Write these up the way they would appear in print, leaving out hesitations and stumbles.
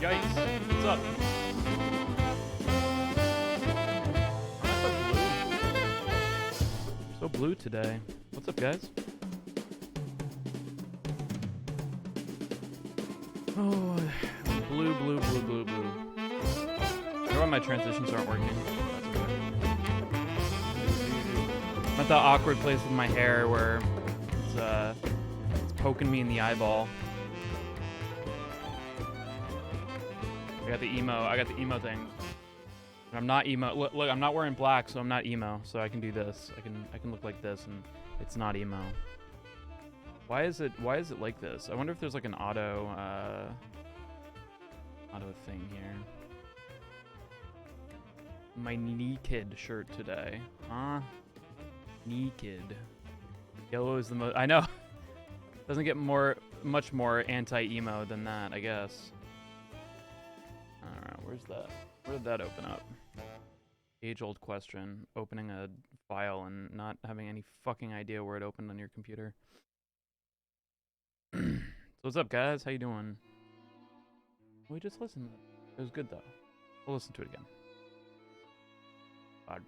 Yikes. What's up? So blue today. What's up, guys? Oh, blue. I wonder why my transitions aren't working. That's okay. I'm at the awkward place with my hair where it's poking me in the eyeball. I got the emo thing. And I'm not emo. Look, I'm not wearing black, so I'm not emo. So I can do this. I can look like this, and it's not emo. Why is it like this? I wonder if there's like an auto thing here. My naked shirt today. Naked. Yellow is the most. I know. Doesn't get much more anti-emo than that, I guess. I don't know. Where's that? Where did that open up? Age-old question. Opening a file and not having any fucking idea where it opened on your computer. So what's up, guys? How you doing? We just listened. It was good though. We'll listen to it again. I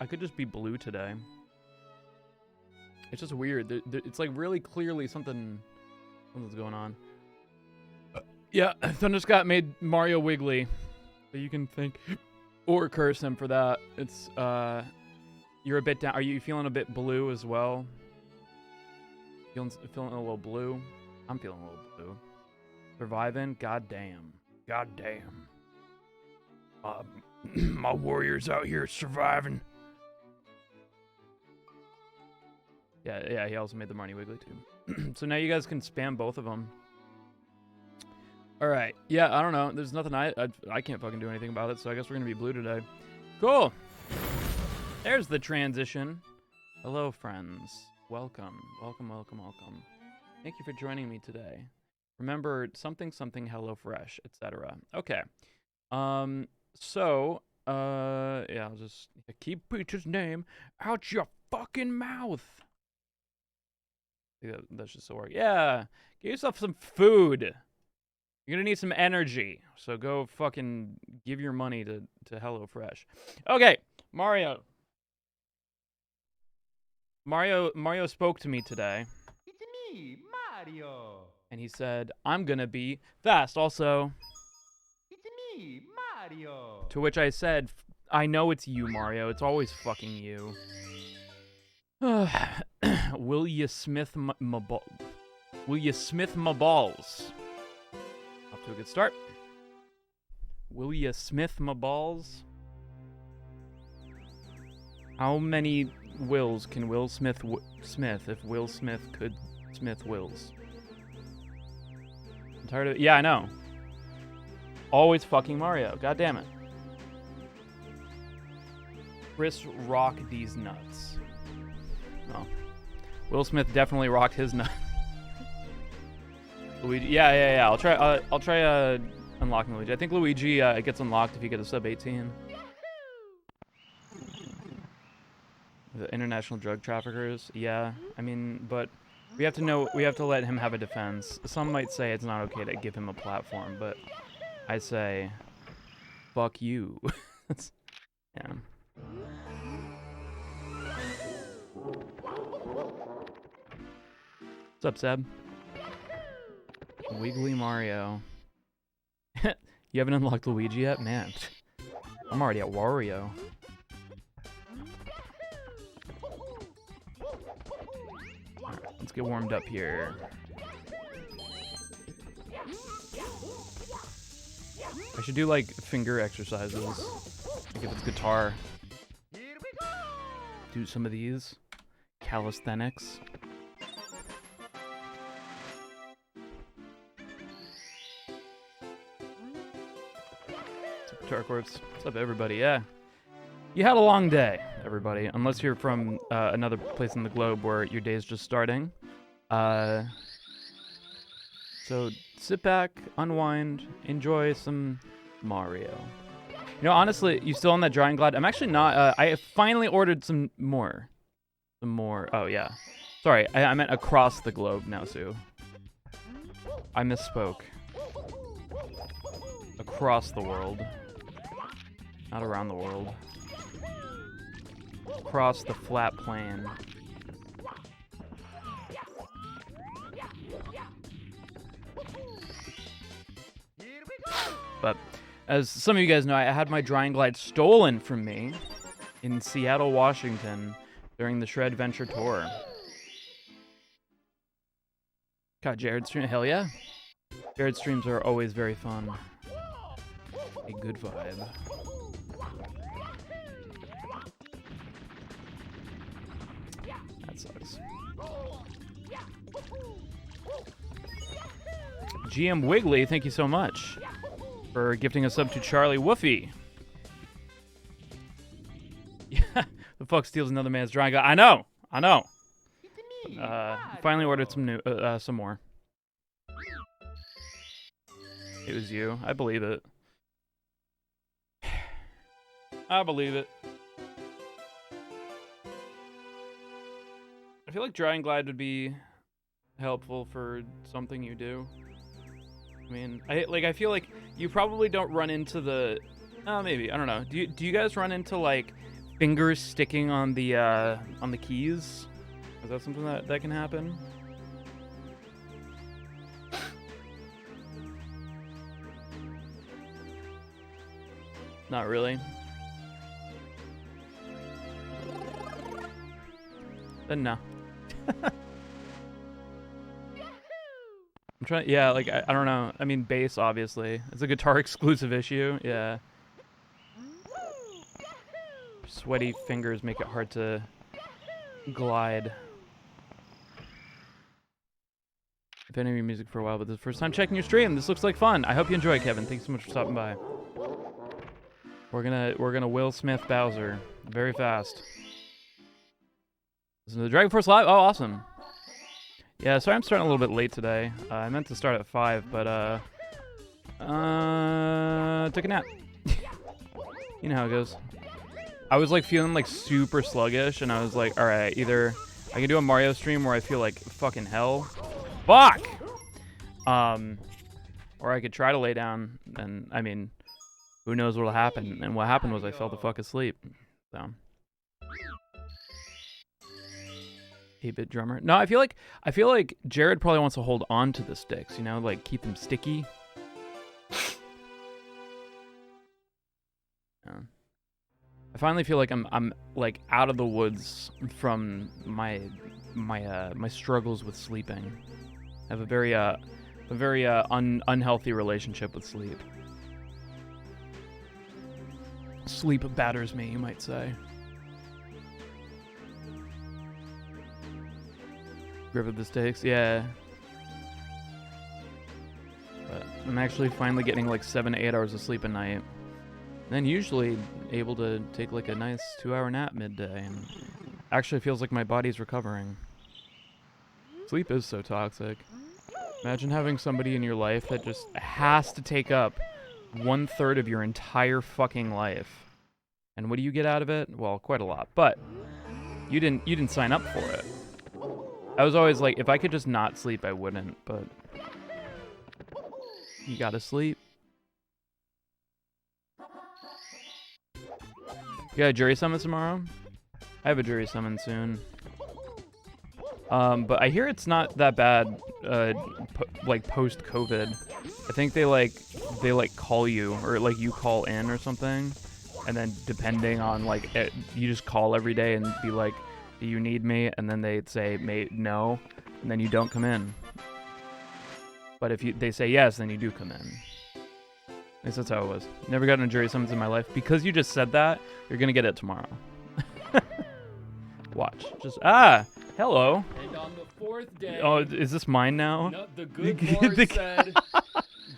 could just be blue today. It's just weird. It's like really clearly something's going on. Yeah, Thunderscott made Mario Wiggly. So you can thank or curse him for that. It's you're a bit down. Are you feeling a bit blue as well? Feeling a little blue? I'm feeling a little blue. Surviving? Goddamn. Goddamn. My warriors out here surviving. Yeah, he also made the Marnie Wiggly too. So now you guys can spam both of them. All right. Yeah, I don't know. There's nothing I can't fucking do anything about it, so I guess we're going to be blue today. Cool. There's the transition. Hello, friends. Welcome. Thank you for joining me today. Remember something HelloFresh, etc. Okay. Yeah, I'll just keep Peach's name out your fucking mouth. Yeah, that's just so work. Yeah, get yourself some food. You're gonna need some energy, so go fucking give your money to HelloFresh. Okay, Mario spoke to me today. It's me, Mario. And he said, I'm gonna be fast also. It's me, Mario. To which I said, I know it's you, Mario. It's always fucking you. Will you smith my balls? Off to a good start. Will you smith my balls? How many wills can Will Smith smith if Will Smith could smith wills? I'm tired of it. Yeah, I know. Always fucking Mario. God damn it. Chris rock these nuts. Oh. Will Smith definitely rocked his nuts. Luigi. Yeah. I'll try unlocking Luigi. I think Luigi gets unlocked if you get a sub 18. The international drug traffickers. Yeah. I mean, but we have to let him have a defense. Some might say it's not okay to give him a platform, but I say, fuck you. Yeah. What's up, Seb? Wiggly Mario. You haven't unlocked Luigi yet? Man, I'm already at Wario. Alright, let's get warmed up here. I should do like finger exercises. Like if it's guitar. Do some of these. Calisthenics. What's up, everybody? Yeah. You had a long day, everybody. Unless you're from another place in the globe where your day's just starting. So sit back, unwind, enjoy some Mario. You know, honestly, you still on that drying glide? I'm actually not. I finally ordered some more. Oh, yeah. Sorry, I meant across the globe now, Sue. I misspoke. Across the world. Not around the world. Across the flat plain. But as some of you guys know, I had my Drying Glide stolen from me in Seattle, Washington during the Shred Venture Tour. God, Jared stream, hell yeah. Jared streams are always very fun. A good vibe. That sucks. GM Wiggly, thank you so much for gifting a sub to Charlie Woofy. Yeah, the fuck steals another man's drawing guy? I know. Finally ordered some more. It was you. I believe it. I believe it. I feel like Drying Glide would be helpful for something you do. I mean, I feel like you probably don't run into the. Maybe I don't know. Do you guys run into like fingers sticking on the keys? Is that something that can happen? Not really. Then no. I'm trying. Yeah, like I don't know. I mean, bass obviously. It's a guitar exclusive issue. Yeah. Sweaty fingers make it hard to glide. I've been in your music for a while, but this is the first time checking your stream. This looks like fun. I hope you enjoy, Kevin. Thanks so much for stopping by. We're gonna Will Smith Bowser very fast. Listen to the Dragon Force Live. Oh, awesome. Yeah, sorry I'm starting a little bit late today. I meant to start at 5, but took a nap. You know how it goes. I was like feeling like super sluggish, and I was like, all right, either I can do a Mario stream where I feel like fucking hell, fuck, or I could try to lay down, and I mean, who knows what'll happen? And what happened was I fell the fuck asleep. So. 8-bit drummer. No, I feel like Jared probably wants to hold on to the sticks, you know, like keep them sticky. Yeah. I finally feel like I'm like out of the woods from my struggles with sleeping. I have a very unhealthy relationship with sleep. Sleep batters me, you might say. Grip of the stakes, yeah. But I'm actually finally getting like 7 to 8 hours of sleep a night. And then usually able to take like a nice 2-hour nap midday, and actually feels like my body's recovering. Sleep is so toxic. Imagine having somebody in your life that just has to take up 1/3 of your entire fucking life. And what do you get out of it? Well, quite a lot. But you didn't sign up for it. I was always like, if I could just not sleep, I wouldn't, but you gotta sleep. You got a jury summon tomorrow? I have a jury summon soon. But I hear it's not that bad, like post-COVID. I think they call you, or like you call in or something, and then depending on like you just call every day and be like, do you need me? And then they'd say no, and then you don't come in. But if they say yes, then you do come in. At least that's how it was. Never gotten a jury summons in my life. Because you just said that, you're gonna get it tomorrow. Watch. Just hello. And on the 4th day. Oh, is this mine now? No, the good Lord said,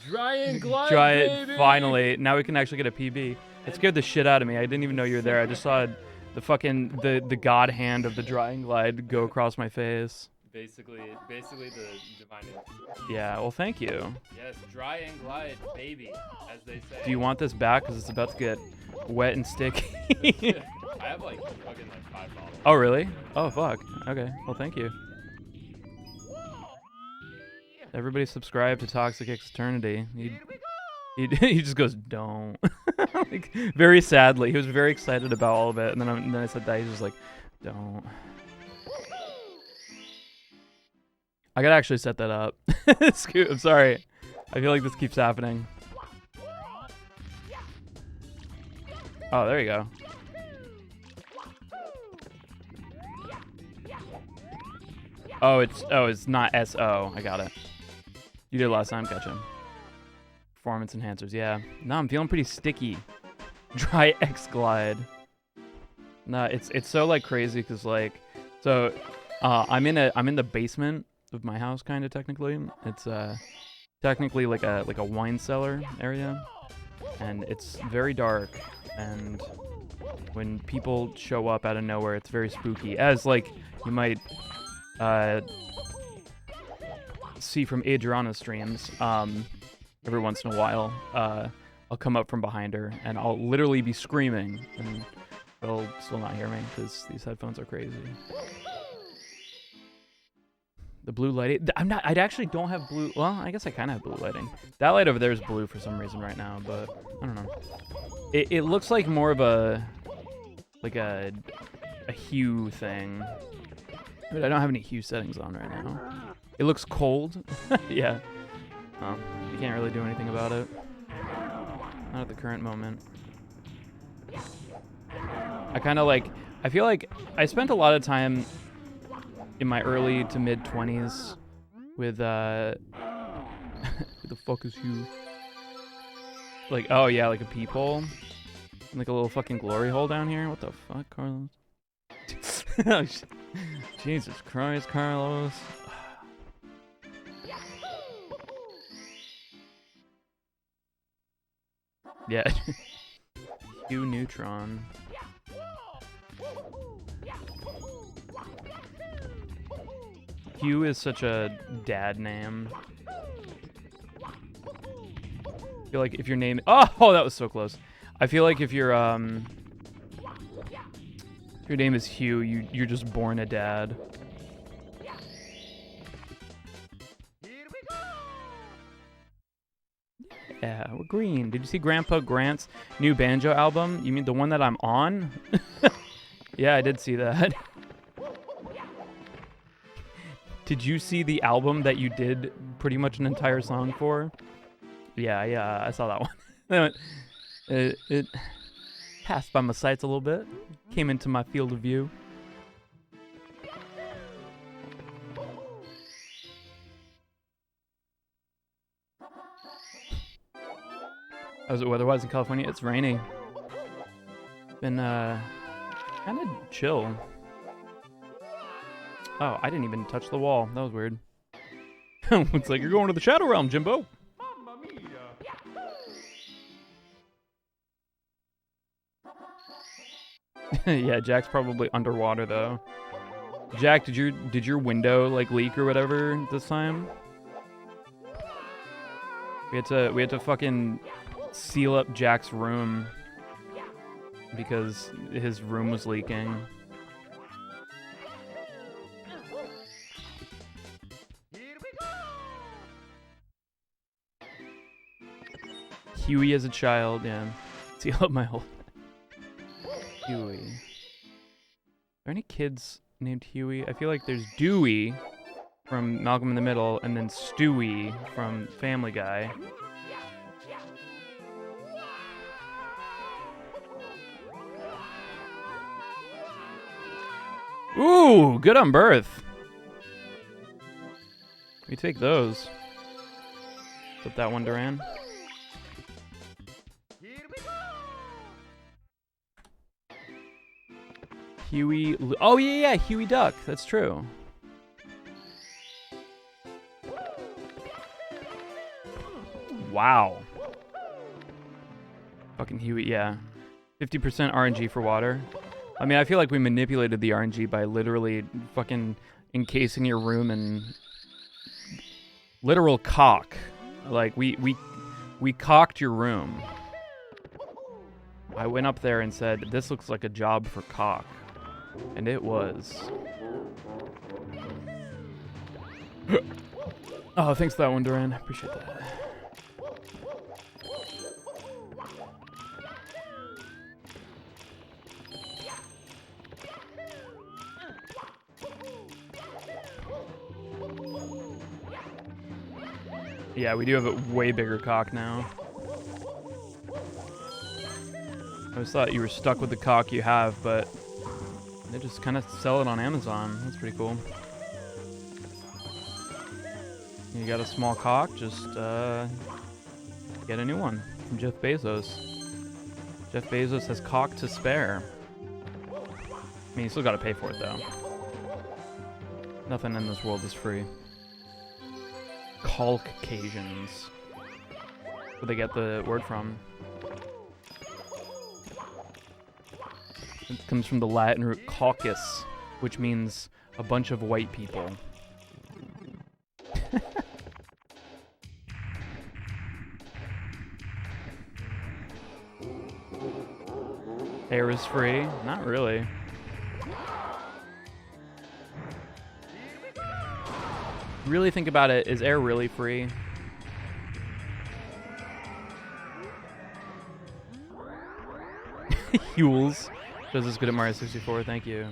Drying Glide, Try it, baby! finally. Now we can actually get a PB. It scared the shit out of me. I didn't even know you were there. I just saw the fucking the god hand of the Drying Glide go across my face. Basically the divine influence. Yeah, well, thank you. Yes, Drying Glide, baby, as they say. Do you want this back? Because it's about to get wet and sticky. I have like fucking like 5 bottles. Oh, really? Oh, fuck. Okay. Well, thank you. Everybody subscribe to Toxic Eternity. He just goes, don't. Like, very sadly. He was very excited about all of it, and then I said that. He's just like, don't. I gotta actually set that up. Scoot, I'm sorry. I feel like this keeps happening. Oh, there you go. Oh, it's not SO. I got it. You did last time, gotcha. Performance enhancers, yeah. No, I'm feeling pretty sticky. Dry X Glide. No, it's so like crazy because like, so I'm in the basement of my house, kind of technically. It's technically like a wine cellar area, and it's very dark. And when people show up out of nowhere, it's very spooky. As like you might see from Adriana's streams, every once in a while, I'll come up from behind her and I'll literally be screaming, and they'll still not hear me because these headphones are crazy. The blue lighting. I actually don't have blue. Well, I guess I kind of have blue lighting. That light over there is blue for some reason right now, but I don't know. It looks like more of a hue thing. But I don't have any hue settings on right now. It looks cold. Yeah. Oh, you can't really do anything about it. Not at the current moment. I kind of like, I feel like I spent a lot of time in my early to mid 20s with, who the fuck is Hugh? Like, oh yeah, like a peephole. Like a little fucking glory hole down here. What the fuck, Carlos? Oh, shit. Jesus Christ, Carlos. Yeah. Hugh Neutron. Hugh is such a dad name. I feel like if your name... Oh, that was so close. I feel like if your name is Hugh, you're just born a dad. Yeah, we're green. Did you see Grandpa Grant's new banjo album? You mean the one that I'm on? Yeah, I did see that. Did you see the album that you did pretty much an entire song for? Yeah, I saw that one. It passed by my sights a little bit. Came into my field of view. How's it weather-wise in California? It's raining. Been kind of chill. Oh, I didn't even touch the wall. That was weird. Looks like you're going to the Shadow Realm, Jimbo. Mamma mia. Yeah, Jack's probably underwater though. Jack, did your window like leak or whatever this time? We had to fucking seal up Jack's room because his room was leaking. Huey as a child, yeah. Seal up my whole... Huey. Are there any kids named Huey? I feel like there's Dewey from Malcolm in the Middle, and then Stewie from Family Guy. Ooh, good on birth. We take those. Put that one, Duran. Huey... Oh, yeah, Huey Duck. That's true. Wow. Fucking Huey, yeah. 50% RNG for water. I mean, I feel like we manipulated the RNG by literally fucking encasing your room in literal cock. Like, we cocked your room. I went up there and said, this looks like a job for cock. And it was. Oh, thanks for that one, Duran. Appreciate that. Yeah, we do have a way bigger cock now. I always thought you were stuck with the cock you have, but they just kind of sell it on Amazon. That's pretty cool. You got a small cock, just get a new one from Jeff Bezos. Jeff Bezos has cock to spare. I mean, you still got to pay for it, though. Nothing in this world is free. Caucasians. Where they get the word from. It comes from the Latin root caucus, which means a bunch of white people. Air is free? Not really. Really think about it, is air really free? Hules. Does this good at Mario 64, thank you.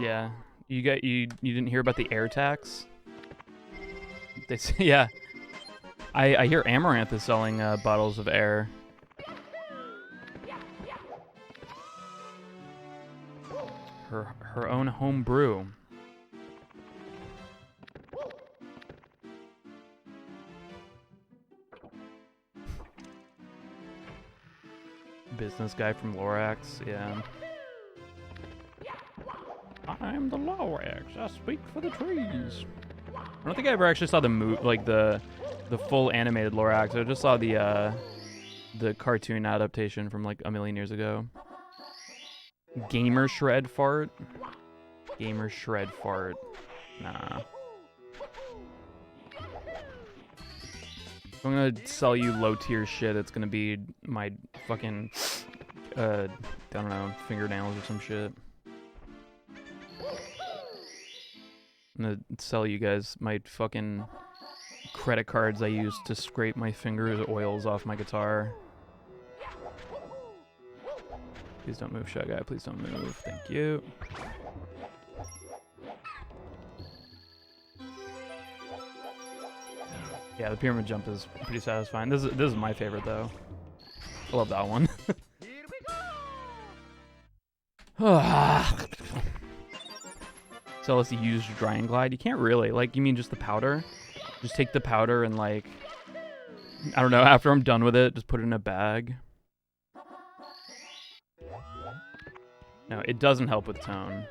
Yeah. You didn't hear about the air tax? Yeah. I hear Amaranth is selling bottles of air. Her own home brew. Business guy from Lorax, yeah. I'm the Lorax. I speak for the trees. I don't think I ever actually saw the the full animated Lorax. I just saw the cartoon adaptation from like a million years ago. Gamer Shred Fart? Gamer Shred Fart. Nah. If I'm gonna sell you low tier shit, it's gonna be my fucking, I don't know, fingernails or some shit. I'm gonna sell you guys my fucking credit cards I use to scrape my fingers oils off my guitar. Please don't move, Shy Guy. Please don't move. Thank you. Yeah, the pyramid jump is pretty satisfying. This is my favorite though. I love that one. So let's use dry and glide. You can't really. Like, you mean just the powder? Just take the powder and like, I don't know, after I'm done with it, just put it in a bag. No, it doesn't help with tone.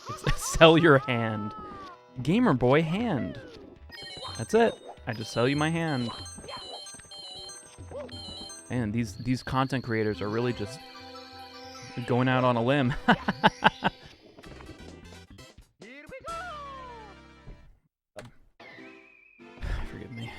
It's sell your hand. Gamer Boy hand. That's it. I just sell you my hand. Man, these content creators are really just going out on a limb. Forgive me.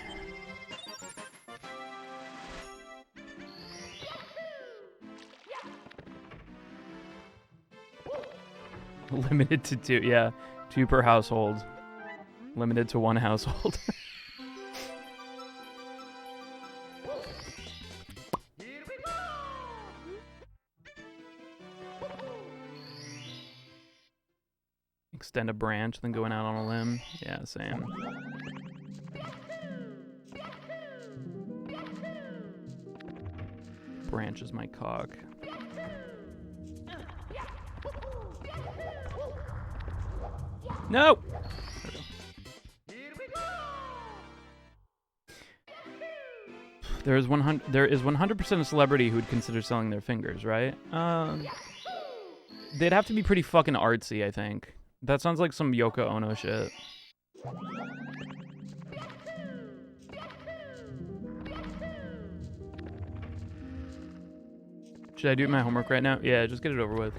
Limited to 2, yeah. 2 per household. Limited to 1 household. Extend a branch, then going out on a limb. Yeah, same. Branch is my cock. No! There is 100% a celebrity who would consider selling their fingers, right? They'd have to be pretty fucking artsy, I think. That sounds like some Yoko Ono shit. Should I do my homework right now? Yeah, just get it over with.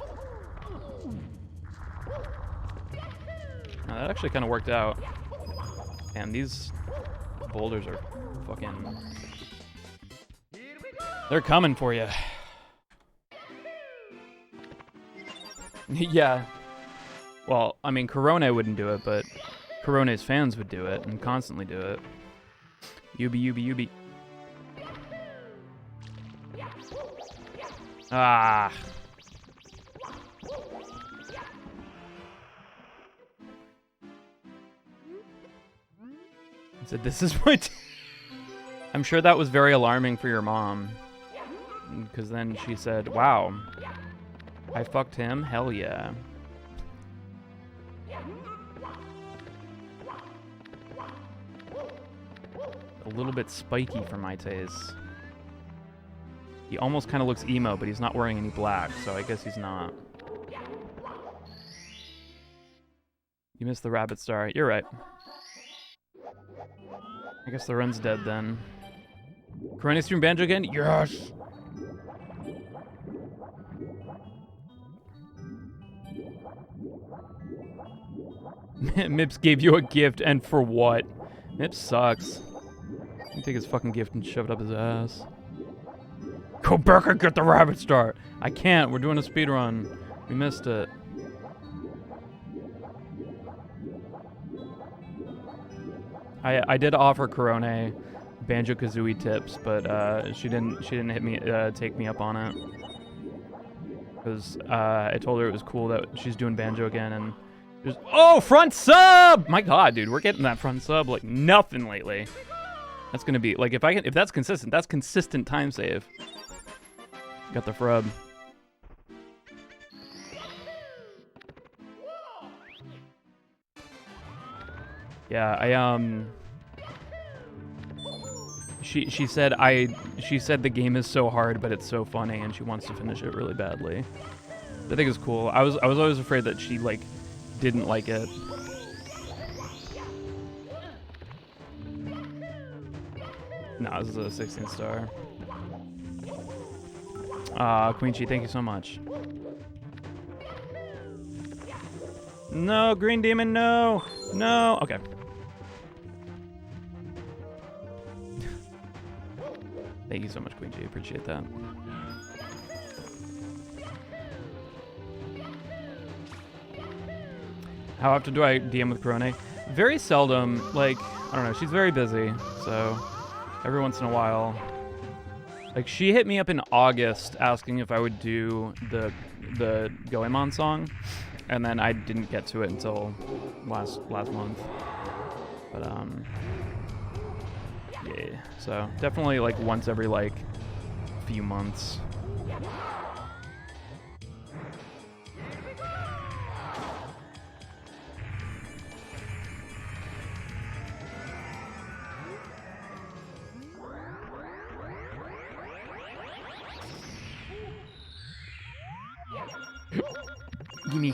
That actually kind of worked out. And these boulders are fucking... They're coming for you. Well, I mean, Corone wouldn't do it, but Corone's fans would do it and constantly do it. Yubi, Yubi, Yubi. Ah. I said, this is my... I'm sure that was very alarming for your mom. Because then she said, wow, I fucked him? Hell yeah. A little bit spiky for my taste. He almost kind of looks emo, but he's not wearing any black, so I guess he's not. You missed the rabbit star. You're right. I guess the run's dead then. Corona stream banjo again? Yes! Mips gave you a gift, and for what? Mips sucks. You take his fucking gift and shove it up his ass. Go back and get the rabbit star! I can't, we're doing a speed run. We missed it. I did offer Corone Banjo-Kazooie tips, but she didn't hit me take me up on it. Because I told her it was cool that she's doing banjo again, and just oh, front sub! My God, dude, we're getting that front sub like nothing lately. That's gonna be like if that's consistent. That's consistent time save. Got the frub. Yeah, She said the game is so hard, but it's so funny, and she wants to finish it really badly. I think it's cool. I was always afraid that she like didn't like it. No, this is a 16 star. Queen Chi, thank you so much. No, Green Demon, no, no. Okay. Thank you so much, Queen G. Appreciate that. How often do I DM with Corone? Very seldom. Like, I don't know. She's very busy, so every once in a while. Like, she hit me up in August asking if I would do the Goemon song, and then I didn't get to it until last month. But yeah, so definitely like once every like few months. Gimme.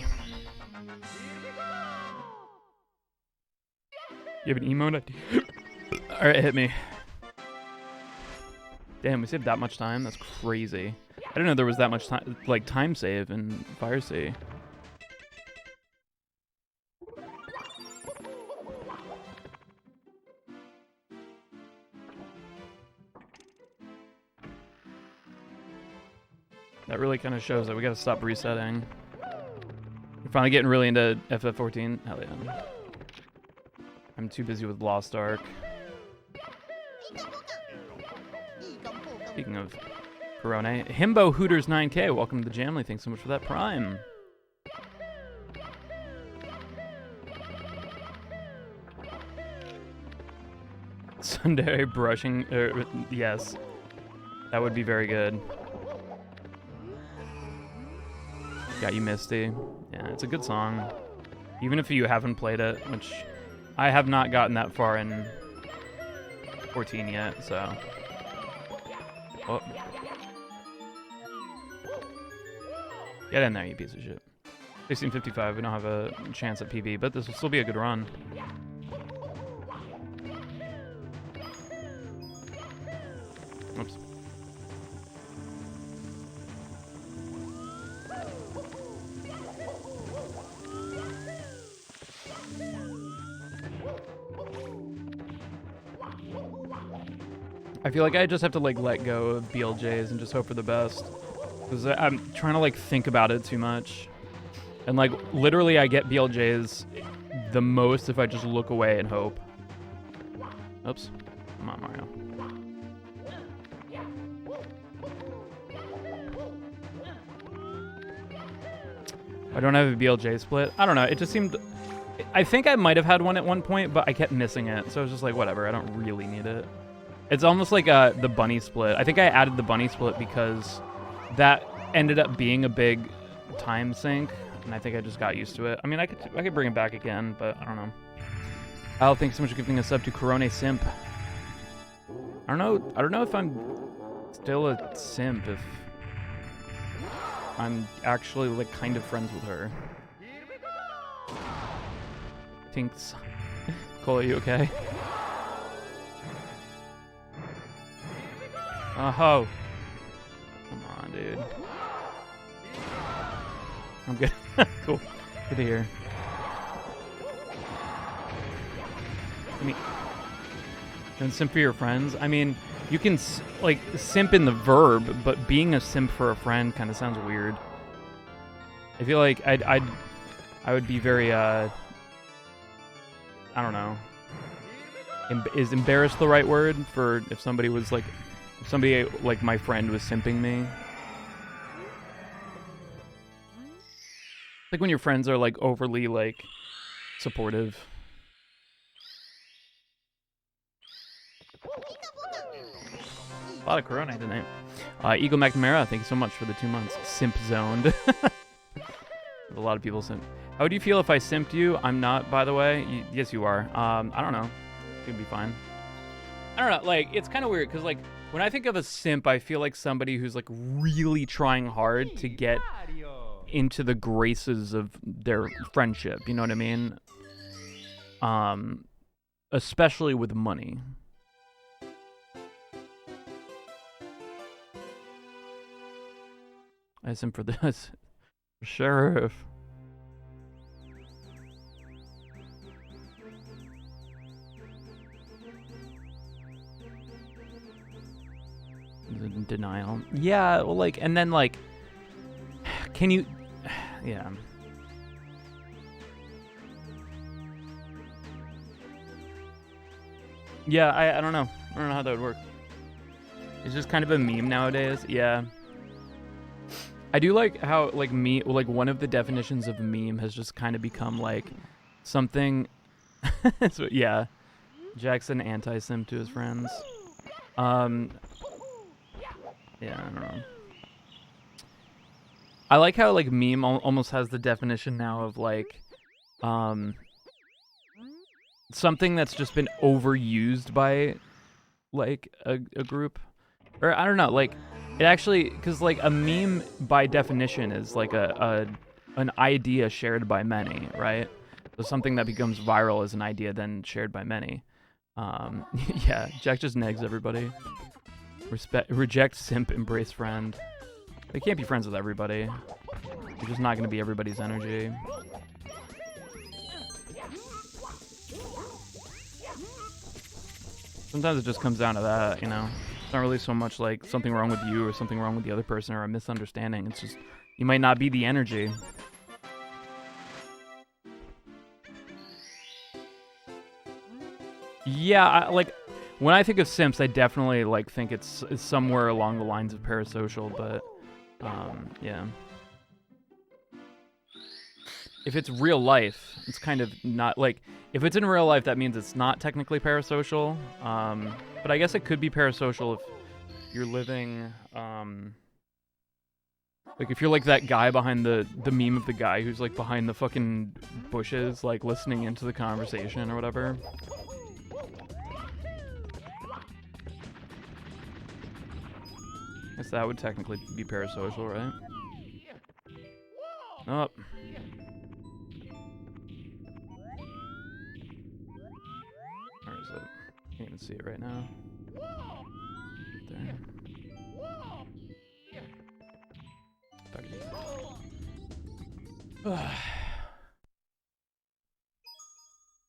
You have an emote? Alright, hit me. Damn, we saved that much time? That's crazy. I didn't know there was that much time, like, time save in Fire Sea. That really kind of shows that we gotta stop resetting. We're finally getting really into FF14. Hell yeah. I'm too busy with Lost Ark. Speaking of Corone, Himbo Hooters 9K, welcome to the Jamly. Thanks so much for that Prime. Sunday brushing, yes, that would be very good. Got you, Misty. Yeah, it's a good song. Even if you haven't played it, which I have not gotten that far in 14 yet, so. Oh. Get in there, you piece of shit. 1655, we don't have a chance at PB, but this will still be a good run. Oops. I feel like I just have to like let go of BLJs and just hope for the best. Because I'm trying to like think about it too much. And like literally I get BLJs the most if I just look away and hope. Oops. Come on, Mario. I don't have a BLJ split. I don't know. It just seemed... I think I might have had one at one point, but I kept missing it. So I was just like, whatever. I don't really need it. It's almost like the bunny split. I think I added the bunny split because that ended up being a big time sink, and I think I just got used to it. I mean, I could bring it back again, but I don't know. Al, thanks so much for giving us up to Corone Simp. I don't know if I'm still a simp, if I'm actually like kind of friends with her. Tinks. Cole, are you okay? Oh. Come on, dude. I'm good. Cool. Good to hear. I mean, and simp for your friends? I mean, you can, like, simp in the verb, but being a simp for a friend kind of sounds weird. I feel like I would be very, I don't know. Is embarrassed the right word for if somebody was like, if somebody like my friend was simping me? Like when your friends are like overly like supportive. A lot of Corona tonight. Eagle McNamara, thank you so much for the 2 months. Simp zoned. A lot of people simp. How would you feel if I simped you? I'm not, by the way. Yes, you are. I don't know. It'd be fine. I don't know. Like, it's kind of weird because, like, when I think of a simp, I feel like somebody who's like really trying hard to get into the graces of their friendship. You know what I mean? Especially with money. I simp for this. Sheriff. Denial. Yeah, well, like, and then, like, can you... Yeah. Yeah, I don't know. I don't know how that would work. It's just kind of a meme nowadays. Yeah. I do like how, like, one of the definitions of meme has just kind of become, like, something... So, yeah. Jackson anti-simp to his friends. Yeah, I don't know. I like how, like, meme almost has the definition now of, like, something that's just been overused by, like, a group. Or, I don't know, like, it actually, because, like, a meme, by definition, is, like, an idea shared by many, right? So something that becomes viral is an idea then shared by many. Yeah, Jack just negs everybody. Reject simp, embrace friend. They can't be friends with everybody. You're just not going to be everybody's energy. Sometimes it just comes down to that, you know? It's not really so much like something wrong with you or something wrong with the other person or a misunderstanding. It's just, you might not be the energy. Yeah, like... When I think of simps, I definitely like think it's somewhere along the lines of parasocial, but yeah. If it's real life, it's kind of not like if it's in real life, that means it's not technically parasocial. But I guess it could be parasocial if you're living like if you're like that guy behind the meme of the guy who's like behind the fucking bushes, like listening into the conversation or whatever. I guess that would technically be parasocial, right? Oh. Where is it? Can't even see it right now. There.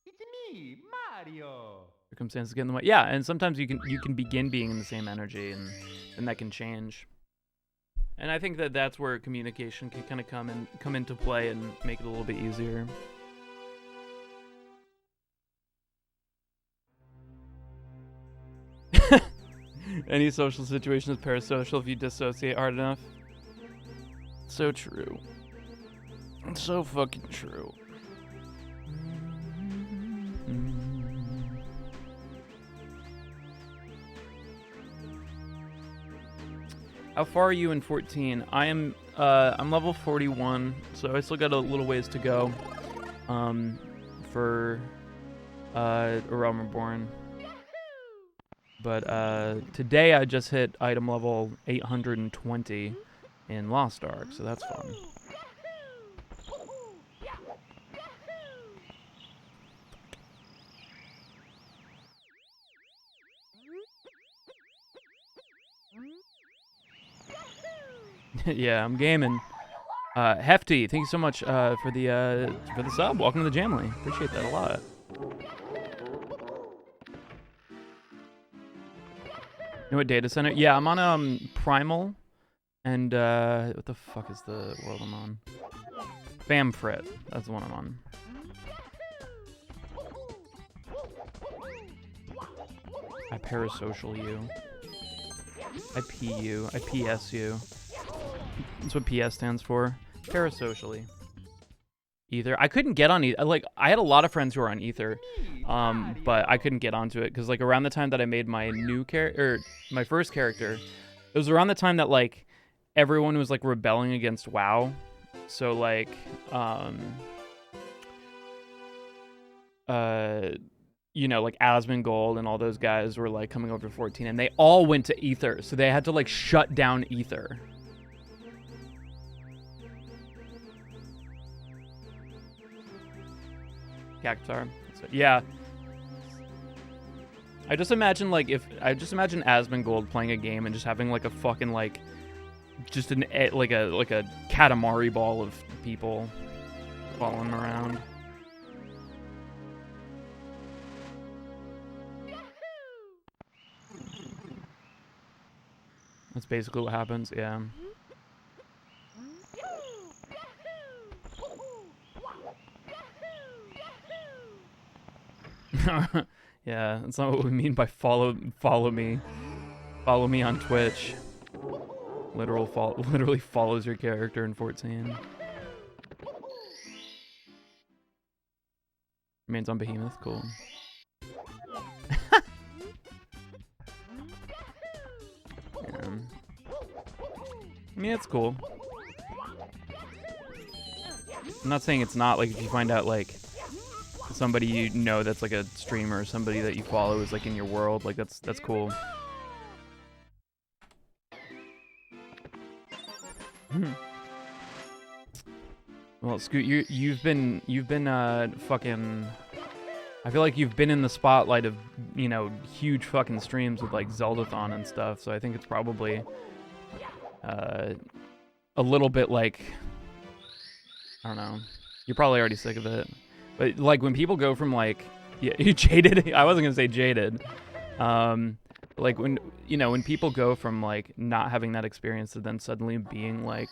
It's me, Mario. Circumstances get in the way. Yeah, and sometimes you can begin being in the same energy, and that can change. And I think that that's where communication can kind of come into play and make it a little bit easier. Any social situation is parasocial if you dissociate hard enough. So true. It's so fucking true. How far are you in 14? I'm level 41, so I still got a little ways to go. For A Realm Reborn. But today I just hit item level 820 in Lost Ark, so that's fun. Yeah, I'm gaming. Hefty, thank you so much for the sub. Welcome to the Jamily. Appreciate that a lot. You know what data center? Yeah, I'm on Primal, and what the fuck is the world I'm on? Famfrit. That's the one I'm on. I parasocial you. I P you. I PS you. That's what PS stands for. Parasocially. Ether. I couldn't get on Ether. Like, I had a lot of friends who were on Ether, but I couldn't get onto it because, like, around the time that I made my new character, my first character, it was around the time that, like, everyone was, like, rebelling against WoW. So, like, you know, like Asmongold and all those guys were, like, coming over to 14, and they all went to Ether, so they had to, like, shut down Ether. Cactuar. So, yeah. I just imagine Asmongold playing a game and just having like a fucking like just like a Katamari ball of people following him around. That's basically what happens, yeah. Yeah, that's not what we mean by follow me. Follow me on Twitch. Literally follows your character in 14. Remains on Behemoth, cool. Yeah. I mean, it's cool. I'm not saying it's not, like, if you find out, like, somebody you know that's like a streamer, somebody that you follow is like in your world, like that's cool. Well, Scoot, you've been fucking. I feel like you've been in the spotlight of, you know, huge fucking streams with like Zeldathon and stuff. So I think it's probably a little bit like, I don't know. You're probably already sick of it. But, like, when people go from, like... Yeah, jaded? I wasn't going to say jaded. Like, when, you know, when people go from, like, not having that experience to then suddenly being, like...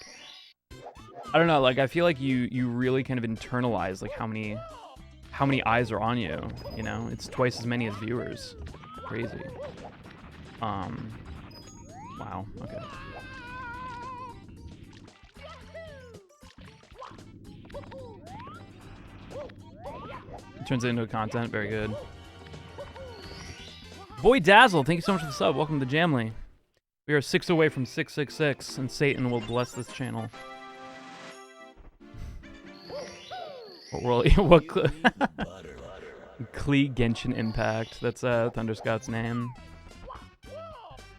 I don't know, like, I feel like you really kind of internalize, like, how many eyes are on you, you know? It's twice as many as viewers. Crazy. Wow, okay. Turns it into content. Very good. Boy Dazzle, thank you so much for the sub. Welcome to the Jamily. We are 6 away from 666, and Satan will bless this channel. What world? What? Klee Genshin Impact. That's Thunderscott's name.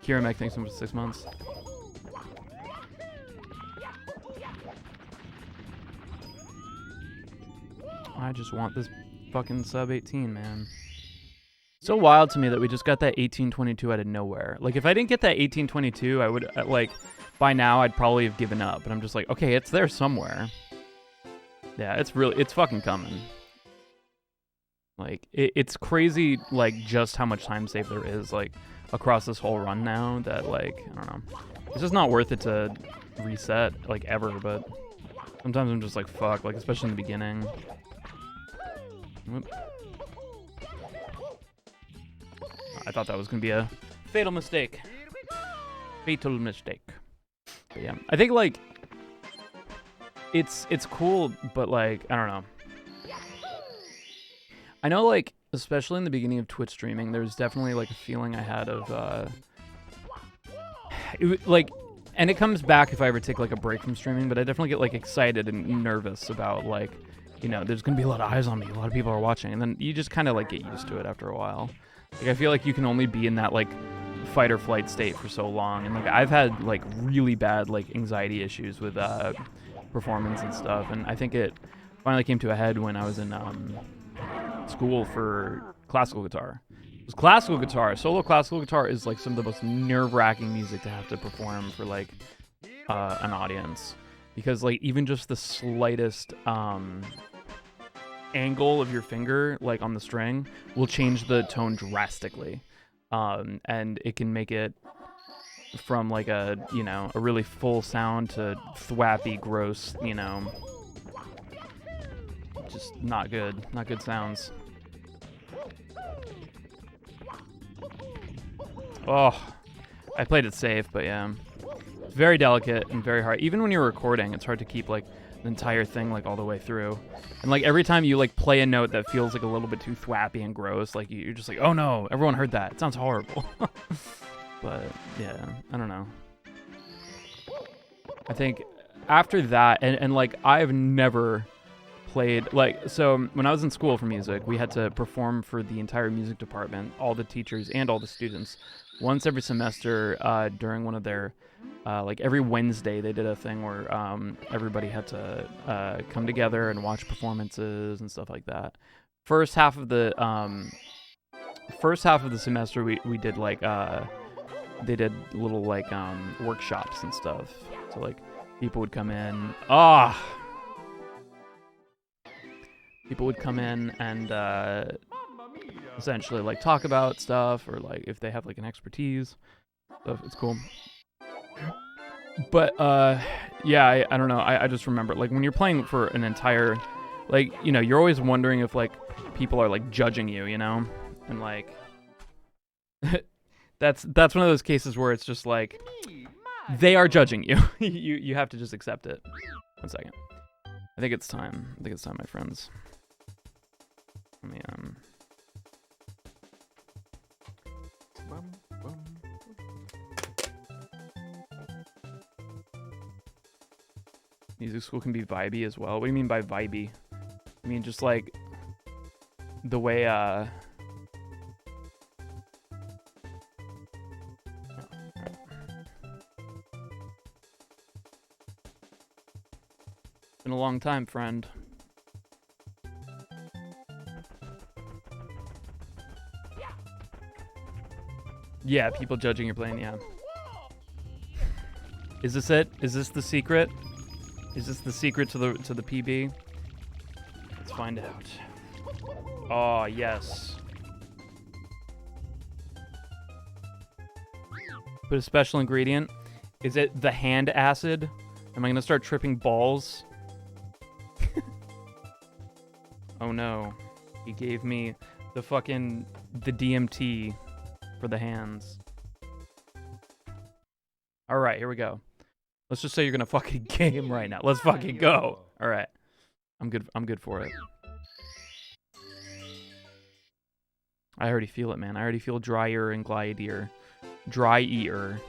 Kiramek, thanks so much for 6 months. I just want this fucking sub 18, man. So wild to me that we just got that 1822 out of nowhere. Like, if I didn't get that 1822, I would, like, by now I'd probably have given up. But I'm just like, okay, it's there somewhere. Yeah, it's fucking coming. Like, it's crazy, like, just how much time save there is, like, across this whole run now that, like, I don't know. It's just not worth it to reset like ever, but sometimes I'm just like fuck, like especially in the beginning. Whoop. I thought that was gonna be a fatal mistake. Fatal mistake. But yeah, I think like it's cool, but like I don't know. I know like especially in the beginning of Twitch streaming, there's definitely like a feeling I had of like, and it comes back if I ever take like a break from streaming, but I definitely get like excited and nervous about like, you know, there's gonna be a lot of eyes on me, a lot of people are watching, and then you just kind of like get used to it after a while. Like I feel like you can only be in that like fight or flight state for so long, and like I've had like really bad like anxiety issues with performance and stuff, and I think it finally came to a head when I was in school for classical guitar. It was classical guitar. Solo classical guitar is like some of the most nerve-wracking music to have to perform for like an audience, because like even just the slightest angle of your finger like on the string will change the tone drastically, and it can make it from like a, you know, a really full sound to thwappy, gross, you know, just not good sounds. Oh, I played it safe, but yeah, it's very delicate and very hard. Even when you're recording, it's hard to keep like the entire thing like all the way through. And like every time you like play a note that feels like a little bit too thwappy and gross, like you're just like, oh no, everyone heard that. It sounds horrible. But yeah, I don't know. I think after that, and like I've never played, like, so when I was in school for music, we had to perform for the entire music department, all the teachers and all the students, once every semester during one of their, like every Wednesday they did a thing where everybody had to come together and watch performances and stuff like that. First half of the semester we did like they did little like workshops and stuff. So like people would come in. People would come in and essentially like talk about stuff, or like if they have like an expertise stuff. It's cool. But yeah, I don't know. I just remember like when you're playing for an entire, like, you know, you're always wondering if like people are like judging you, you know, and like that's one of those cases where it's just like they are judging you. you have to just accept it. 1 second. I think it's time, my friends. Let me Music school can be vibey as well. What do you mean by vibey? I mean just like the way been a long time, friend. Yeah, people judging your playing, yeah. Is this it? Is this the secret? Is this the secret to the PB? Let's find out. Oh, yes. Put a special ingredient. Is it the hand acid? Am I gonna start tripping balls? Oh no. He gave me the DMT for the hands. Alright, here we go. Let's just say you're gonna fucking game right now. Let's fucking go. Alright. I'm good for it. I already feel it, man. I already feel drier and glider. Dry-ear.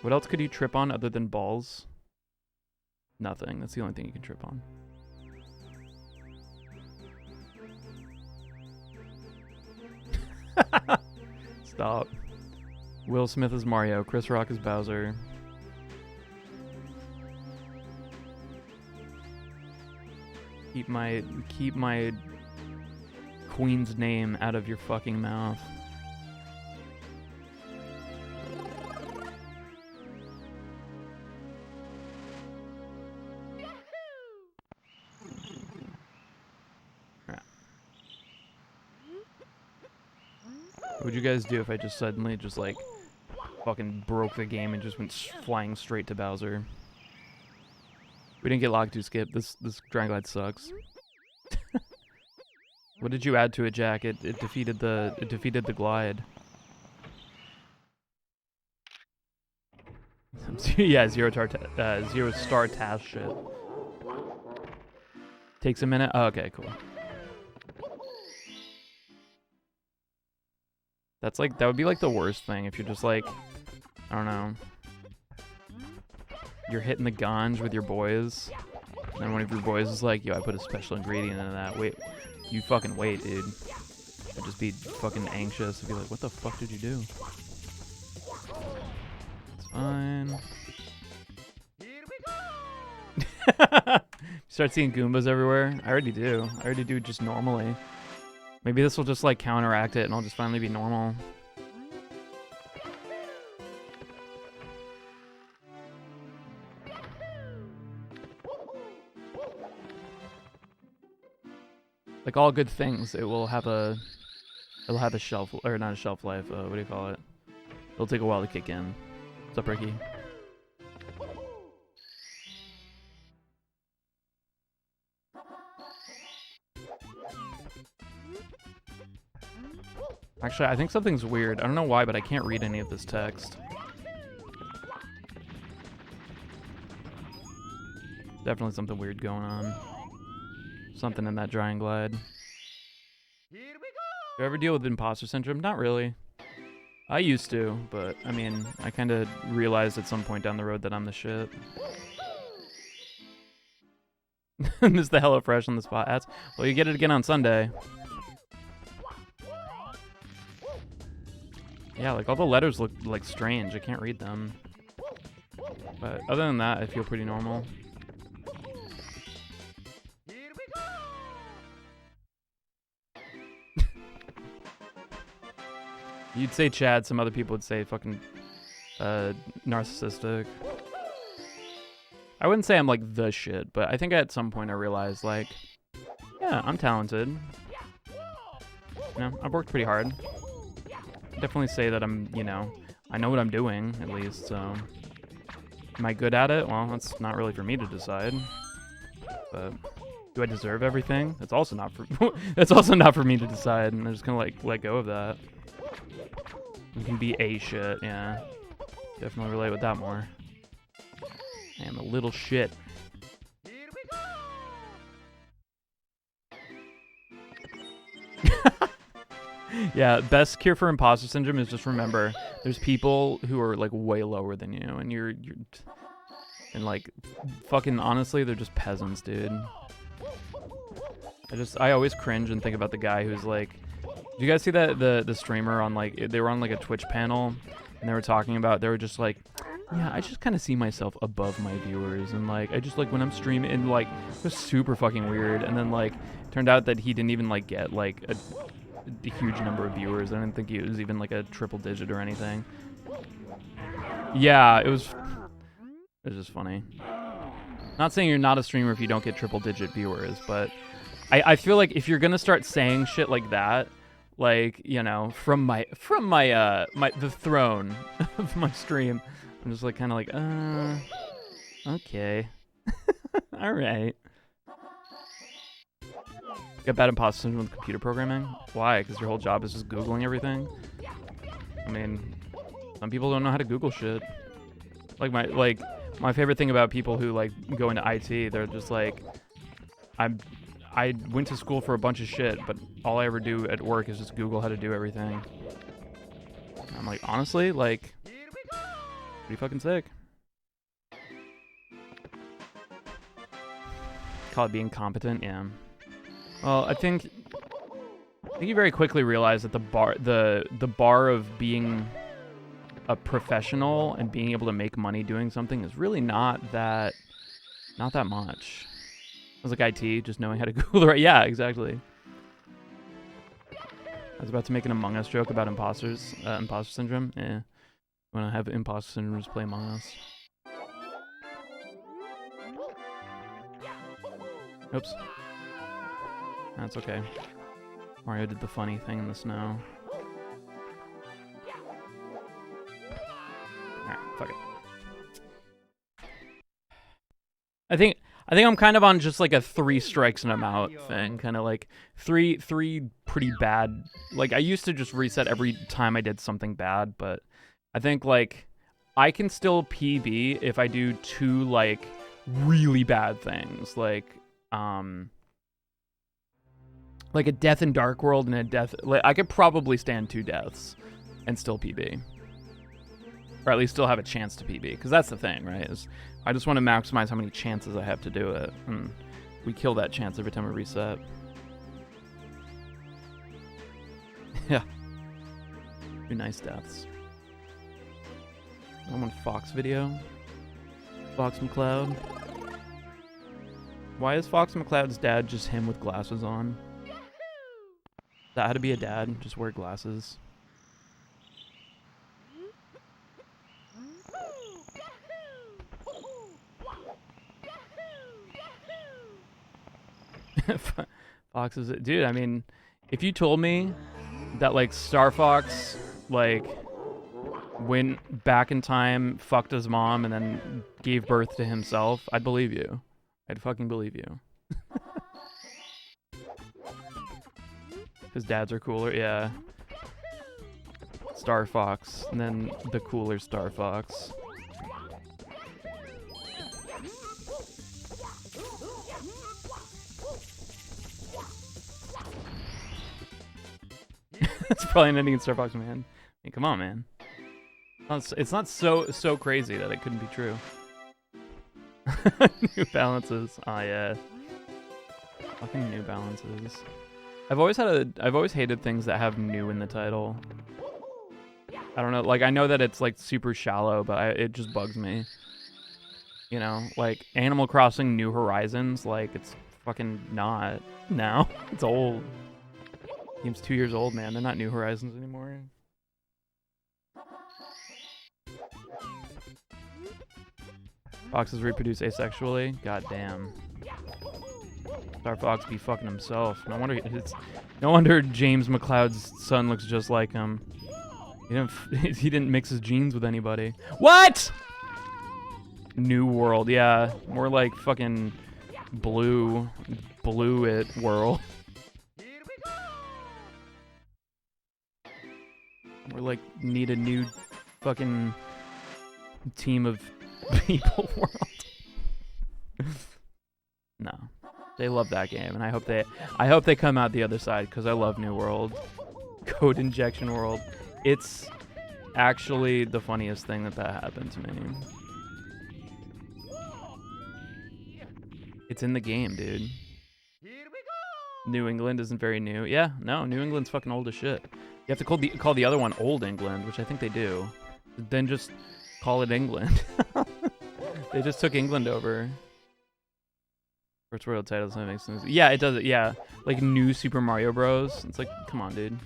What else could you trip on other than balls? Nothing. That's the only thing you can trip on. Stop. Will Smith is Mario. Chris Rock is Bowser. Keep my queen's name out of your fucking mouth. What would you guys do if I just suddenly just like fucking broke the game and just went flying straight to Bowser. We didn't get Lakitu skip. This Dragon Glide sucks. What did you add to it, Jack? It defeated the glide. Yeah, zero star task shit. Takes a minute. Oh, okay, cool. That would be like the worst thing if you're just like, I don't know. You're hitting the ganj with your boys, and then one of your boys is like, yo, I put a special ingredient in that. Wait, you fucking wait, dude. I'd just be fucking anxious and be like, what the fuck did you do? It's fine. Start seeing Goombas everywhere. I already do. I already do just normally. Maybe this will just like counteract it and I'll just finally be normal. Like all good things, it'll have a shelf, or not a shelf life, what do you call it? It'll take a while to kick in. What's up, Ricky? Actually, I think something's weird. I don't know why, but I can't read any of this text. Definitely something weird going on. Something in that Dragon Glide. Do you ever deal with imposter syndrome? Not really. I used to, but I mean, I kind of realized at some point down the road that I'm the shit. This is the HelloFresh on the spot ads. Well, you get it again on Sunday. Yeah, like all the letters look like strange. I can't read them. But other than that, I feel pretty normal. You'd say Chad, some other people would say fucking narcissistic. I wouldn't say I'm like the shit, but I think at some point I realized like, yeah, I'm talented. You know, I've worked pretty hard. Definitely say that I'm, you know, I know what I'm doing at least, so. Am I good at it? Well, that's not really for me to decide. But do I deserve everything? That's also not for that's also not for me to decide, and I'm just gonna like let go of that. You can be a shit, yeah. Definitely relate with that more. I am a little shit. Yeah, best cure for imposter syndrome is just remember there's people who are like way lower than you, and you're and like fucking honestly they're just peasants, dude. I always cringe and think about the guy who's like, did you guys see that the streamer on like, they were on like a Twitch panel and they were talking about, they were just like, yeah, I just kind of see myself above my viewers, and like I just like when I'm streaming, and like it was super fucking weird, and then like turned out that he didn't even like get like a huge number of viewers. I didn't think it was even like a triple digit or anything. Yeah, it was just funny. Not saying you're not a streamer if you don't get triple digit viewers, but I feel like if you're gonna start saying shit like that, like, you know, from the throne of my stream, I'm just like kind of like, okay. All right. Got bad imposter syndrome with computer programming? Why? Because your whole job is just Googling everything? I mean, some people don't know how to Google shit. Like my favorite thing about people who like go into IT, they're just like, I went to school for a bunch of shit, but all I ever do at work is just Google how to do everything. I'm like, honestly, like, pretty fucking sick. Call it being competent, yeah. Well, I think you very quickly realize that the bar of being a professional and being able to make money doing something is really not that much. It was like IT, just knowing how to Google the right. Yeah, exactly. I was about to make an Among Us joke about imposter syndrome. Yeah, when I have imposter syndrome, just play Among Us. Oops. That's okay. Mario did the funny thing in the snow. think I'm kind of on just like a 3 strikes and I'm out thing, kind of like three pretty bad. Like I used to just reset every time I did something bad, but I think like I can still PB if I do 2 like really bad things, like a death in Dark World and a death. Like I could probably stand 2 deaths and still PB, or at least still have a chance to PB. Because that's the thing, right? Is I just want to maximize how many chances I have to do it, and we kill that chance every time we reset. Yeah, 2 nice deaths. I'm on Fox video. Fox McCloud. Why is Fox McCloud's dad just him with glasses on? That had to be a dad. Just wear glasses. Fox is it, dude? I mean, if you told me that like Star Fox like went back in time, fucked his mom, and then gave birth to himself, I'd believe you. I'd fucking believe you. His dads are cooler, yeah. Star Fox, and then the cooler Star Fox. That's probably an ending in Star Fox, man. I mean, come on, man. It's not so crazy that it couldn't be true. New Balances. Oh yeah. Fucking New Balances. I've always hated things that have new in the title. I don't know, like I know that it's like super shallow, but it just bugs me. You know, like Animal Crossing New Horizons, like it's fucking not now. It's old. Game's 2 years old, man. They're not New Horizons anymore. Foxes reproduce asexually? God damn. Star Fox be fucking himself. No wonder James McCloud's son looks just like him. He didn't mix his genes with anybody. What? New World, yeah. More like fucking Blue It World. We're like need a new fucking team of people world. No. They love that game, and I hope they come out the other side, because I love New World. Code Injection World. It's actually the funniest thing that happened to me. It's in the game, dude. New England isn't very new. Yeah, no, New England's fucking old as shit. You have to call the other one Old England, which I think they do. Then just call it England. They just took England over. First world title doesn't make sense. Yeah, it does. Yeah, like New Super Mario Bros. It's like, come on, dude.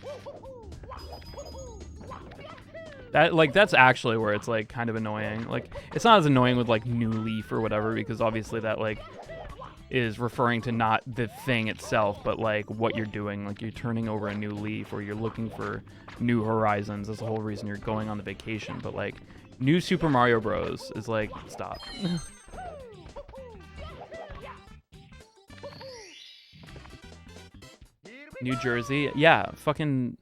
That's actually where it's like kind of annoying. Like, it's not as annoying with like New Leaf or whatever, because obviously that like is referring to not the thing itself, but like what you're doing. Like you're turning over a new leaf, or you're looking for new horizons. That's the whole reason you're going on the vacation. But like New Super Mario Bros. Is like, stop. New Jersey, yeah, fucking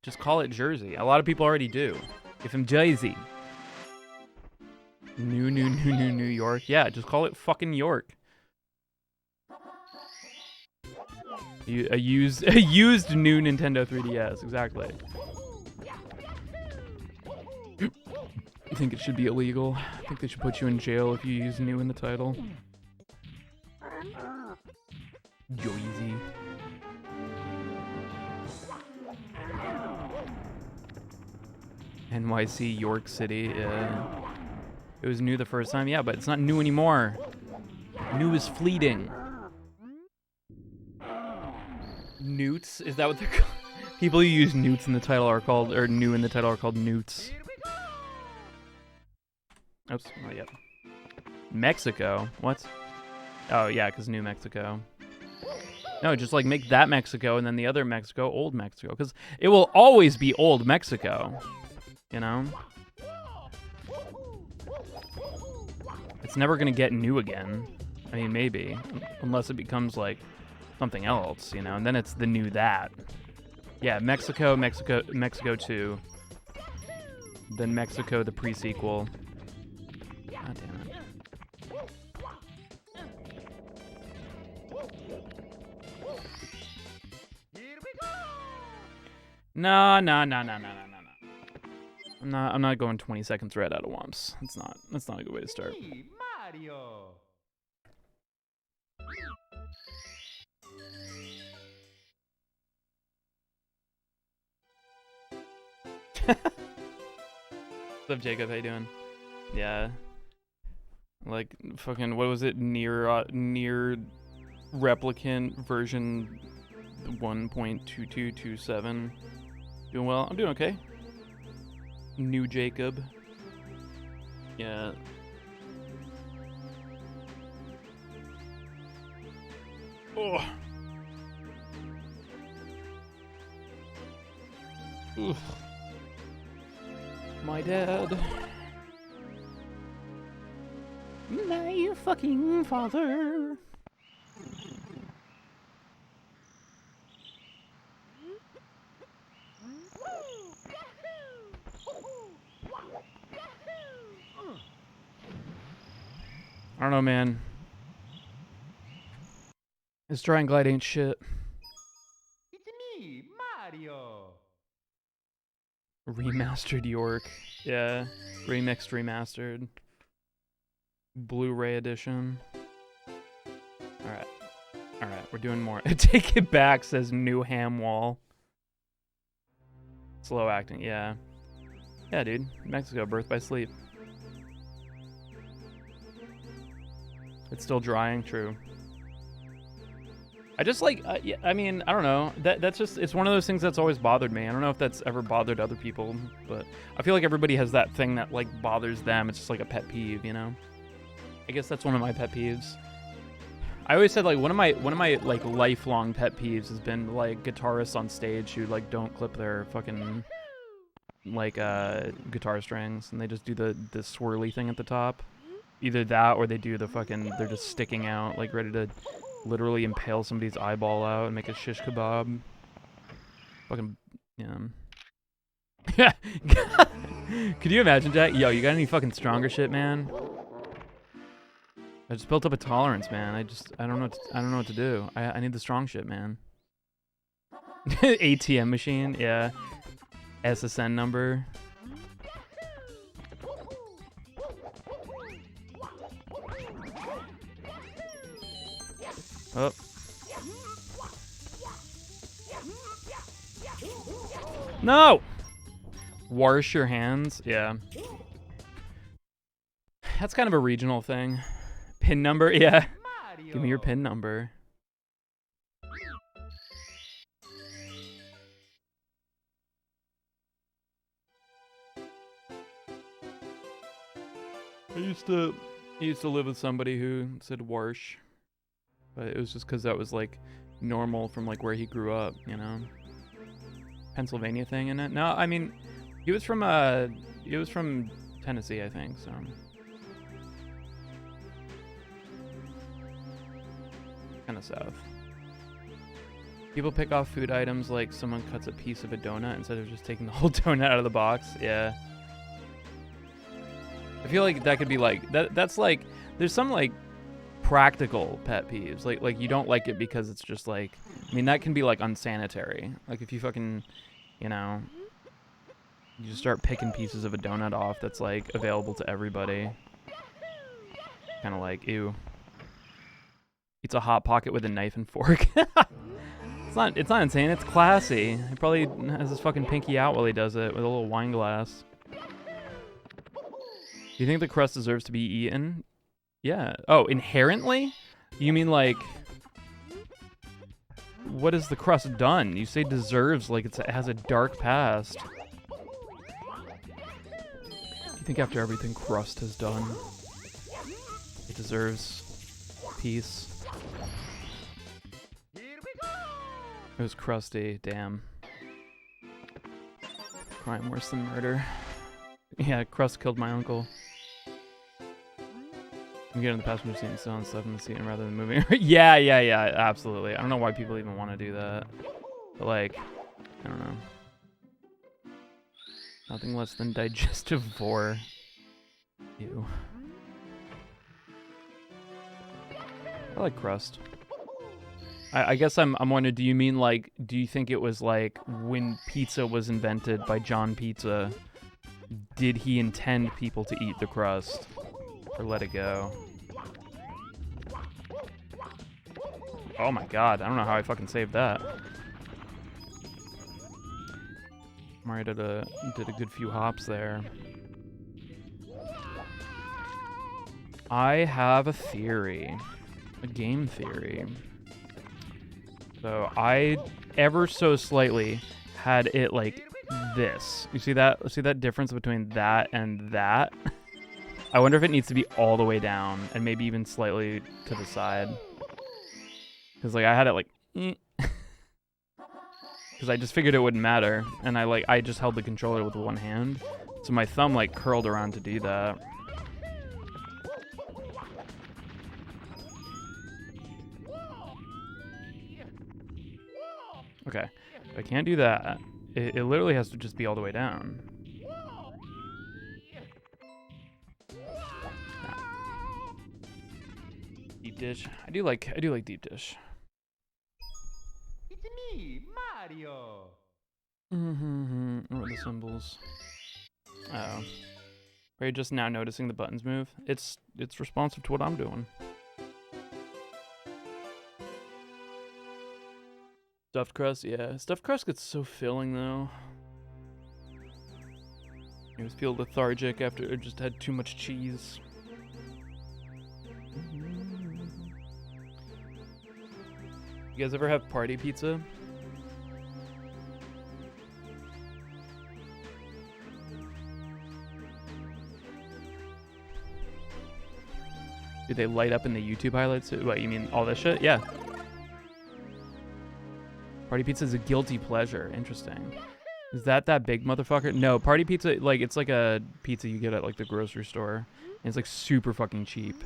just call it Jersey. A lot of people already do. Give him Jersey. New York, yeah, just call it fucking York. A used new Nintendo 3DS, exactly. I think it should be illegal. I think they should put you in jail if you use new in the title. Jersey. NYC, York City, yeah. It was new the first time, yeah, but it's not new anymore. New is fleeting. Newts? Is that what they're called? People who use newts in the title are called, or new in the title are called newts. Oops, oh, yep. Mexico? What? Oh, yeah, because New Mexico. No, just like make that Mexico and then the other Mexico, Old Mexico. Because it will always be Old Mexico. You know? It's never going to get new again. I mean, maybe. Unless it becomes, like, something else, you know? And then it's the new that. Yeah, Mexico 2. Then Mexico, the pre-sequel. God damn it. Here we go. No. I'm not going 20 seconds right out of Wumps. That's not a good way to start. Me, Mario. What's up, Jacob? How you doing? Yeah. Like, fucking, what was it? Near replicant version 1.2227. Doing well? I'm doing okay. New Jacob. Yeah. Oh. Oof. My dad. My fucking father. I don't know, man. This Dry and Glide ain't shit. It's me, Mario. Remastered York. Yeah. Remixed, remastered. Blu-ray edition. Alright. Alright, we're doing more. Take it back, says New Ham Wall. Slow acting, yeah. Yeah, dude. Mexico, Birth by Sleep. It's still drying, true. I just like, yeah, I mean, I don't know. That's just, it's one of those things that's always bothered me. I don't know if that's ever bothered other people, but I feel like everybody has that thing that like bothers them. It's just like a pet peeve, you know? I guess that's one of my pet peeves. I always said like one of my like lifelong pet peeves has been like guitarists on stage who like don't clip their fucking like guitar strings and they just do the swirly thing at the top. Either that or they do the fucking, they're just sticking out like ready to literally impale somebody's eyeball out and make a shish kebab. Fucking, yeah. Could you imagine, Jack? Yo, you got any fucking stronger shit, man? I just built up a tolerance, man. I don't know what to do. I need the strong shit, man. ATM machine, yeah. SSN number. Oh. No! Wash your hands? Yeah. That's kind of a regional thing. PIN number? Yeah. Mario. Give me your PIN number. I used to live with somebody who said Warsh. But it was just because that was like normal from like where he grew up, you know. Pennsylvania thing in it. No, I mean, he was from Tennessee, I think. So kind of south. People pick off food items like someone cuts a piece of a donut instead of just taking the whole donut out of the box. Yeah. I feel like that could be like that's like there's some like practical pet peeves, like you don't like it because it's just like, I mean, that can be like unsanitary. Like if you fucking, you know, you just start picking pieces of a donut off that's like available to everybody, kind of like, ew. Eats a Hot Pocket with a knife and fork. It's not insane, it's classy. He probably has his fucking pinky out while he does it with a little wine glass. Do you think the crust deserves to be eaten? Yeah. Oh, inherently? You mean like, what has the crust done? You say deserves like it has a dark past. You think after everything crust has done, it deserves peace? Here we go. It was crusty, damn. Crime worse than murder. Yeah, crust killed my uncle. You get in the passenger seat and sit on stuff in the seat rather than moving. yeah, absolutely. I don't know why people even want to do that. But like, I don't know. Nothing less than digestive vor. Ew. I like crust. I guess I'm wondering, do you mean like, do you think it was like when pizza was invented by John Pizza, did he intend people to eat the crust or let it go? Oh my god, I don't know how I fucking saved that. Mario did a good few hops there. I have a theory. A game theory. So I ever so slightly had it like this. You see that? See that difference between that and that? I wonder if it needs to be all the way down and maybe even slightly to the side. Cause like I had it like, cause I just figured it wouldn't matter, and I just held the controller with one hand, so my thumb like curled around to do that. Okay, if I can't do that, it literally has to just be all the way down. Deep dish. I do like deep dish. It's me, Mario. What are the symbols? Oh. Are you just now noticing the buttons move? It's responsive to what I'm doing. Stuffed crust, yeah. Stuffed crust gets so filling though. I always feel lethargic after it just had too much cheese. You guys ever have party pizza? Do they light up in the YouTube highlights? What, you mean all this shit? Yeah. Party pizza is a guilty pleasure. Interesting. Is that big motherfucker? No, party pizza, like, it's like a pizza you get at, like, the grocery store. And it's, like, super fucking cheap.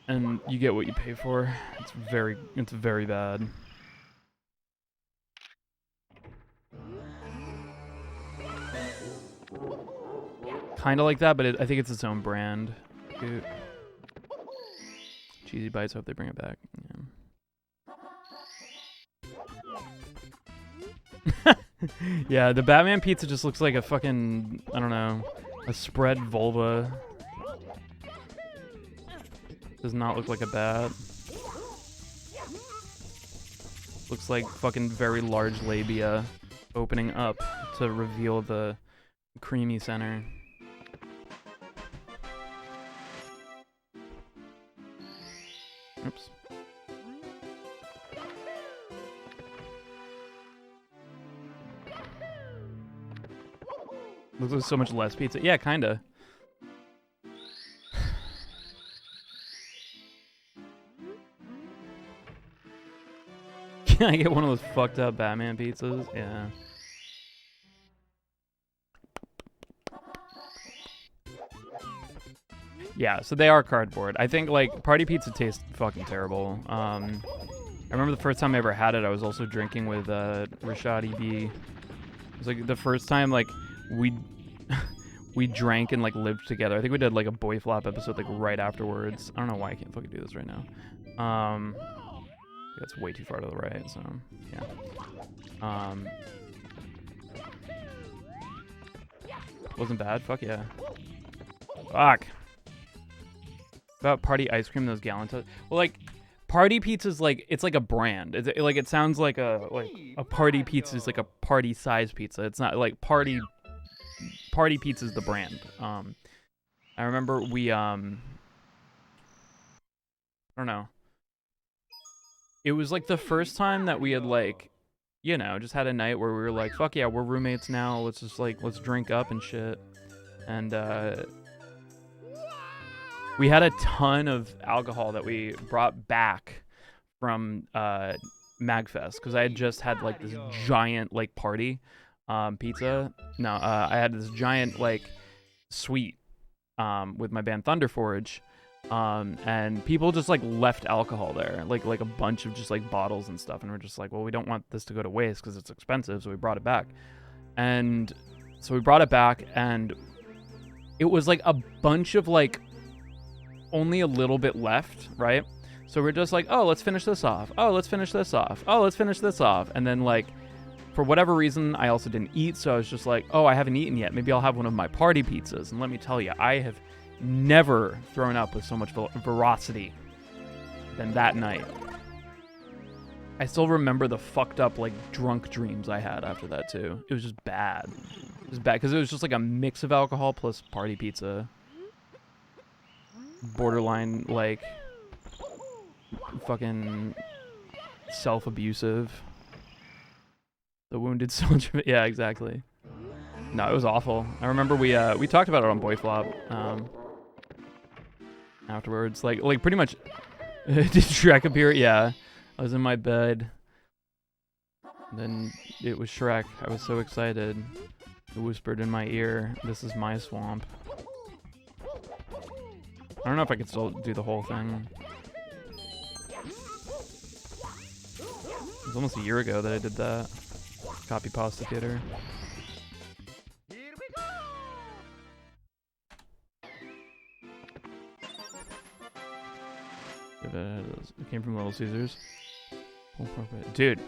And you get what you pay for. It's very bad. Kind of like that, but I think it's its own brand. Dude. Cheesy Bites, hope they bring it back. Yeah. Yeah, the Batman pizza just looks like a fucking, I don't know, a spread vulva. Does not look like a bat. Looks like fucking very large labia opening up to reveal the creamy center. Oops. Looks like so much less pizza. Yeah, kinda. Can I get one of those fucked up Batman pizzas? Yeah. Yeah, so they are cardboard. I think, like, party pizza tastes fucking terrible. I remember the first time I ever had it, I was also drinking with Rashad EB. It was, like, the first time, like, we drank and, like, lived together. I think we did, like, a Boy Flop episode, like, right afterwards. I don't know why I can't fucking do this right now. That's way too far to the right, so, yeah. Wasn't bad? Fuck yeah. Fuck. About party ice cream, those gallon toasts. Well, like, party pizza's like, it's like a brand. It sounds like a party pizza is like a party size pizza. It's not like party pizza's the brand. I remember we I don't know. It was like the first time that we had, like, you know, just had a night where we were like, fuck yeah, we're roommates now. Let's just, like, let's drink up and shit. And we had a ton of alcohol that we brought back from MagFest, because I had just had, like, this giant, like, party pizza. No, I had this giant, like, suite with my band Thunderforge. And people just like left alcohol there, like a bunch of just like bottles and stuff, and we're just like, well, we don't want this to go to waste because it's expensive, so we brought it back. And so we brought it back, and it was like a bunch of like only a little bit left, right? So we're just like, oh, let's finish this off. Oh, let's finish this off. Oh, let's finish this off. And then like, for whatever reason, I also didn't eat, so I was just like, oh, I haven't eaten yet. Maybe I'll have one of my party pizzas. And let me tell you, I have never thrown up with so much ferocity than that night. I still remember the fucked up, like, drunk dreams I had after that, too. It was just bad. It was bad, because it was just, like, a mix of alcohol plus party pizza. Borderline, like, fucking self-abusive. The wounded soldier. Yeah, exactly. No, it was awful. I remember we talked about it on Boy Flop. Afterwards, like pretty much. Did Shrek appear? Yeah, I was in my bed. And then it was Shrek. I was so excited. He whispered in my ear, "This is my swamp." I don't know if I could still do the whole thing. It was almost a year ago that I did that. Copy Pasta Theater. It came from Little Caesars. Dude,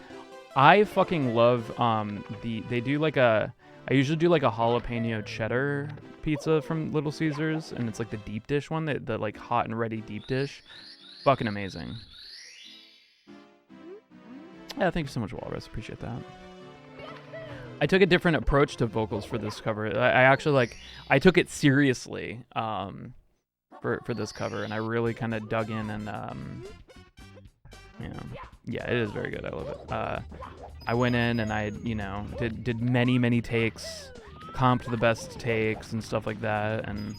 I fucking love they do like I usually do like a jalapeno cheddar pizza from Little Caesars, and it's like the deep dish one, the like hot and ready deep dish. Fucking amazing. Yeah, thank you so much, Walrus. Appreciate that. I took a different approach to vocals for this cover. I actually I took it seriously. For this cover, and I really kind of dug in, and yeah, it is very good. I love it. I went in and I did many takes, comped the best takes and stuff like that, and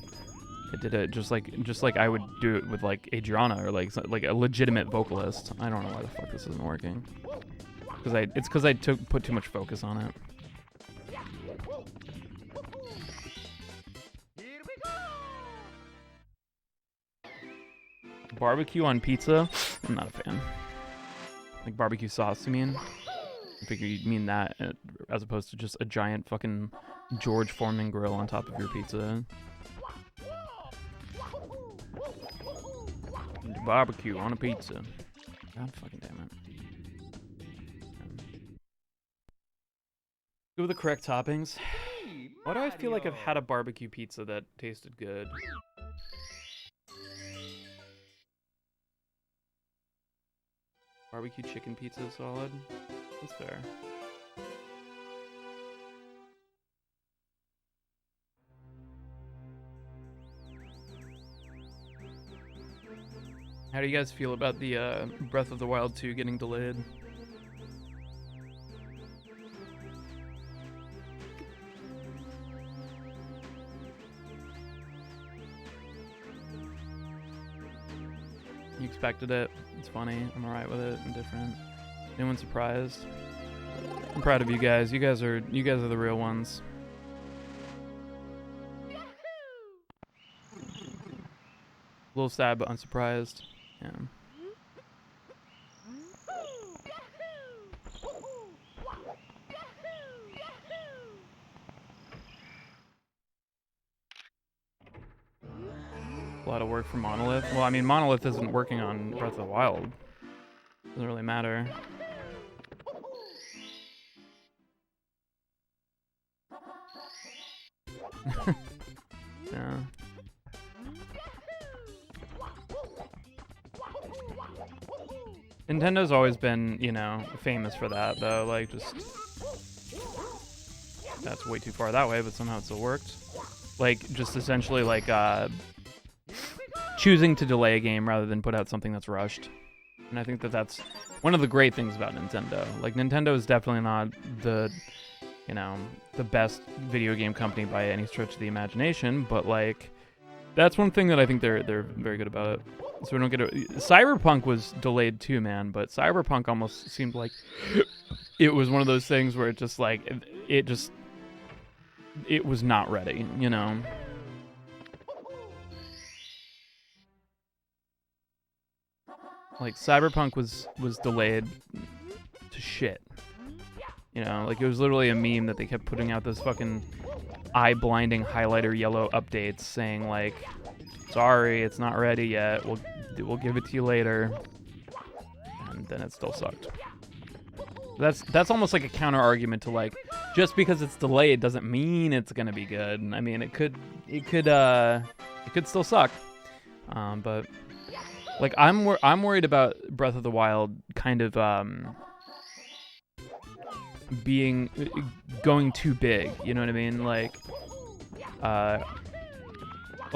I did it just like I would do it with like Adriana or like a legitimate vocalist. I don't know why the fuck this isn't working. Because I put too much focus on it. Barbecue on pizza? I'm not a fan. Like barbecue sauce, you mean? I figure you mean that as opposed to just a giant fucking George Foreman grill on top of your pizza. Barbecue on a pizza. God fucking damn it. Go with the correct toppings. Why do I feel like I've had a barbecue pizza that tasted good? Barbecue chicken pizza is solid. That's fair. How do you guys feel about the Breath of the Wild 2 getting delayed? You expected it. It's funny. I'm alright with it. Indifferent. Anyone surprised? I'm proud of you guys. You guys are the real ones. A little sad but unsurprised. Yeah. A lot of work for Monolith. Well, I mean, Monolith isn't working on Breath of the Wild. Doesn't really matter. Yeah. Nintendo's always been, famous for that, though. Like, just... That's way too far that way, but somehow it still worked. Like, just essentially, like, choosing to delay a game rather than put out something that's rushed. And I think that that's one of the great things about Nintendo. Like, Nintendo is definitely not the best video game company by any stretch of the imagination, but, like, that's one thing that I think they're very good about it. So we don't get Cyberpunk was delayed too, man, but Cyberpunk almost seemed like it was one of those things where it just, like, it was not ready, Like Cyberpunk was delayed to shit. You know, like it was literally a meme that they kept putting out those fucking eye-blinding highlighter yellow updates saying like, sorry, it's not ready yet. We'll give it to you later. And then it still sucked. That's almost like a counter argument to like, just because it's delayed doesn't mean it's gonna be good. I mean, it could still suck. But like I'm worried about Breath of the Wild kind of going too big. You know what I mean? Like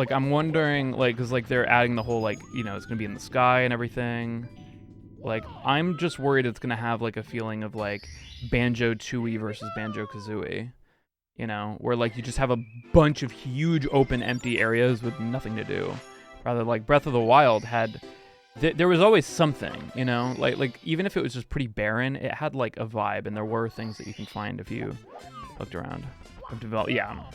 I'm wondering, like, cause like they're adding the whole like, you know, it's gonna be in the sky and everything. Like, I'm just worried it's gonna have like a feeling of like Banjo-Tooie versus Banjo-Kazooie, you know, where like you just have a bunch of huge open empty areas with nothing to do. Rather, like Breath of the Wild had, there was always something, you know, like even if it was just pretty barren, it had like a vibe, and there were things that you can find if you looked around. Yeah, I don't know.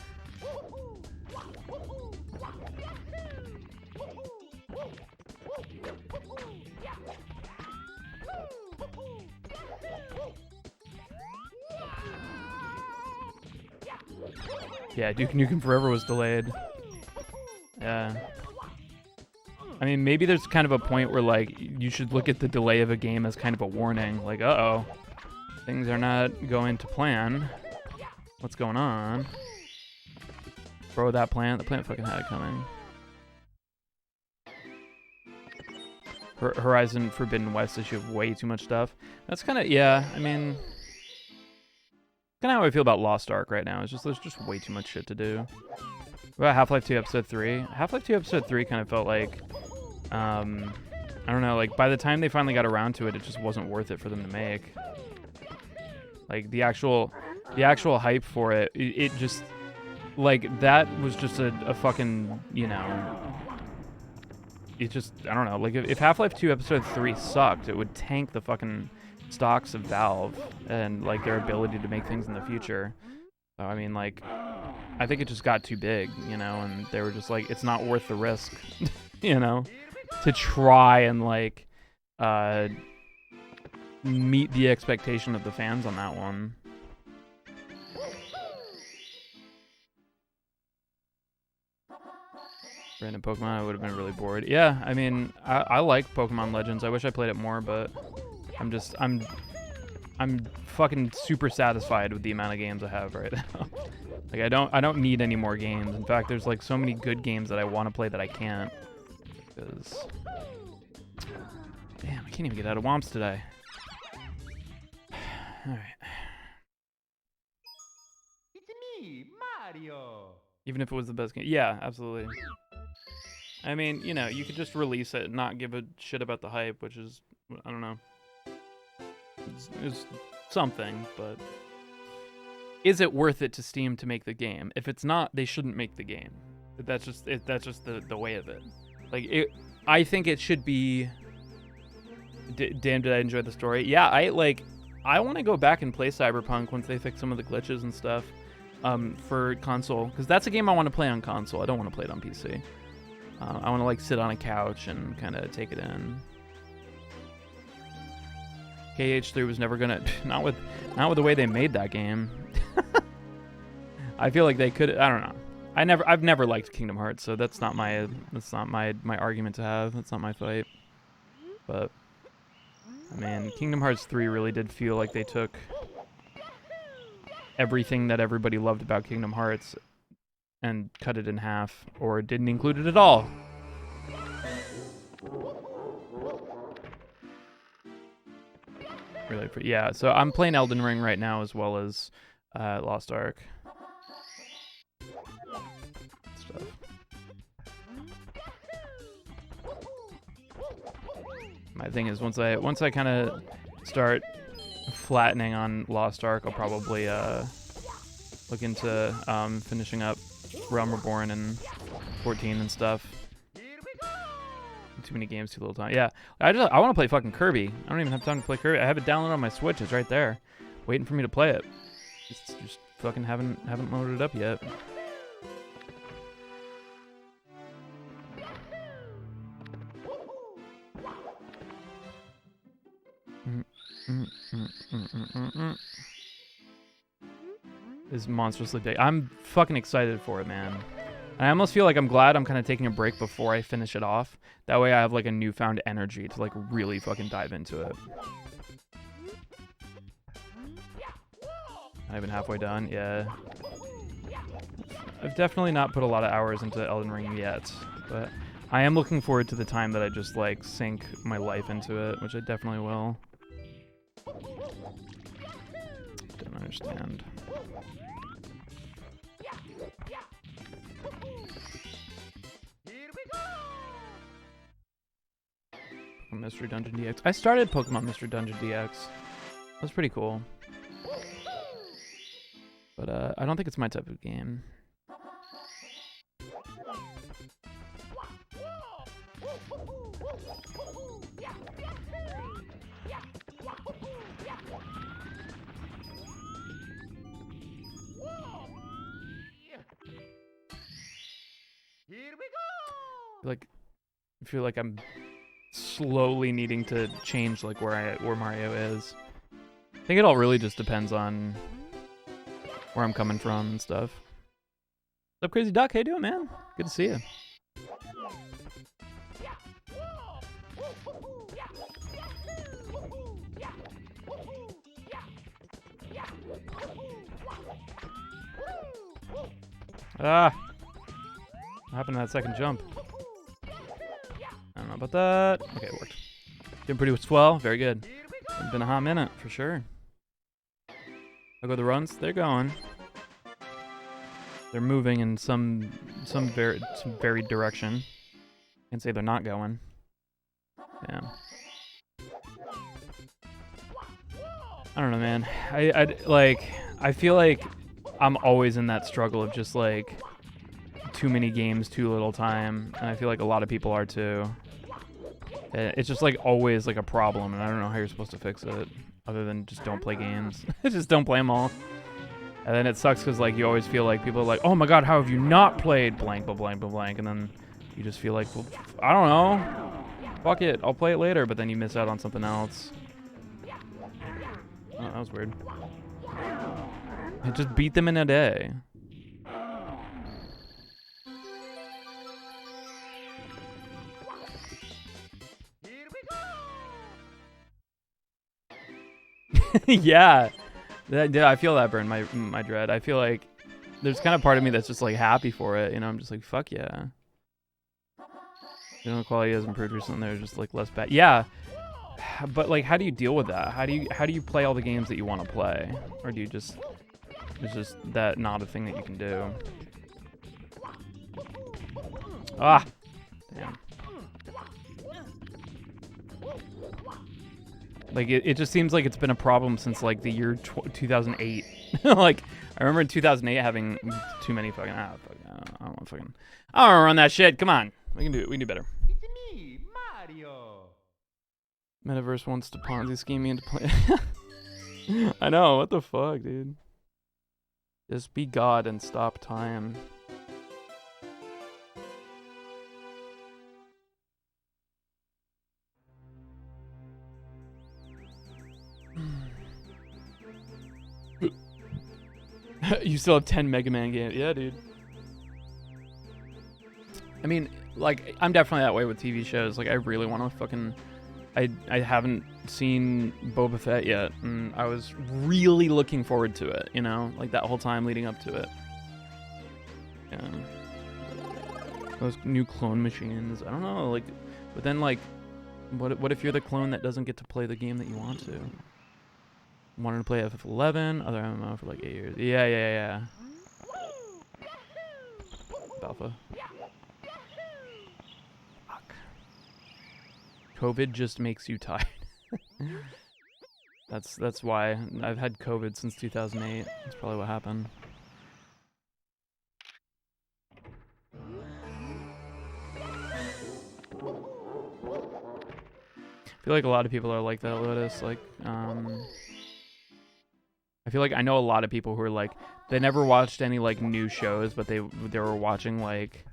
Yeah, Duke Nukem Forever was delayed. Yeah. I mean, maybe there's kind of a point where, like, you should look at the delay of a game as kind of a warning. Like, uh-oh, things are not going to plan. What's going on? Bro, that plant. The plant fucking had it coming. Horizon Forbidden West issue of way too much stuff. That's kind of, yeah, I mean, kind of how I feel about Lost Ark right now. It's just, there's just way too much shit to do. What about Half-Life 2 Episode 3? Half-Life 2 Episode 3 kind of felt like, I don't know, like by the time they finally got around to it, it just wasn't worth it for them to make. Like the actual hype for it, it just, like that was just a fucking, you know, it just, I don't know, like if Half-Life 2 Episode 3 sucked, it would tank the fucking stocks of Valve and like their ability to make things in the future. So I mean, like, I think it just got too big, you know, and they were just like, it's not worth the risk, you know, to try and like meet the expectation of the fans on that one. Random Pokemon, I would have been really bored. Yeah, I mean, I like Pokemon Legends. I wish I played it more, but I'm fucking super satisfied with the amount of games I have right now. Like I don't need any more games. In fact, there's like so many good games that I want to play that I can't. Because damn, I can't even get out of Womps today. All right. It's me, Mario. Even if it was the best game, yeah, absolutely. I mean, you know, you could just release it and not give a shit about the hype, which is, I don't know. It's something, but is it worth it to Steam to make the game? If it's not, they shouldn't make the game. That's just the way of it. Like I think it should be. Damn, did I enjoy the story? Yeah, I want to go back and play Cyberpunk once they fix some of the glitches and stuff. For console, because that's a game I want to play on console. I don't want to play it on PC. I want to like sit on a couch and kind of take it in. KH3 was never gonna, not with the way they made that game. I feel like they could. I don't know. I've never liked Kingdom Hearts, so that's not my argument to have. That's not my fight. But I mean, Kingdom Hearts 3 really did feel like they took everything that everybody loved about Kingdom Hearts and cut it in half, or didn't include it at all. Really, yeah. So I'm playing Elden Ring right now as well as Lost Ark. Stuff. My thing is, once I kind of start flattening on Lost Ark, I'll probably look into finishing up Realm Reborn and 14 and stuff. Too many games, too little time. Yeah, I want to play fucking Kirby. I don't even have time to play Kirby. I have it downloaded on my Switch. It's right there, waiting for me to play it. Just fucking haven't loaded it up yet. Is monstrously big. I'm fucking excited for it, man. I almost feel like I'm glad I'm kind of taking a break before I finish it off. That way I have like a newfound energy to like really fucking dive into it. Not even halfway done, yeah. I've definitely not put a lot of hours into Elden Ring yet, but I am looking forward to the time that I just like sink my life into it, which I definitely will. Don't understand. Pokemon Mystery Dungeon DX. I started Pokemon Mystery Dungeon DX. That's pretty cool. But I don't think it's my type of game. Like, I feel like I'm slowly needing to change like where Mario is. I think it all really just depends on where I'm coming from and stuff. What's up, Crazy Duck? How you doing, man? Good to see you. Ah! What happened to that second jump? I don't know about that. Okay, it worked. Doing pretty swell. Very good. It's been a hot minute, for sure. I'll go the runs. They're going. They're moving in some varied direction. I can say they're not going. Yeah. I don't know, man. I feel like I'm always in that struggle of just like too many games, too little time, and I feel like a lot of people are too. It's just like always like a problem, and I don't know how you're supposed to fix it other than just don't play games. Just don't play them all. And then it sucks because like you always feel like people are like, oh my god, how have you not played blank, blah, blank, blah, blank, and then you just feel like, well, I don't know. Fuck it, I'll play it later, but then you miss out on something else. Oh, that was weird. I just beat them in a day. Yeah, I feel that burn my dread. I feel like there's kind of part of me that's just like happy for it, you know. I'm just like, fuck yeah. You know, the quality has improved recently. They're just like less bad. Yeah, but like, how do you deal with that? How do you play all the games that you want to play, or do you just it's just that not a thing that you can do? Ah, damn. Like, it just seems like it's been a problem since, like, the year 2008. Like, I remember in 2008 having too many fucking... I don't want to fucking... I don't want to run that shit. Come on. We can do it. We can do better. It's me, Mario. Metaverse wants to Ponzi scheme me into play... I know. What the fuck, dude? Just be God and stop time. You still have 10 Mega Man games. Yeah, dude. I mean, like, I'm definitely that way with TV shows. Like, I really want to fucking... I haven't seen Boba Fett yet, and I was really looking forward to it, you know? Like, that whole time leading up to it. Yeah. Those new clone machines. I don't know, like... But then, like, what if you're the clone that doesn't get to play the game that you want to? Wanted to play FF11, other MMO for like 8 years. Yeah. Alpha. Fuck. COVID just makes you tired. That's why. I've had COVID since 2008. That's probably what happened. I feel like a lot of people are like that, Lotus. Like, I feel like I know a lot of people who are like, they never watched any like new shows, but they were watching like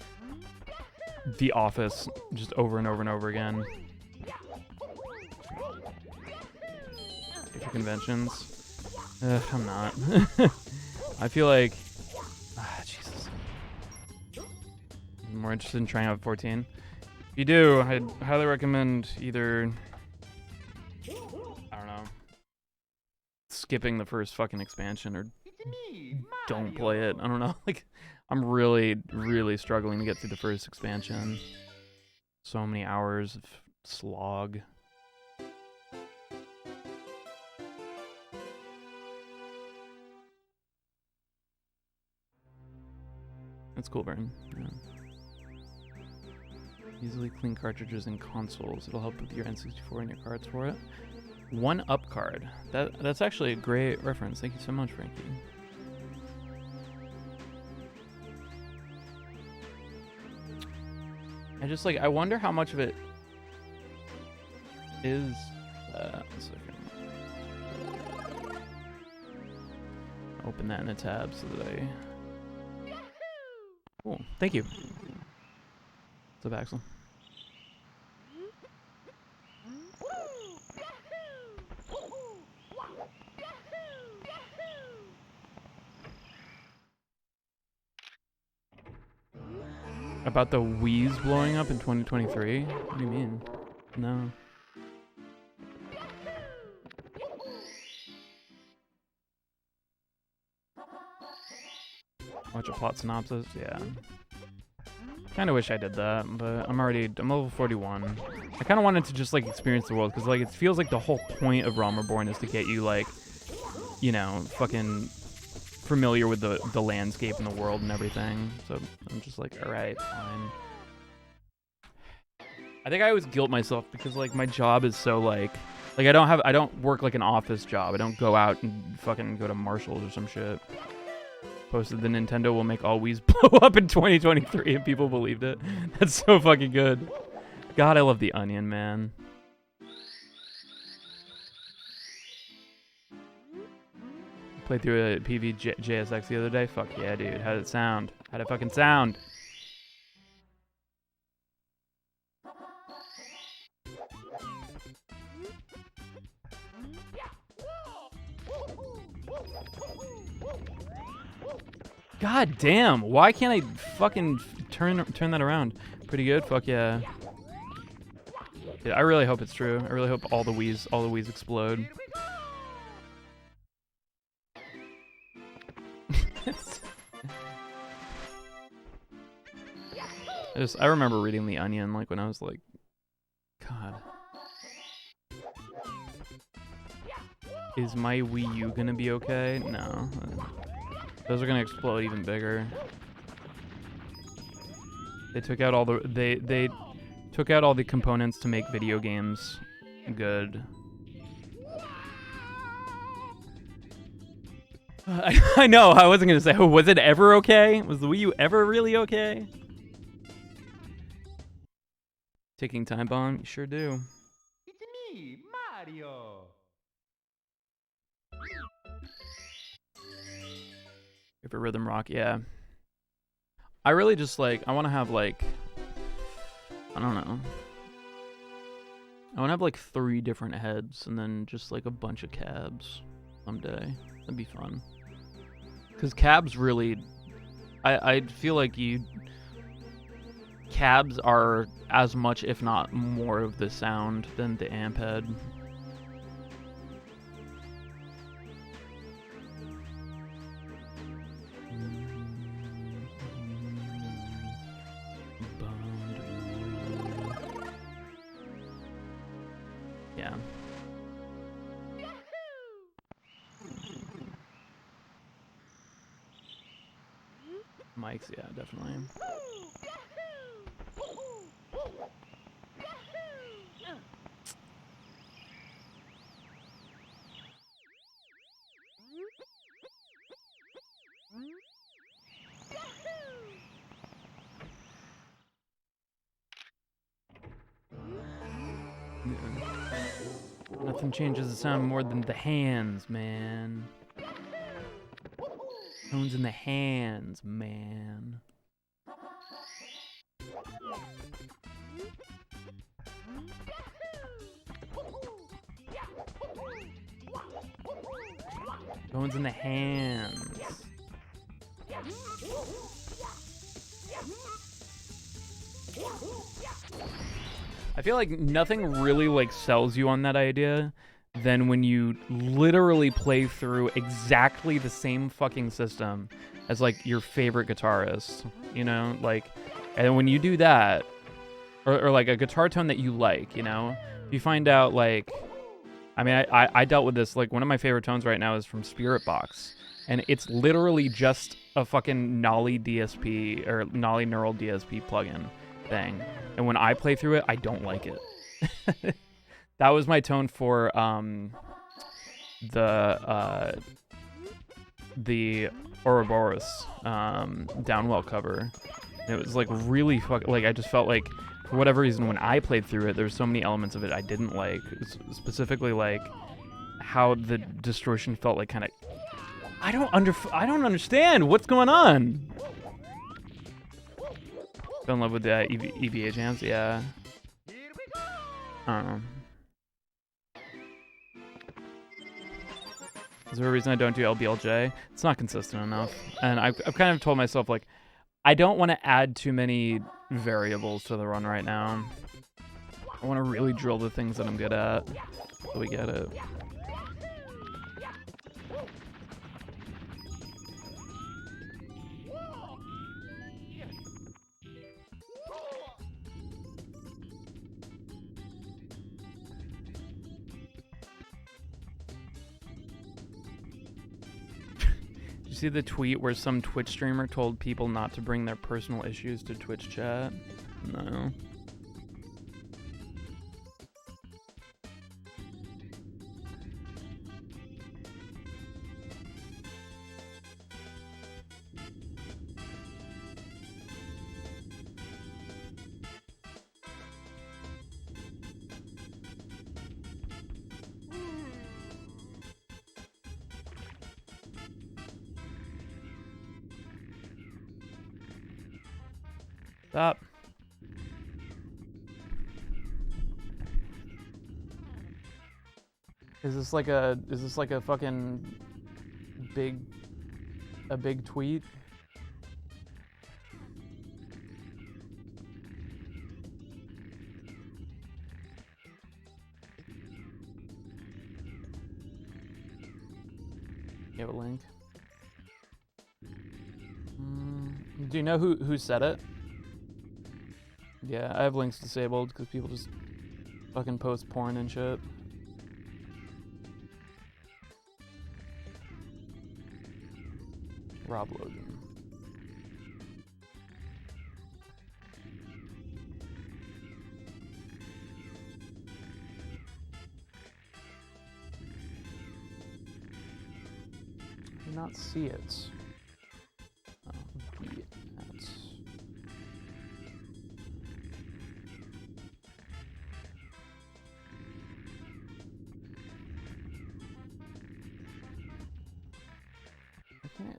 The Office just over and over and over again. conventions. I'm not. I feel like, Jesus. I'm more interested in trying out 14. If you do, I'd highly recommend either, I don't know, skipping the first fucking expansion or don't play it. I don't know. Like, I'm really, really struggling to get through the first expansion. So many hours of slog. That's cool, Baron. Yeah. Easily clean cartridges in consoles. It'll help with your N64 and your cards for it. 1UP card. That's actually a great reference. Thank you so much, Frankie. I wonder how much of it is that. 1 second. Open that in a tab so that I... Cool. Thank you. What's up, Axel? About the Wii's blowing up in 2023? What do you mean? No. Watch a plot synopsis? Yeah. Kinda wish I did that, but I'm level 41. I kinda wanted to just, like, experience the world, because, like, it feels like the whole point of Realm Reborn is to get you, like, you know, fucking familiar with the landscape and the world and everything. So I'm just like, alright, fine. I think I always guilt myself because, like, my job is so, like I don't work like an office job. I don't go out and fucking go to Marshall's or some shit. Posted the Nintendo will make all Wii's blow up in 2023 and people believed it. That's so fucking good. God, I love the Onion, man. Played through a JSX the other day. Fuck yeah, dude. How'd it sound? How'd it fucking sound? God damn, why can't I fucking turn that around? Pretty good, fuck yeah. Dude, I really hope it's true. I really hope all the Wii's explode. I remember reading The Onion, like, when I was like, God. Is my Wii U gonna be okay? No. Those are gonna explode even bigger. They took out all the they took out all the components to make video games good. I know, I wasn't gonna say, oh, was it ever okay? Was the Wii U ever really okay? Ticking time bomb? You sure do. It's me, Mario. Favorite rhythm rock, yeah. I really just, like, I want to have, like, I don't know. I want to have, like, 3 different heads and then just, like, a bunch of cabs someday. That'd be fun. Because cabs really, I feel like cabs are as much, if not more, of the sound than the amp head. Yeah. Mics, yeah, definitely. Nothing changes the sound more than the hands, man. Tones in the hands, man. Tones in the hands. I feel like nothing really like sells you on that idea than when you literally play through exactly the same fucking system as like your favorite guitarist, you know, like, and when you do that, or like a guitar tone that you like, you know, you find out like, I mean, I dealt with this, like one of my favorite tones right now is from Spirit Box, and it's literally just a fucking Nolly DSP or Nolly Neural DSP plugin thing, and when I play through it, I don't like it. That was my tone for the Ouroboros Downwell cover. And it was like really like I just felt like for whatever reason when I played through it, there were so many elements of it I didn't like. Specifically like how the distortion felt like kind of I don't understand what's going on. Fell in love with the EVA jams, yeah. I don't know. Is there a reason I don't do LBLJ? It's not consistent enough. And I've kind of told myself, like, I don't want to add too many variables to the run right now. I want to really drill the things that I'm good at so we get it. You see the tweet where some Twitch streamer told people not to bring their personal issues to Twitch chat? No. Stop. Is this like a fucking big tweet? You have a link? Do you know who said it? Yeah, I have links disabled because people just fucking post porn and shit. Rob Logan. I do not see it.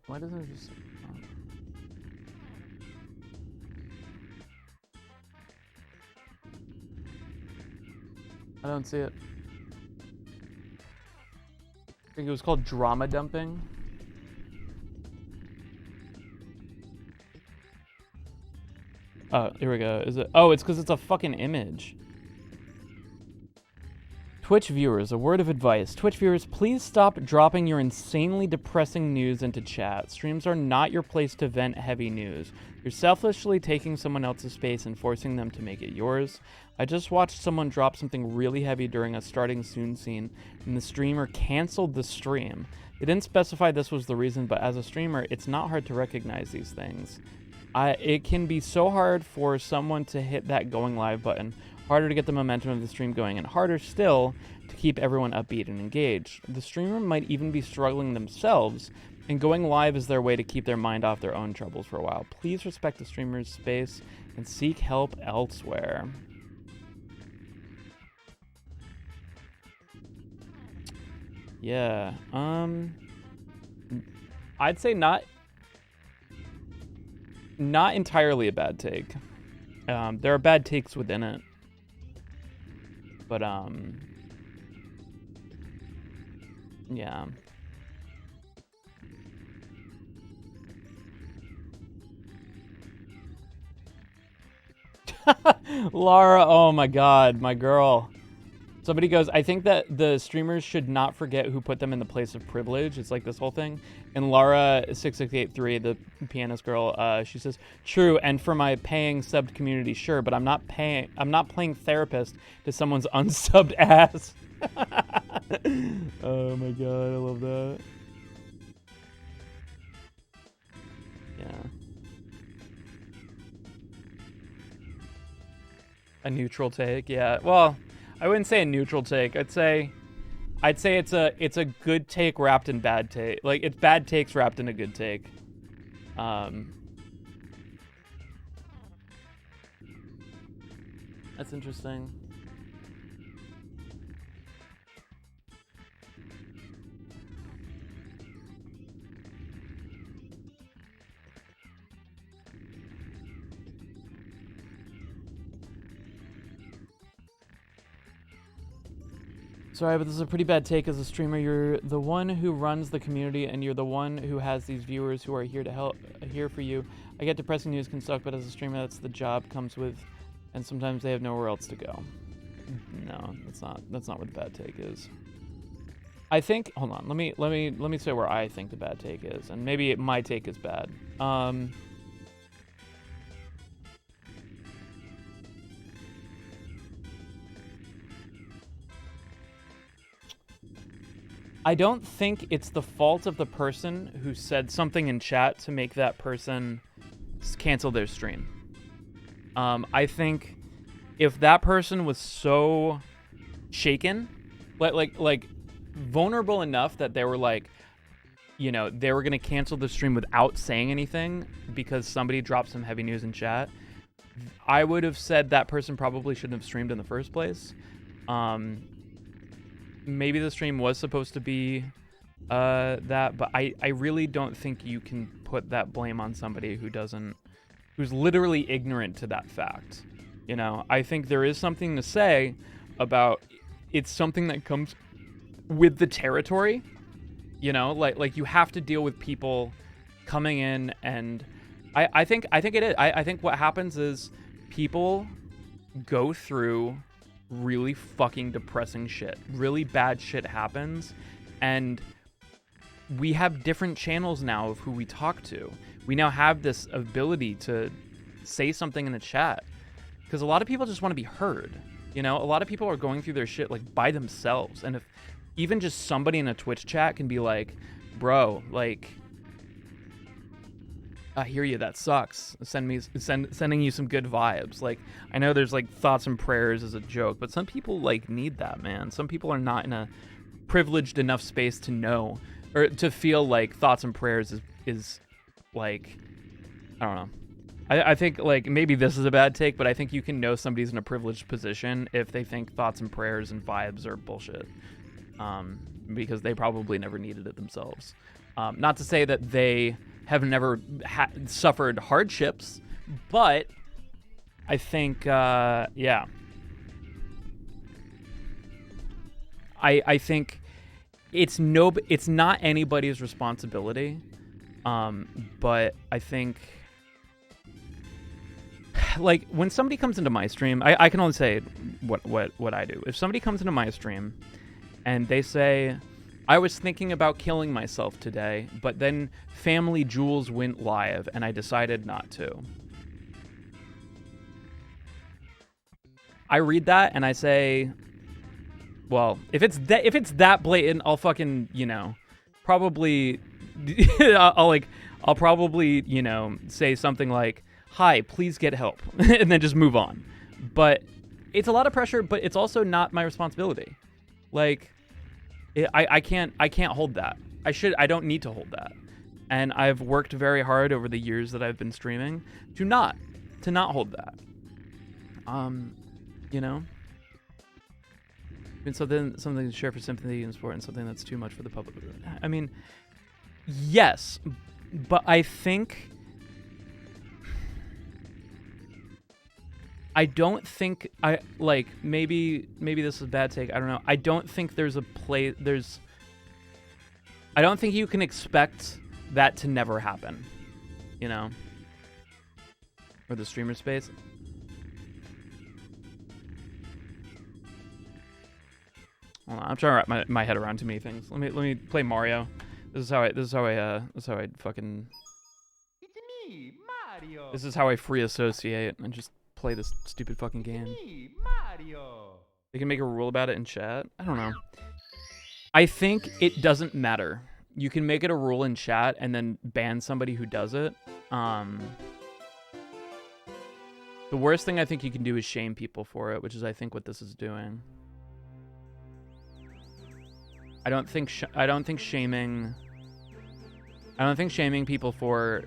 Why doesn't it just... I don't see it. I think it was called drama dumping. Oh, here we go. Is it? Oh, it's because it's a fucking image. Twitch viewers, a word of advice. Twitch viewers, please stop dropping your insanely depressing news into chat. Streams are not your place to vent heavy news. You're selfishly taking someone else's space and forcing them to make it yours. I just watched someone drop something really heavy during a starting soon scene, and the streamer canceled the stream. They didn't specify this was the reason, but as a streamer, it's not hard to recognize these things. It can be so hard for someone to hit that going live button, harder to get the momentum of the stream going, and harder still to keep everyone upbeat and engaged. The streamer might even be struggling themselves, and going live is their way to keep their mind off their own troubles for a while. Please respect the streamer's space and seek help elsewhere. Yeah, I'd say not entirely a bad take. There are bad takes within it. But, yeah. Lara, oh my god, my girl. Somebody goes, I think that the streamers should not forget who put them in the place of privilege. It's like this whole thing. And Lara6683, the pianist girl, she says, true, and for my paying subbed community, sure, but I'm not playing therapist to someone's unsubbed ass. Oh my god, I love that. Yeah. A neutral take, yeah. Well, I wouldn't say a neutral take. I'd say it's a good take wrapped in bad take. Like, it's bad takes wrapped in a good take. That's interesting. Sorry, but this is a pretty bad take as a streamer. You're the one who runs the community, and you're the one who has these viewers who are here to help, here for you. I get depressing news can suck, but as a streamer, that's the job comes with, and sometimes they have nowhere else to go. No, that's not where the bad take is. I think, hold on, let me say where I think the bad take is, and maybe my take is bad. I don't think it's the fault of the person who said something in chat to make that person cancel their stream. I think if that person was so shaken, like vulnerable enough that they were like, you know, they were gonna cancel the stream without saying anything because somebody dropped some heavy news in chat, I would have said that person probably shouldn't have streamed in the first place. Maybe the stream was supposed to be that, but I really don't think you can put that blame on somebody who's literally ignorant to that fact. You know, I think there is something to say about it's something that comes with the territory. You know, like you have to deal with people coming in, and I think it is. I think what happens is people go through really fucking depressing shit. Really bad shit happens, and we have different channels now of who we talk to. We now have this ability to say something in the chat because a lot of people just want to be heard. You know, a lot of people are going through their shit like by themselves, and if even just somebody in a Twitch chat can be like, bro, like, I hear you, that sucks. Sending you some good vibes. Like, I know there's like thoughts and prayers as a joke, but some people like need that, man. Some people are not in a privileged enough space to know or to feel like thoughts and prayers is like, I don't know. I think like maybe this is a bad take, but I think you can know somebody's in a privileged position if they think thoughts and prayers and vibes are bullshit. Because they probably never needed it themselves. Not to say that they have never suffered hardships, but I think, yeah. I think it's not anybody's responsibility, but I think, like, when somebody comes into my stream, I can only say what I do. If somebody comes into my stream and they say, I was thinking about killing myself today, but then Family Jewels went live, and I decided not to. I read that, and I say, well, if it's that blatant, I'll fucking, you know, probably, I'll probably, you know, say something like, hi, please get help, and then just move on. But it's a lot of pressure, but it's also not my responsibility. Like, I can't hold that. I don't need to hold that. And I've worked very hard over the years that I've been streaming to not hold that. You know? And something to share for sympathy and support, and something that's too much for the public. I mean, yes, but I think I don't think maybe this is a bad take. I don't know. I don't think I don't think you can expect that to never happen, you know? Or the streamer space. Hold on, I'm trying to wrap my head around too many things. Let me play Mario. This is how I fucking. It's me, Mario. This is how I free associate and just play this stupid fucking game. Me, Mario. They can make a rule about it in chat. I don't know. I think it doesn't matter. You can make it a rule in chat and then ban somebody who does it. The worst thing I think you can do is shame people for it, which is I think what this is doing. I don't think shaming people for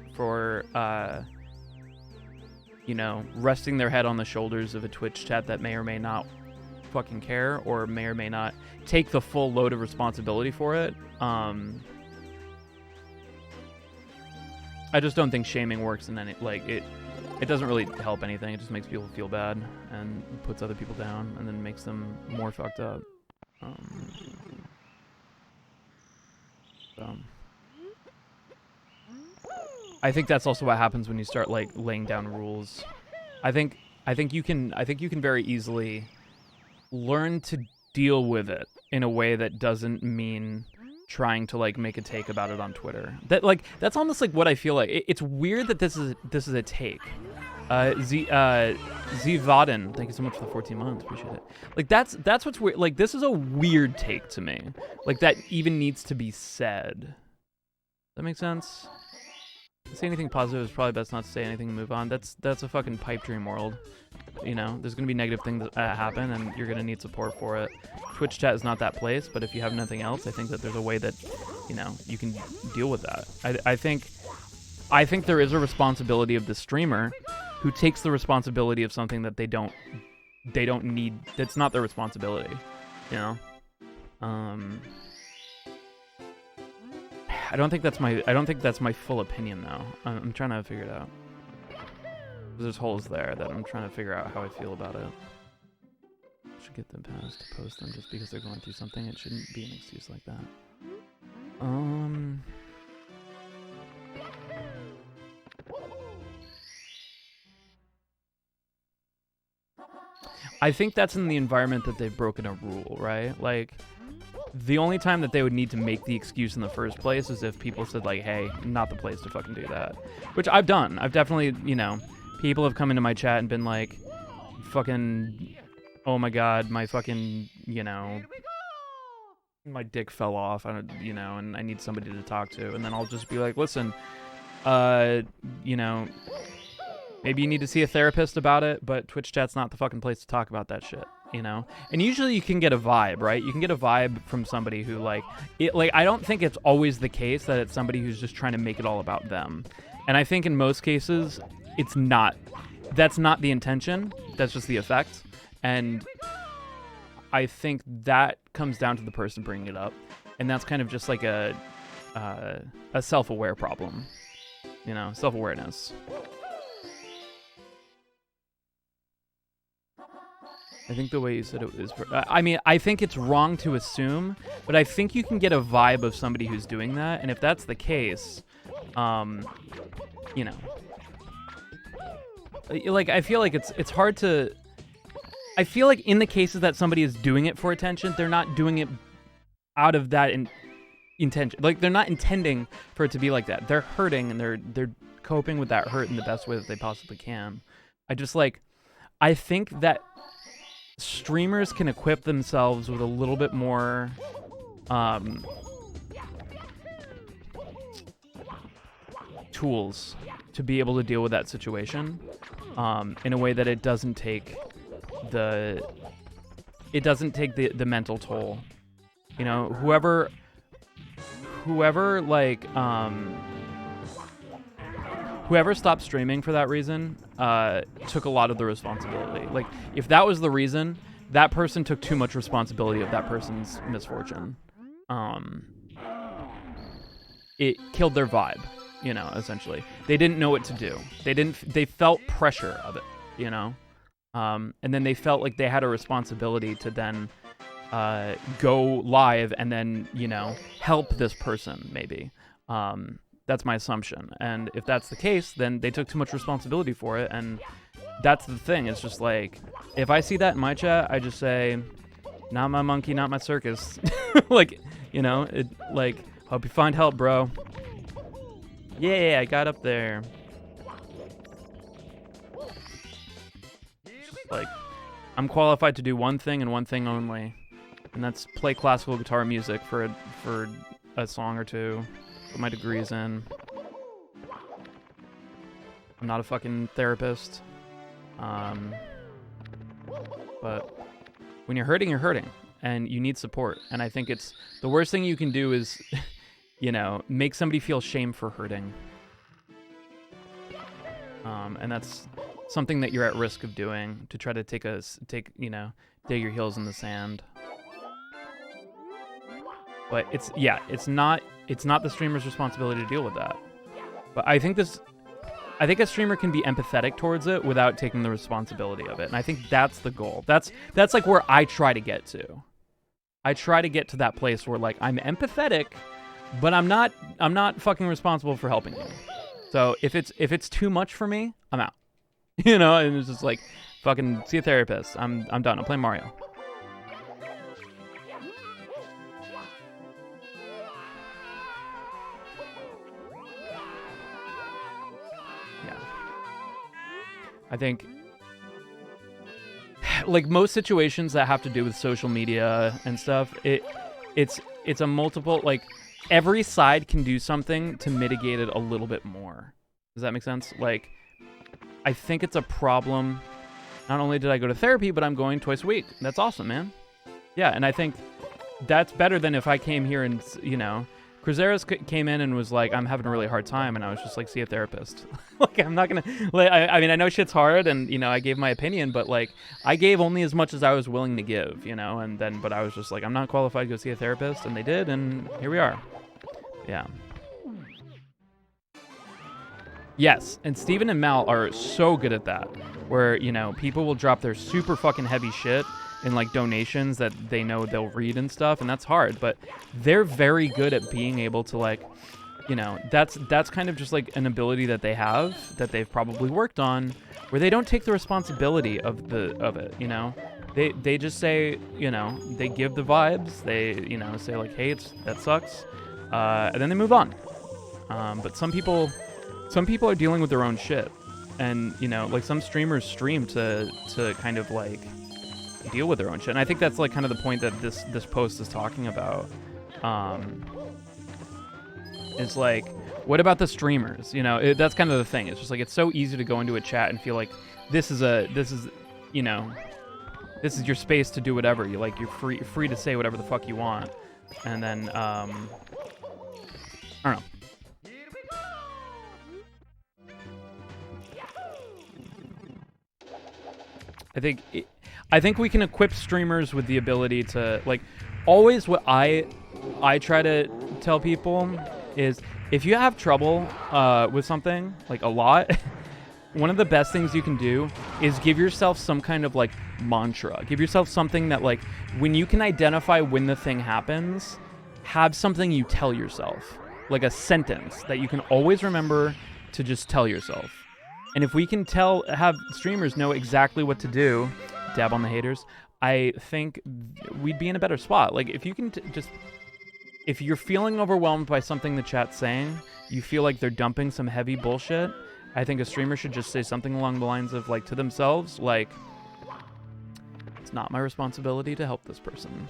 you know, resting their head on the shoulders of a Twitch chat that may or may not fucking care or may or may not take the full load of responsibility for it. I just don't think shaming works in any, like, it doesn't really help anything. It just makes people feel bad and puts other people down and then makes them more fucked up. I think that's also what happens when you start like laying down rules. I think you can very easily learn to deal with it in a way that doesn't mean trying to like make a take about it on Twitter. That's almost like what I feel like. It's weird that this is a take. Z Vaden, thank you so much for the 14 months. Appreciate it. Like that's what's weird. Like this is a weird take to me. Like that even needs to be said. Does that make sense? To say anything positive is probably best not to say anything and move on. That's a fucking pipe dream world. You know, there's gonna be negative things that happen, and you're gonna need support for it. Twitch chat is not that place, but if you have nothing else, I think that there's a way that, you know, you can deal with that. I think there is a responsibility of the streamer who takes the responsibility of something that they don't need. That's not their responsibility. You know. I don't think that's my full opinion though. I'm trying to figure it out. There's holes there that I'm trying to figure out how I feel about it. I should get them past to post them just because they're going through something. It shouldn't be an excuse like that. I think that's in the environment that they've broken a rule, right? Like, the only time that they would need to make the excuse in the first place is if people said, like, hey, not the place to fucking do that. Which I've done. I've definitely, you know, people have come into my chat and been like, fucking, oh my god, my fucking, you know, my dick fell off, you know, and I need somebody to talk to. And then I'll just be like, listen, you know, maybe you need to see a therapist about it, but Twitch chat's not the fucking place to talk about that shit, you know? And usually you can get a vibe, right? You can get a vibe from somebody who, like, I don't think it's always the case that it's somebody who's just trying to make it all about them. And I think in most cases, it's not. That's not the intention. That's just the effect. And I think that comes down to the person bringing it up. And that's kind of just like a self-aware problem, you know, self-awareness. I think the way you said it is... I mean, I think it's wrong to assume, but I think you can get a vibe of somebody who's doing that, and if that's the case, you know... Like, I feel like it's hard to... I feel like in the cases that somebody is doing it for attention, they're not doing it out of that intention. Like, they're not intending for it to be like that. They're hurting, and they're coping with that hurt in the best way that they possibly can. I think that streamers can equip themselves with a little bit more tools to be able to deal with that situation in a way that it doesn't take the mental toll. You know, whoever stopped streaming for that reason took a lot of the responsibility. Like, if that was the reason, that person took too much responsibility of that person's misfortune. It killed their vibe, you know, essentially. They didn't know what to do. They felt pressure of it, you know? And then they felt like they had a responsibility to then go live and then, you know, help this person, maybe. That's my assumption. And if that's the case, then they took too much responsibility for it. And that's the thing. It's just like, if I see that in my chat, I just say, not my monkey, not my circus. Like, you know, hope you find help, bro. Yeah, I got up there. Like, I'm qualified to do one thing and one thing only, and that's play classical guitar music for a song or two. Put my degrees in. I'm not a fucking therapist. But when you're hurting, and you need support. And I think it's the worst thing you can do is, you know, make somebody feel shame for hurting. And that's something that you're at risk of doing, to try to dig your heels in the sand. But it's not the streamer's responsibility to deal with that. But I think a streamer can be empathetic towards it without taking the responsibility of it. And I think that's the goal. That's like where I try to get to. I try to get to that place where, like, I'm empathetic, but I'm not fucking responsible for helping you. So if it's too much for me, I'm out. You know, and it's just like, fucking see a therapist. I'm done. I'm playing Mario. I think, like, most situations that have to do with social media and stuff, it's a multiple, like, every side can do something to mitigate it a little bit more. Does that make sense? Like, I think it's a problem. Not only did I go to therapy, but I'm going twice a week. That's awesome, man. Yeah, and I think that's better than if I came here and, you know, Cruzeros came in and was like, I'm having a really hard time, and I was just like, see a therapist. Like, I'm not gonna, like, I mean, I know shit's hard, and, you know, I gave my opinion, but, like, I gave only as much as I was willing to give, you know, and then, but I was just like, I'm not qualified to go see a therapist, and they did, and here we are. Yeah. Yes, and Steven and Mal are so good at that, where, you know, people will drop their super fucking heavy shit in, like, donations that they know they'll read and stuff, and that's hard, but they're very good at being able to, like, you know, that's kind of just, like, an ability that they have, that they've probably worked on, where they don't take the responsibility of it, you know? They just say, you know, they give the vibes, they, you know, say, like, hey, that sucks, and then they move on. But some people are dealing with their own shit, and, you know, like, some streamers stream to kind of, like, deal with their own shit. And I think that's, like, kind of the point that this post is talking about. Is like, what about the streamers? You know, that's kind of the thing. It's just like, it's so easy to go into a chat and feel like this is you know, this is your space to do whatever you like. You're free to say whatever the fuck you want. And then I don't know. I think we can equip streamers with the ability to, like, always what I try to tell people is, if you have trouble with something, like, a lot, one of the best things you can do is give yourself some kind of, like, mantra. Give yourself something that, like, when you can identify when the thing happens, have something you tell yourself, like a sentence that you can always remember to just tell yourself. And if we can have streamers know exactly what to do, dab on the haters, I think we'd be in a better spot. Like, if you can if you're feeling overwhelmed by something the chat's saying, you feel like they're dumping some heavy bullshit, I think a streamer should just say something along the lines of, like, to themselves, like, it's not my responsibility to help this person.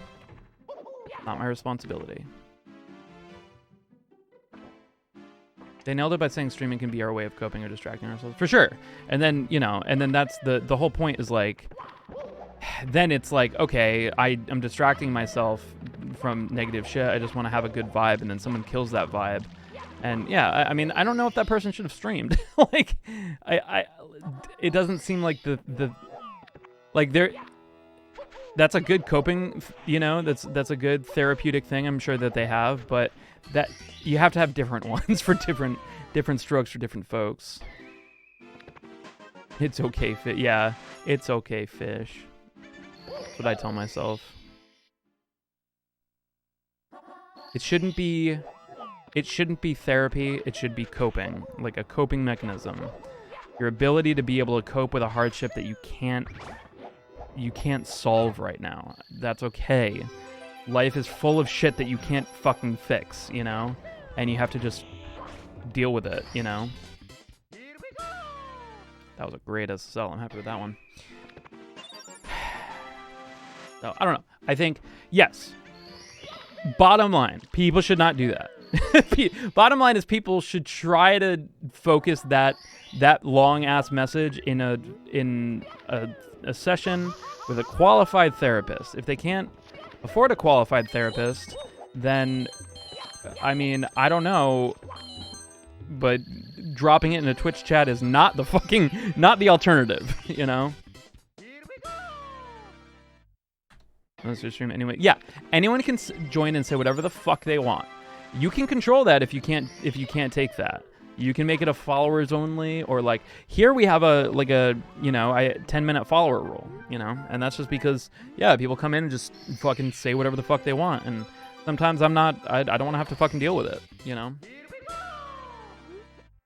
Not my responsibility. They nailed it by saying streaming can be our way of coping or distracting ourselves. For sure. And then, you know, and then that's the whole point is, like, then it's like, okay, I'm distracting myself from negative shit. I just want to have a good vibe, and then someone kills that vibe. And yeah, I mean, I don't know if that person should have streamed. Like, it doesn't seem like that's a good coping, you know, that's a good therapeutic thing, I'm sure that they have, but that you have to have different ones for different strokes for different folks. It's okay, yeah, it's okay, fish. That's what I tell myself. It shouldn't be therapy, it should be coping, like a coping mechanism. Your ability to be able to cope with a hardship that you can't you can't solve right now. That's okay. Life is full of shit that you can't fucking fix, you know? And you have to just deal with it, you know? That was a great SSL. I'm happy with that one. So, I don't know. I think, yes. Bottom line, people should not do that. Bottom line is people should try to focus that long ass message in a session with a qualified therapist. If they can't afford a qualified therapist, then I mean, I don't know, but dropping it in a Twitch chat is not the alternative, you know? Let's just stream anyway. Yeah, anyone can join and say whatever the fuck they want. You can control that if you can't take that. You can make it a followers only, or like here we have a 10-minute follower rule, you know, and that's just because people come in and just fucking say whatever the fuck they want, and sometimes I don't want to have to fucking deal with it, you know.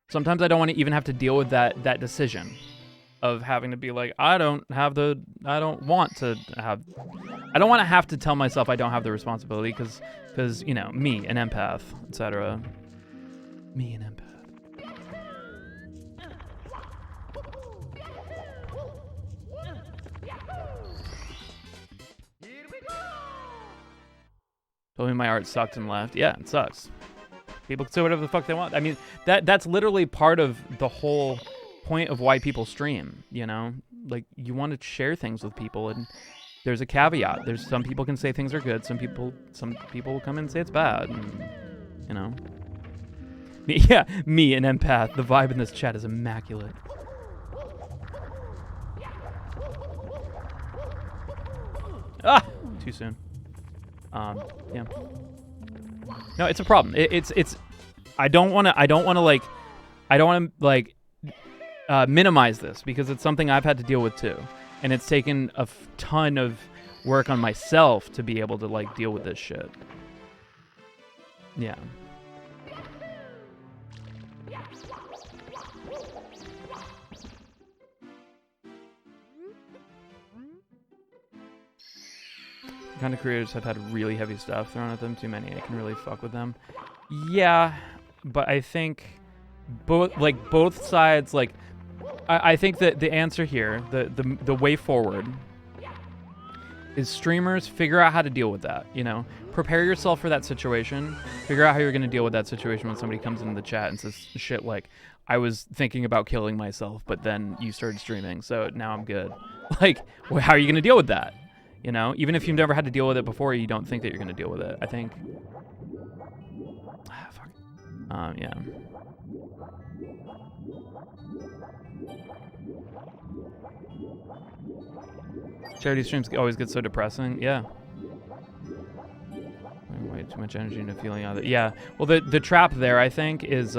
Sometimes I don't want to even have to deal with that decision of having to be like, I don't want to have to tell myself I don't have the responsibility because you know, me, an empath, etc. Me, an empath. Told me my art sucked and left. Yeah, it sucks. People can say whatever the fuck they want. I mean, that's literally part of the whole point of why people stream, you know? Like, you want to share things with people, and there's a caveat. There's some people can say things are good, some people will come in and say it's bad, and, you know. Me, an empath. The vibe in this chat is immaculate. Ah! Too soon. Yeah. No, it's a problem. It's I don't want to minimize this, because it's something I've had to deal with too, and it's taken a ton of work on myself to be able to like deal with this shit. Yeah. Kind of creators have had really heavy stuff thrown at them, too many. I can really fuck with them. Yeah, but I think both sides, like, I think that the answer here, the way forward, is streamers figure out how to deal with that. You know, prepare yourself for that situation. Figure out how you're going to deal with that situation when somebody comes into the chat and says shit like, I was thinking about killing myself, but then you started streaming, so now I'm good. Like, well, how are you going to deal with that? You know, even if you've never had to deal with it before, you don't think that you're going to deal with it. I think. Fuck. Yeah. Charity streams always get so depressing. Yeah. Way too much energy into feeling out of it. Yeah. Well, the trap there, I think, is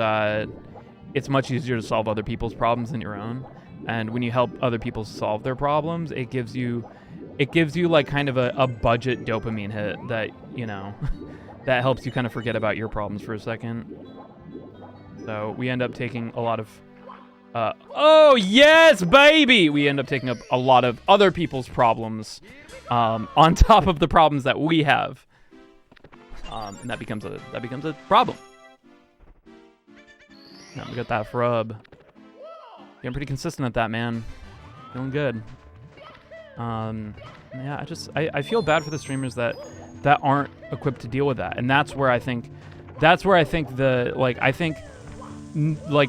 it's much easier to solve other people's problems than your own. And when you help other people solve their problems, it gives you like kind of a budget dopamine hit that, you know, that helps you kind of forget about your problems for a second. So we end up taking a lot of, oh yes, baby! We end up taking up a lot of other people's problems on top of the problems that we have. And that becomes a problem. Now we got that frub. Getting pretty consistent at that, man. Feeling good. Yeah, I feel bad for the streamers that aren't equipped to deal with that, and that's where I think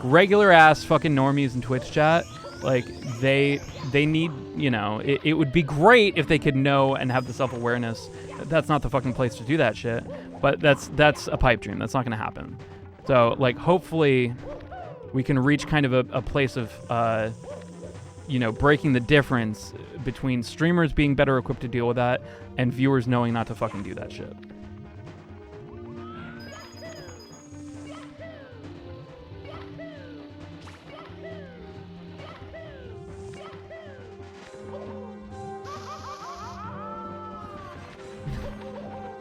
regular ass fucking normies in Twitch chat, like they need, you know, it would be great if they could know and have the self-awareness. That's not the fucking place to do that shit, but that's a pipe dream. That's not gonna happen. So like, hopefully we can reach kind of a place of you know, breaking the difference between streamers being better equipped to deal with that and viewers knowing not to fucking do that shit.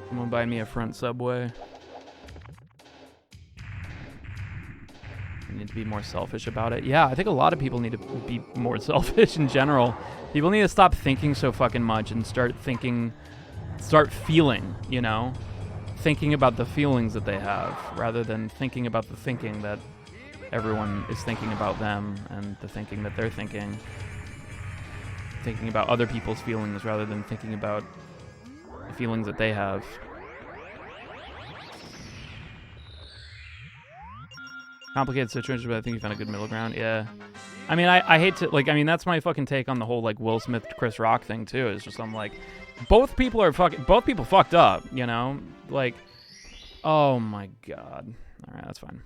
Someone buy me a front Subway. You need to be more selfish about it. Yeah, I think a lot of people need to be more selfish in general. People need to stop thinking so fucking much and start feeling, you know? Thinking about the feelings that they have rather than thinking about the thinking that everyone is thinking about them and the thinking that they're thinking. Thinking about other people's feelings rather than thinking about the feelings that they have. Complicated situation, but I think you found a good middle ground. Yeah. I mean, I hate to, like, I mean, that's my fucking take on the whole, like, Will Smith, Chris Rock thing, too. It's just, I'm like, both people fucked up, you know? Like, oh my god. Alright, that's fine.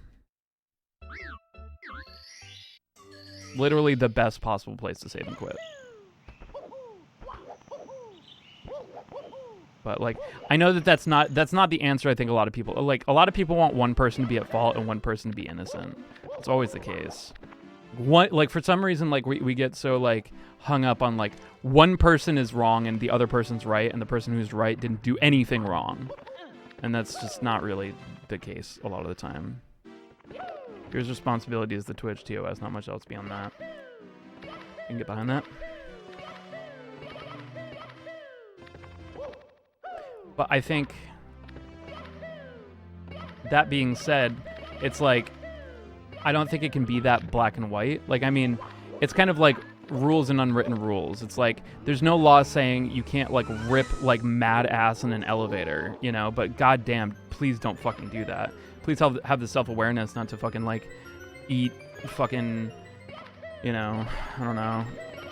Literally the best possible place to save and quit. But, like, I know that that's not the answer. I think a lot of people want one person to be at fault and one person to be innocent. It's always the case. Like, for some reason, like, we get so, like, hung up on, like, one person is wrong and the other person's right, and the person who's right didn't do anything wrong. And that's just not really the case a lot of the time. Here's responsibility is the Twitch TOS, not much else beyond that. You can get behind that. But I think, that being said, it's like, I don't think it can be that black and white. Like, I mean, it's kind of like rules and unwritten rules. It's like, there's no law saying you can't, like, rip, like, mad ass in an elevator, you know? But goddamn, please don't fucking do that. Please have the self-awareness not to fucking, like, eat fucking, you know, I don't know,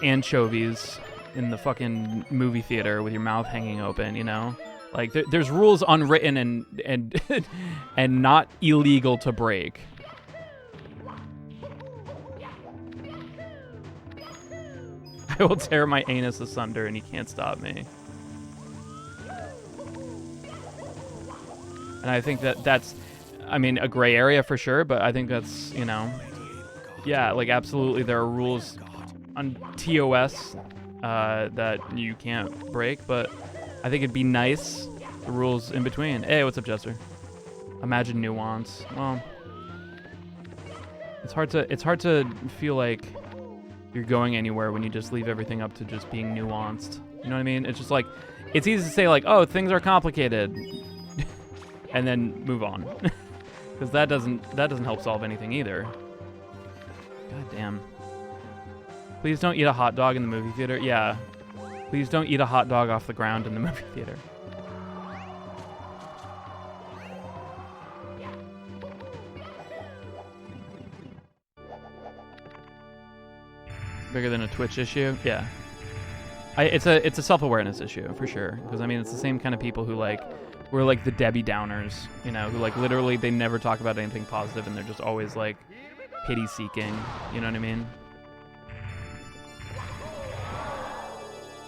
anchovies in the fucking movie theater with your mouth hanging open, you know? Like, there's rules unwritten and and not illegal to break. I will tear my anus asunder and you can't stop me. And I think that's, I mean, a gray area for sure, but I think that's, you know, yeah, like, absolutely there are rules on TOS that you can't break, but I think it'd be nice, the rules in between. Hey, what's up, Jester? Imagine nuance. Well, it's hard to feel like you're going anywhere when you just leave everything up to just being nuanced. You know what I mean? It's just like, it's easy to say like, oh, things are complicated, and then move on, because that doesn't help solve anything either. God damn. Please don't eat a hot dog in the movie theater. Yeah. Please don't eat a hot dog off the ground in the movie theater. Bigger than a Twitch issue? Yeah. It's a self-awareness issue, for sure. Because, I mean, it's the same kind of people who, like, we're like the Debbie Downers, you know, who, like, literally they never talk about anything positive and they're just always, like, pity-seeking. You know what I mean?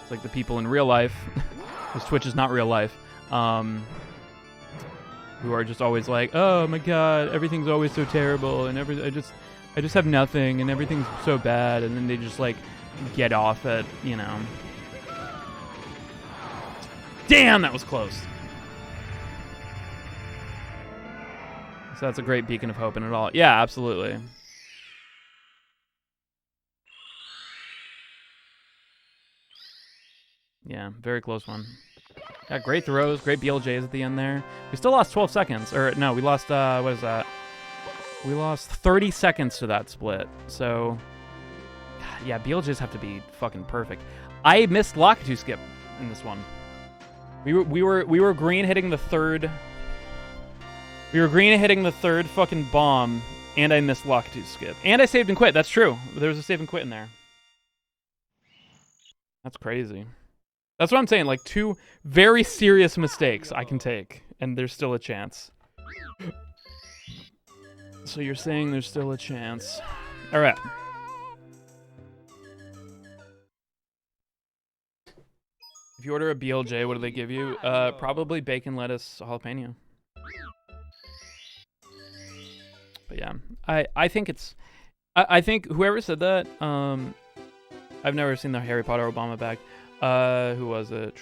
It's like the people in real life, because Twitch is not real life, who are just always like, oh my god, everything's always so terrible, and I just have nothing, and everything's so bad, and then they just, like, get off at, you know. Damn, that was close. So that's a great beacon of hope in it all. Yeah, absolutely. Yeah, very close one. Yeah, great throws, great BLJs at the end there. We still lost 12 seconds. Or, no, we lost, what is that? We lost 30 seconds to that split. So, yeah, BLJs have to be fucking perfect. I missed Lakitu skip in this one. We were green hitting the third. We were green hitting the third fucking bomb, and I missed Lakitu skip. And I saved and quit. That's true. There was a save and quit in there. That's crazy. That's what I'm saying. Like, two very serious mistakes I can take, and there's still a chance. So you're saying there's still a chance. All right. If you order a BLJ, what do they give you? Probably bacon, lettuce, jalapeno. But yeah, I think it's... I think whoever said that, I've never seen the Harry Potter Obama bag. Who was it?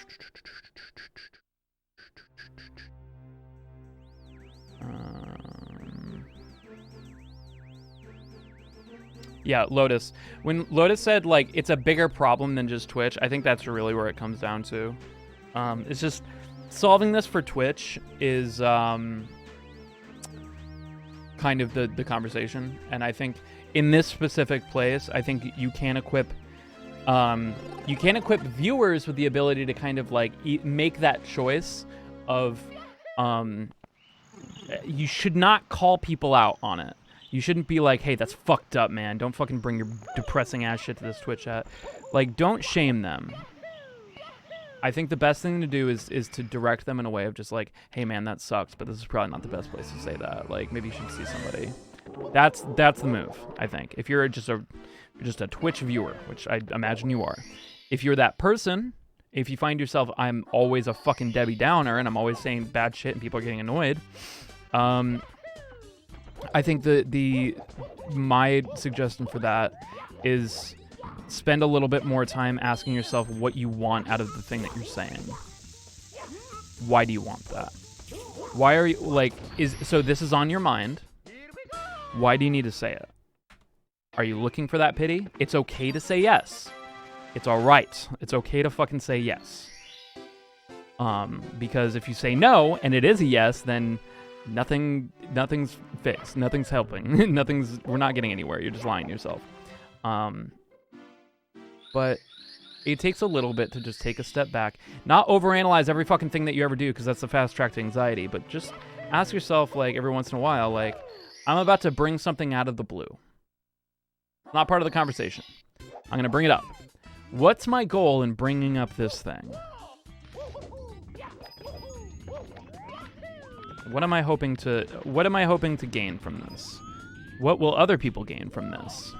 Yeah, Lotus. When Lotus said, like, it's a bigger problem than just Twitch, I think that's really where it comes down to. It's just solving this for Twitch is kind of the conversation. And I think in this specific place, I think you can equip viewers with the ability to kind of like make that choice of you should not call people out on it. You shouldn't be like, hey, that's fucked up, man. Don't fucking bring your depressing ass shit to this Twitch chat. Like, don't shame them. I think the best thing to do is to direct them in a way of just like, hey, man, that sucks, but this is probably not the best place to say that. Like, maybe you should see somebody. That's the move, I think. If you're just a Twitch viewer, which I imagine you are, if you're that person, if you find yourself, I'm always a fucking Debbie Downer and I'm always saying bad shit and people are getting annoyed, I think my suggestion for that is spend a little bit more time asking yourself what you want out of the thing that you're saying. Why do you want that? Why are you like so this is on your mind? Why do you need to say it? Are you looking for that pity? It's okay to say yes. It's all right. It's okay to fucking say yes. Because if you say no and it is a yes, then nothing's fixed. Nothing's helping. We're not getting anywhere. You're just lying to yourself. But it takes a little bit to just take a step back. Not overanalyze every fucking thing that you ever do, because that's the fast track to anxiety. But just ask yourself, like, every once in a while, like, I'm about to bring something out of the blue. Not part of the conversation. I'm going to bring it up. What's my goal in bringing up this thing? What am I hoping to gain from this? What will other people gain from this?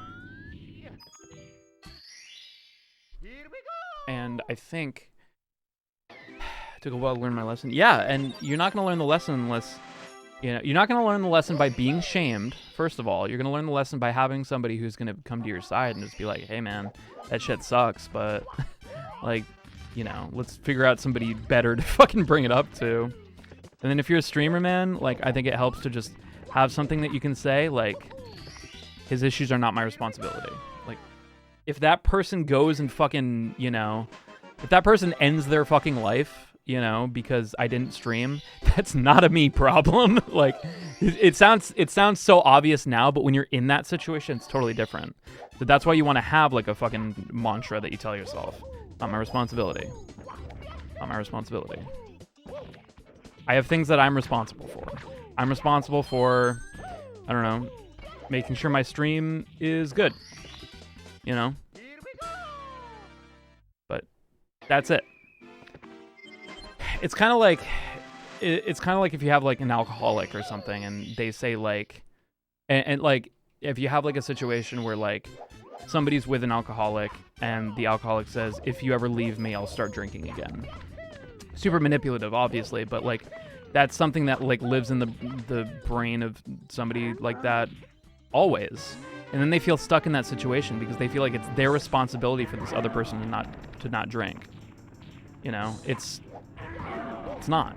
And I think it took a while to learn my lesson. Yeah, and you're not going to learn the lesson unless, you're not going to learn the lesson by being shamed. First of all, you're going to learn the lesson by having somebody who's going to come to your side and just be like, hey man, that shit sucks, but like, let's figure out somebody better to fucking bring it up to. And then if you're a streamer, man, like, I think it helps to just have something that you can say, like, his issues are not my responsibility. Like, if that person goes and fucking, if that person ends their fucking life, because I didn't stream, that's not a me problem. Like, it sounds so obvious now, but when you're in that situation, it's totally different. So that's why you want to have, like, a fucking mantra that you tell yourself. Not my responsibility. Not my responsibility. I have things that I'm responsible for. I'm responsible for, I don't know, making sure my stream is good. But that's it. It's kind of like if you have like an alcoholic or something and they say like, and like if you have like a situation where like somebody's with an alcoholic and the alcoholic says, if you ever leave me, I'll start drinking again. Super manipulative, obviously, but like that's something that like lives in the brain of somebody like that always. And then they feel stuck in that situation because they feel like it's their responsibility for this other person to not drink. It's not.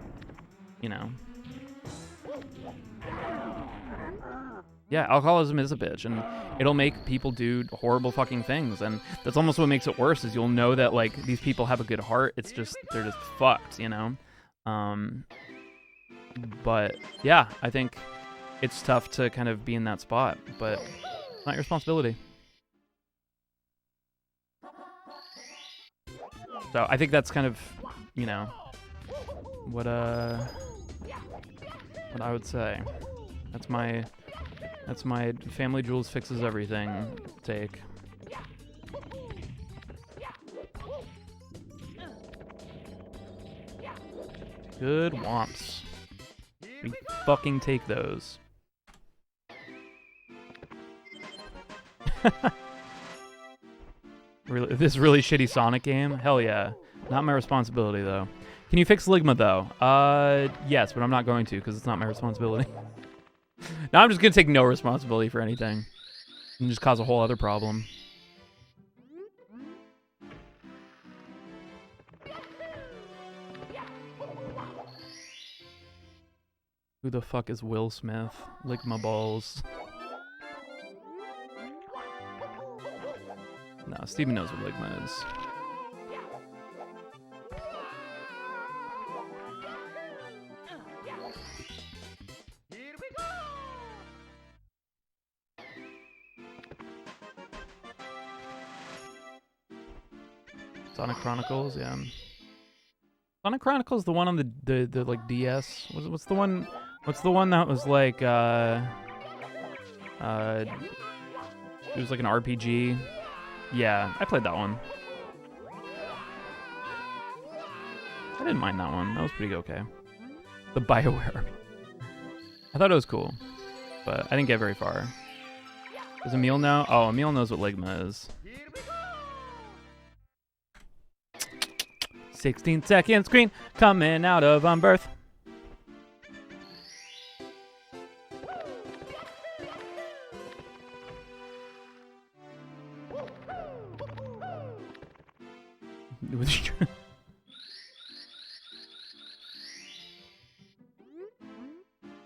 Yeah, alcoholism is a bitch, and it'll make people do horrible fucking things, and that's almost what makes it worse, is you'll know that, like, these people have a good heart, it's just, they're just fucked, But, yeah, I think it's tough to kind of be in that spot, but it's not your responsibility. So, I think that's kind of, what I would say. That's my Family Jewels fixes everything take. Good womps. We fucking take those. Really, this really shitty Sonic game? Hell yeah. Not my responsibility though. Can you fix Ligma though? Yes, but I'm not going to because it's not my responsibility. Now I'm just gonna take no responsibility for anything and just cause a whole other problem. Who the fuck is Will Smith? Lick my balls. No, Steven knows what Ligma is. Here we go. Sonic Chronicles, yeah. Sonic Chronicles, the one on the like DS. What's the one? What's the one that was like it was like an RPG? Yeah, I played that one. I didn't mind that one. That was pretty okay. The BioWare. I thought it was cool, but I didn't get very far. Does Emil know? Oh, Emil knows what Ligma is. Here we go. 16-second screen coming out of Unbirth.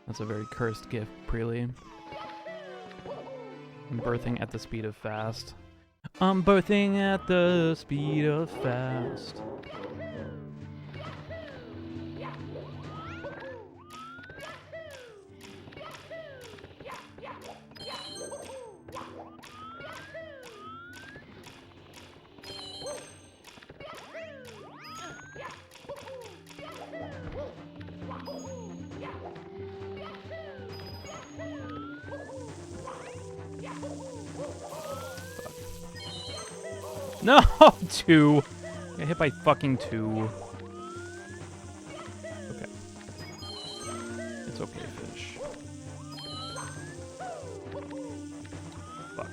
That's a very cursed gift, Preely. I'm birthing at the speed of fast. I'm birthing at the speed of fast. No, 2. Got hit by fucking 2. Okay. It's okay, fish. Fuck.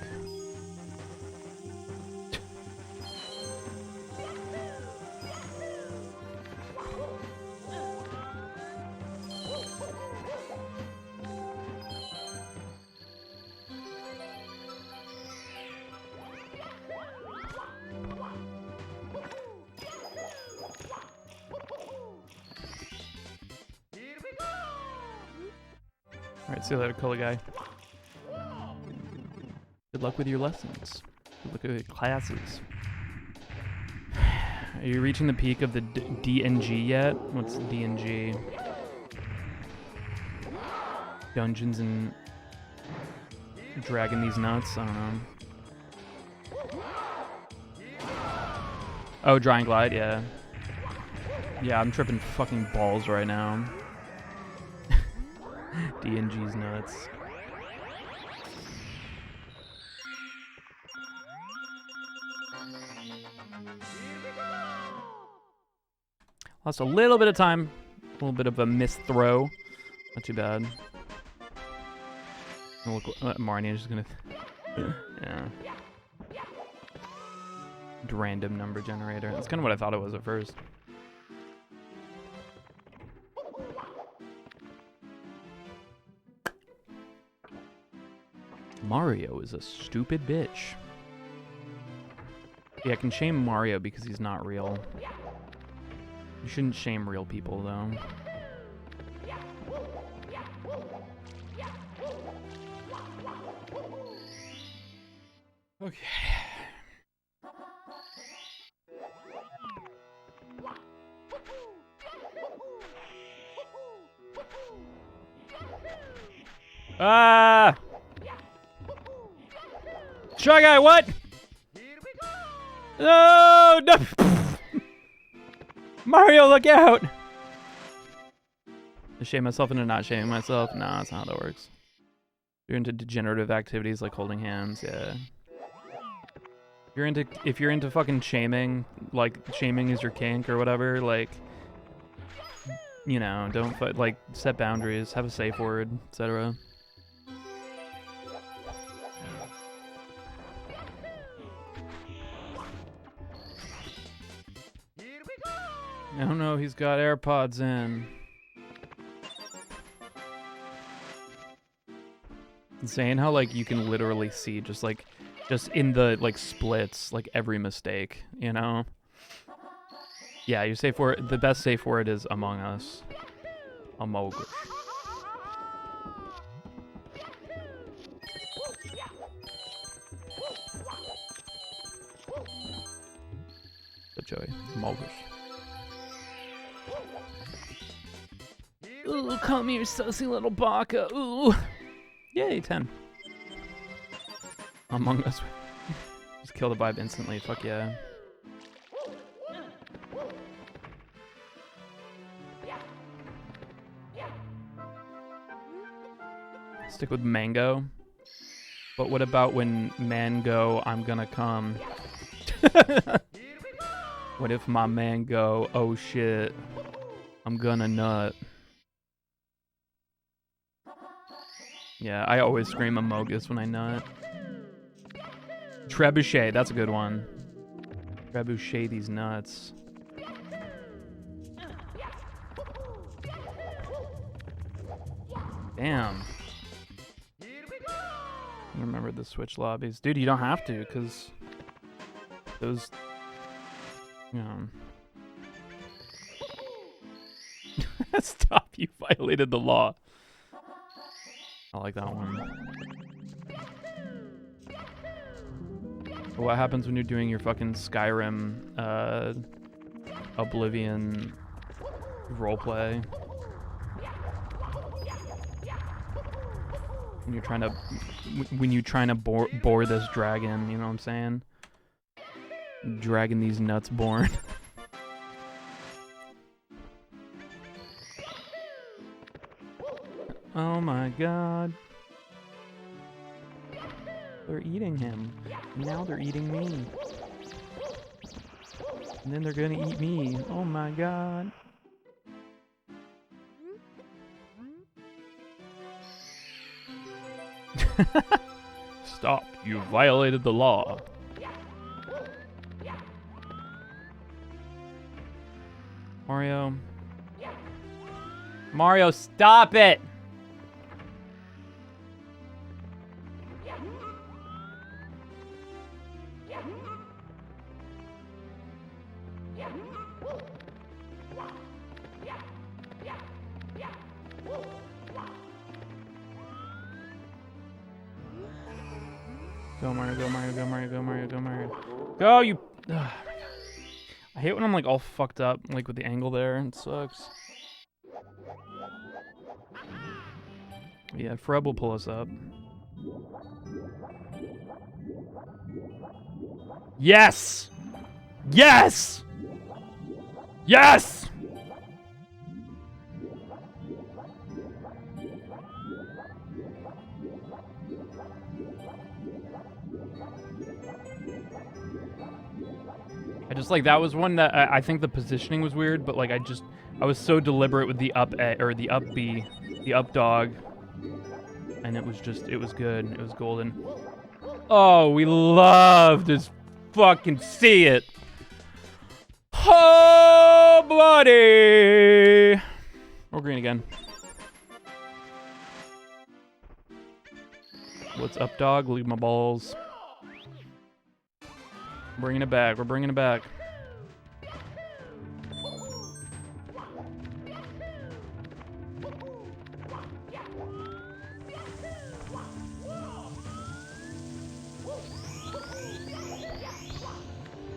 Here we go. Alright, see you later, Cola guy. Good luck with your lessons. Good luck with your classes. Are you reaching the peak of the DNG yet? What's DNG? Dungeons and dragging these nuts? I don't know. Oh, Dry and Glide, yeah. Yeah, I'm tripping fucking balls right now. DNG's nuts. Lost a little bit of time. A little bit of a missed throw. Not too bad. Oh, look, Marnie is just gonna... yeah. Random number generator. That's kind of what I thought it was at first. Mario is a stupid bitch. Yeah, I can shame Mario because he's not real. You shouldn't shame real people, though. Okay. Ah! Shy Guy, what? Here we go. No! No! Mario, look out! To shame myself into not shaming myself? Nah, that's not how that works. You're into degenerative activities like holding hands, yeah. If you're into fucking shaming, like shaming is your kink or whatever, like, you know, don't like set boundaries, have a safe word, etc. Here we go. I don't know, he's got AirPods in. Insane how like you can literally see just in the like splits like every mistake, you know? Yeah, your safe word, the best safe word is Among Us. Among Us. Joey. Mogus. Ooh, come here, sussy little baka. Ooh. Yay, 10. Among Us. Just kill the vibe instantly. Fuck yeah. Stick with mango. But what about when man go, I'm gonna come? What if my man go, oh shit, I'm gonna nut? Yeah, I always scream Amogus when I nut. Trebuchet, that's a good one. Trebuchet these nuts. Damn. Remember the Switch lobbies. Dude, you don't have to, because those, you know. Stop, you violated the law. I like that one. What happens when you're doing your fucking Skyrim, Oblivion roleplay? When you're trying to bore this dragon, you know what I'm saying? Dragging these nuts born. Oh my god. They're eating him. Now they're eating me. And then they're gonna eat me. Oh my god. Stop, you violated the law. Mario. Mario, stop it! Go Mario, go Mario, go Mario, go Mario, go Mario. Go, you... Oh my god. I hate when I'm like all fucked up, like with the angle there. It sucks. Yeah, Freb will pull us up. Yes! Yes! Yes! I just like, that was one that I think the positioning was weird, but like I was so deliberate with the up A, or the up B, the up dog, and it was good. It was golden. Oh, we love to fucking see it. Oh, buddy. We're green again. What's up, dog? Leave my balls. Bringing it back. We're bringing it back.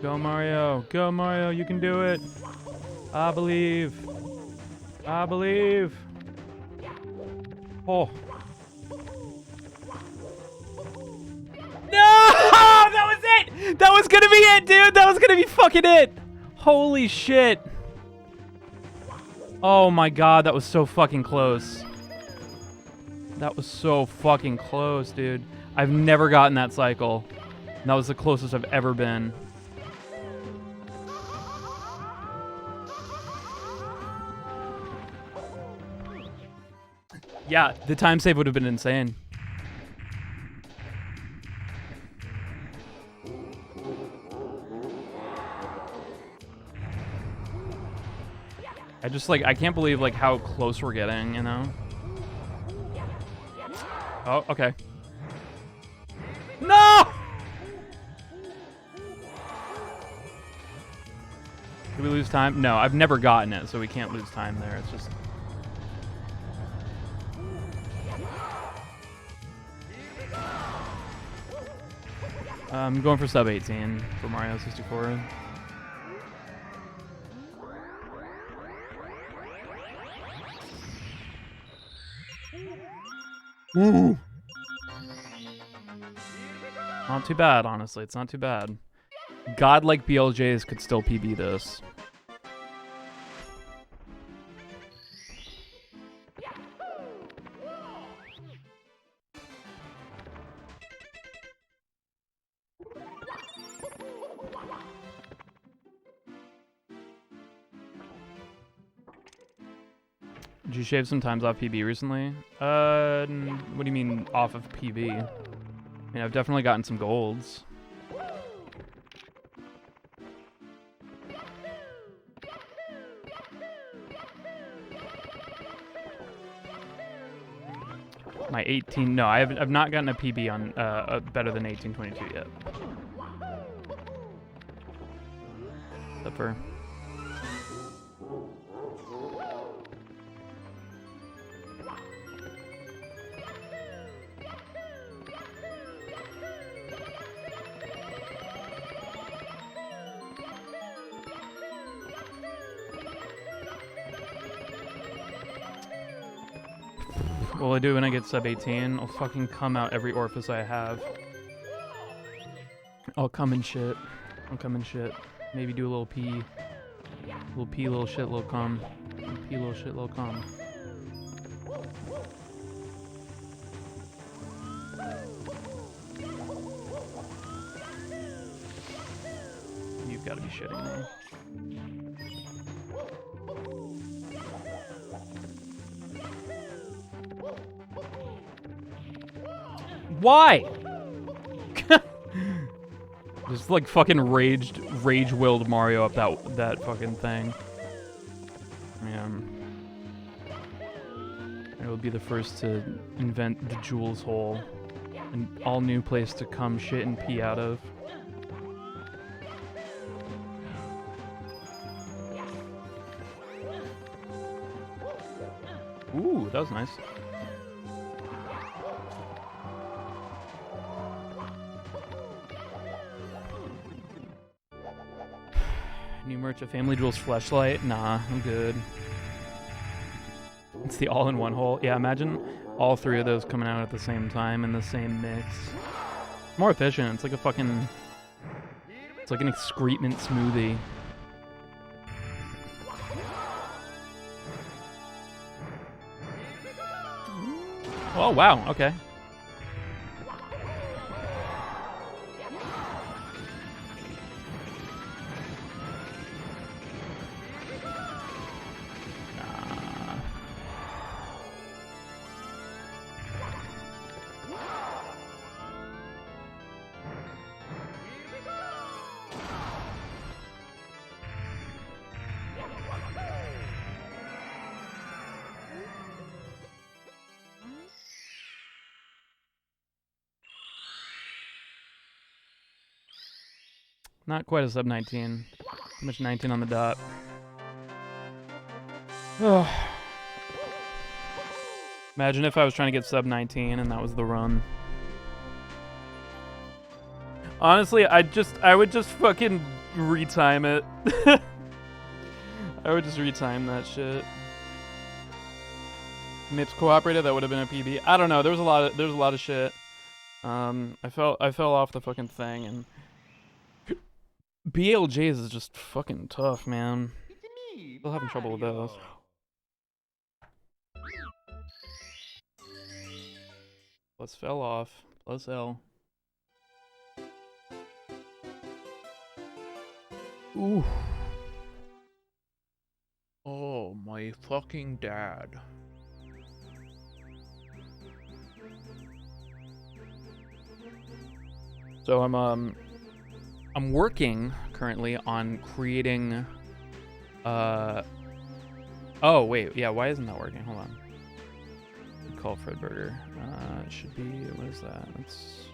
Go Mario. Go Mario. You can do it. I believe. I believe. Oh. That was gonna be it, dude! That was gonna be fucking it! Holy shit. Oh my god, that was so fucking close. That was so fucking close, dude. I've never gotten that cycle. And that was the closest I've ever been. Yeah, the time save would have been insane. I can't believe like how close we're getting, you know? Oh, okay. No! Did we lose time? No, I've never gotten it, so we can't lose time there. It's just... I'm going for sub 18 for Mario 64. Ooh. Not too bad, honestly. It's not too bad. Godlike BLJs could still PB this. Did you shave some times off PB recently? What do you mean off of PB? I mean, I've definitely gotten some golds. My 18, no, I've not gotten a PB on better than 1822 yet. Except for what will I do when I get sub 18? I'll fucking come out every orifice I have. I'll come and shit. I'll come and shit. Maybe do a little pee. Little pee, little shit, little cum. Little pee, little shit, little cum. You've got to be shitting me. Why? Just like fucking rage-willed Mario up that fucking thing. Yeah. I will be the first to invent the Jules hole, an all new place to come shit and pee out of. Ooh, that was nice. New merch of Family Jewels Fleshlight? Nah, I'm good. It's the all-in-one hole. Yeah, imagine all three of those coming out at the same time in the same mix. More efficient. It's like a fucking... It's like an excrement smoothie. Oh, wow. Okay. Not quite a sub 19. How much 19 on the dot? Oh. Imagine if I was trying to get sub 19 and that was the run. Honestly, I would just fucking retime it. I would just retime that shit. Mips cooperated, that would have been a PB. I don't know. There was a lot of shit. I fell off the fucking thing, and BLJs is just fucking tough, man. Still having trouble with those. Plus fell off. Plus L. Ooh. Oh, my fucking dad. So I'm working currently on creating oh wait, yeah, why isn't that working? Hold on. Call Fred Burger. It should be, what is that? It's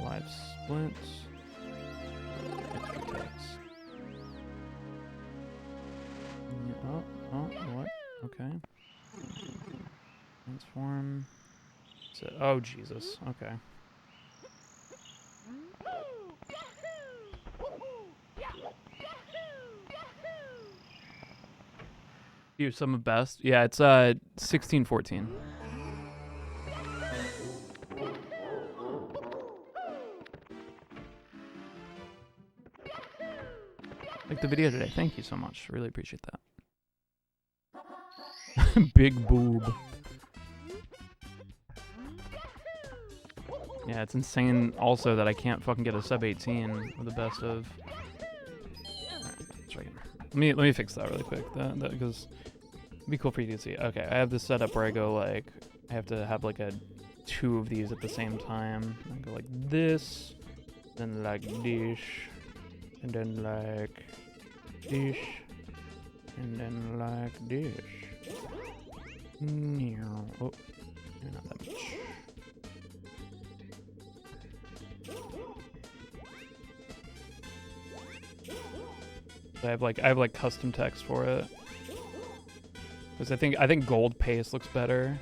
live splits. Extra text. Yeah, oh, what? Okay. Transform. Oh, Jesus. Okay. You some of best? Yeah, it's 1614. Like the video today. Thank you so much. Really appreciate that. Big boob. Yeah, it's insane also that I can't fucking get a sub 18 with the best of. Alright, let's try again. Let me fix that really quick. That because it'd be cool for you to see. Okay, I have this setup where I go like I have to have like two of these at the same time. I go like this, then like this, and then like this, and then like this. Oh, not that much. I have like custom text for it because I think gold paste looks better.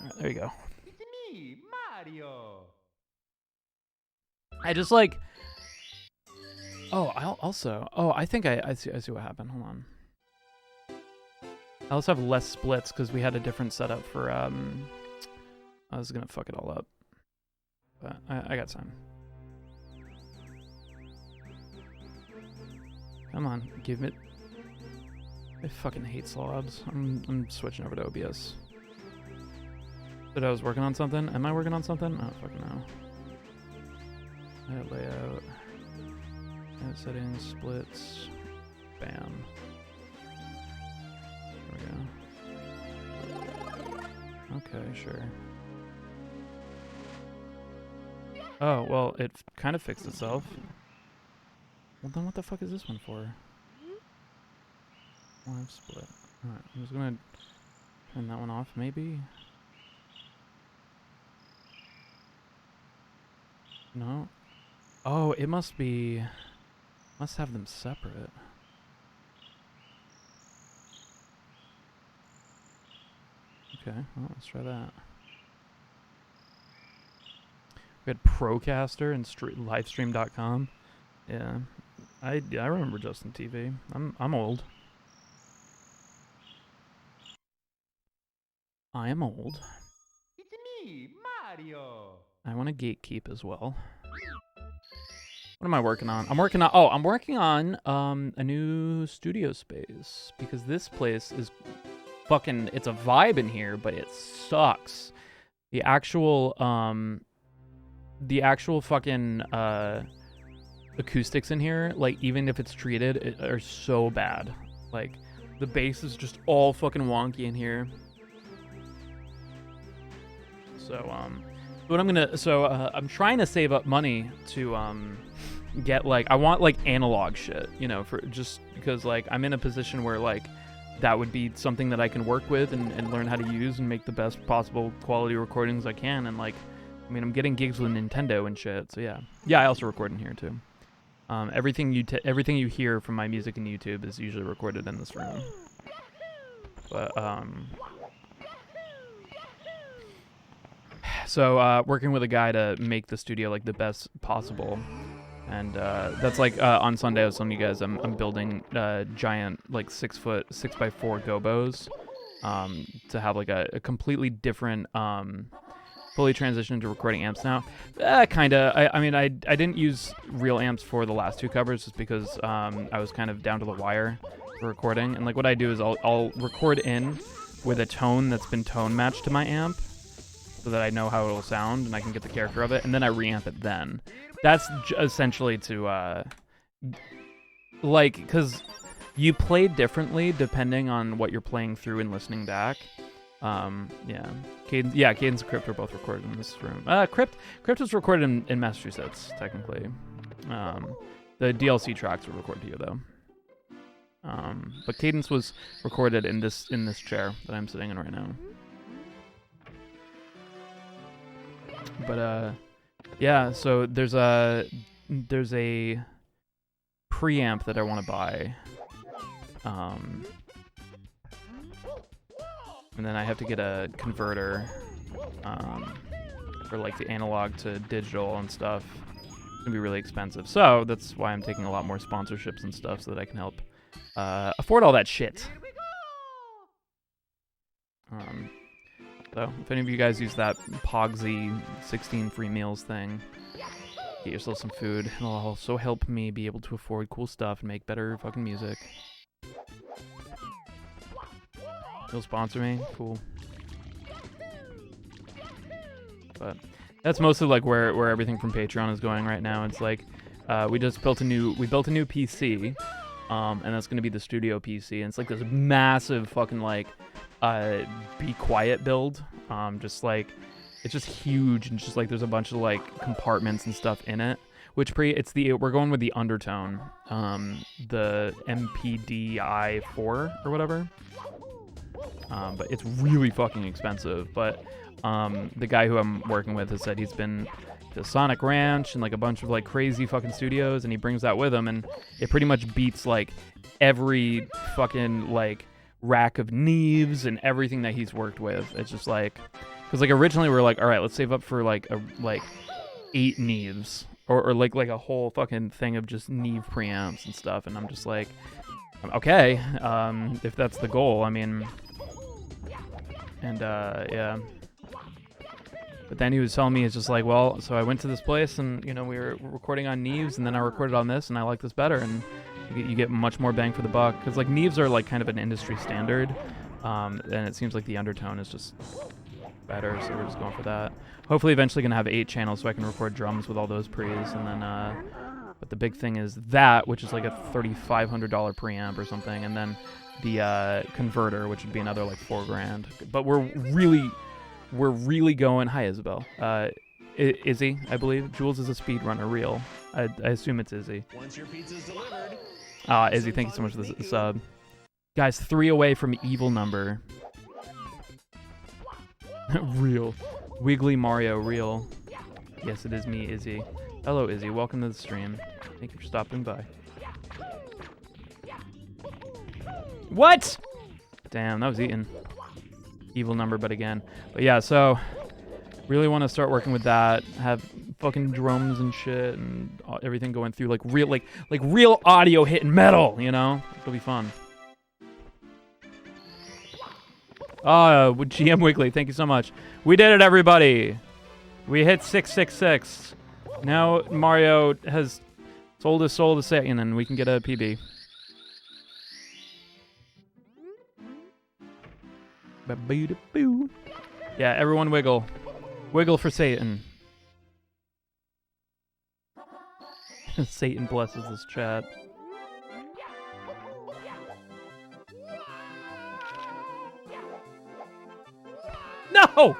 All right, there you go. It's me, Mario. I just like. Oh, I think I see what happened. Hold on. I also have less splits because we had a different setup for I was gonna fuck it all up. But I got time. Come on, give it. I fucking hate slobs. I'm switching over to OBS. But I was working on something. Am I working on something? I don't fucking know. Edit layout. Edit settings, splits. Bam. There we go. Okay, sure. Oh, well, it kind of fixed itself. Well, then what the fuck is this one for? Live split. Alright, I'm just gonna turn that one off, maybe? No? Oh, it must be... Must have them separate. Okay, well, let's try that. We had Procaster and livestream.com. Yeah, I remember Justin TV. I'm old. I am old. It's me, Mario. I want to gatekeep as well. What am I working on? I'm working on a new studio space because this place is fucking. It's a vibe in here, but it sucks. The actual fucking acoustics in here, like even if it's treated, are so bad. Like the bass is just all fucking wonky in here. So what I'm gonna I'm trying to save up money to get like I want like analog shit, you know, for just because like I'm in a position where like that would be something that I can work with and learn how to use and make the best possible quality recordings I can. And like I mean, I'm getting gigs with Nintendo and shit, so yeah. Yeah, I also record in here too. Everything you hear from my music and YouTube is usually recorded in this room. But so working with a guy to make the studio like the best possible, and that's like on Sunday I was telling you guys I'm building giant like 6-foot 6x4 gobos to have like a completely different fully transitioned to recording amps now. Kinda. I mean I didn't use real amps for the last two covers just because I was kind of down to the wire for recording, and like what I do is I'll record in with a tone that's been tone matched to my amp so that I know how it'll sound and I can get the character of it, and then I reamp it then. That's essentially to like, because you play differently depending on what you're playing through and listening back. Yeah. Cadence and Crypt are both recorded in this room. Crypt was recorded in Massachusetts, technically. The DLC tracks were recorded here, though. But Cadence was recorded in this chair that I'm sitting in right now. But yeah, so there's a preamp that I want to buy. And then I have to get a converter for like the analog to digital and stuff. It's gonna be really expensive. So that's why I'm taking a lot more sponsorships and stuff so that I can help afford all that shit. So if any of you guys use that Pogsy 16 free meals thing, get yourself some food. It'll also help me be able to afford cool stuff and make better fucking music. You'll sponsor me? Cool. But that's mostly like where everything from Patreon is going right now. It's like we built a new PC, and that's gonna be the studio PC, and it's like this massive fucking like be quiet build. Just like it's just huge, and just like there's a bunch of like compartments and stuff in it. Which we're going with the Undertone, the MPDI 4 or whatever. But it's really fucking expensive. But the guy who I'm working with has said he's been to Sonic Ranch and like a bunch of like crazy fucking studios, and he brings that with him, and it pretty much beats like every fucking like rack of Neves and everything that he's worked with. It's just like, because like originally we were like, all right, let's save up for like 8 Neves or like a whole fucking thing of just Neve preamps and stuff, and I'm just like, okay, if that's the goal, I mean, and yeah. But then he was telling me, it's just like, well, so I went to this place and, you know, we were recording on Neves, and then I recorded on this, and I like this better, and you get much more bang for the buck. Because, like, Neves are, like, kind of an industry standard, and it seems like the Undertone is just better, so we're just going for that. Hopefully eventually going to have 8 channels so I can record drums with all those pre's, and then, but the big thing is that, which is like a $3,500 preamp or something, and then the converter, which would be another, like, $4,000. But we're really going. Hi, Isabel. Izzy, I believe. Jules is a speedrunner, real. I assume it's Izzy. Once your pizza's delivered. Izzy, thank you so much for the sub. Guys, 3 away from evil number. Real. Wiggly Mario, real. Yes, it is me, Izzy. Hello, Izzy. Welcome to the stream. Thank you for stopping by. What? Damn, that was eaten. Evil number, but again. But yeah, so really want to start working with that. Have fucking drums and shit and everything going through like real audio hitting metal, you know? It'll be fun. With GM Wiggly, thank you so much. We did it, everybody. We hit 666. Now Mario has sold his soul to Satan, and we can get a PB. Yeah, everyone wiggle. Wiggle for Satan. Satan blesses this chat. No!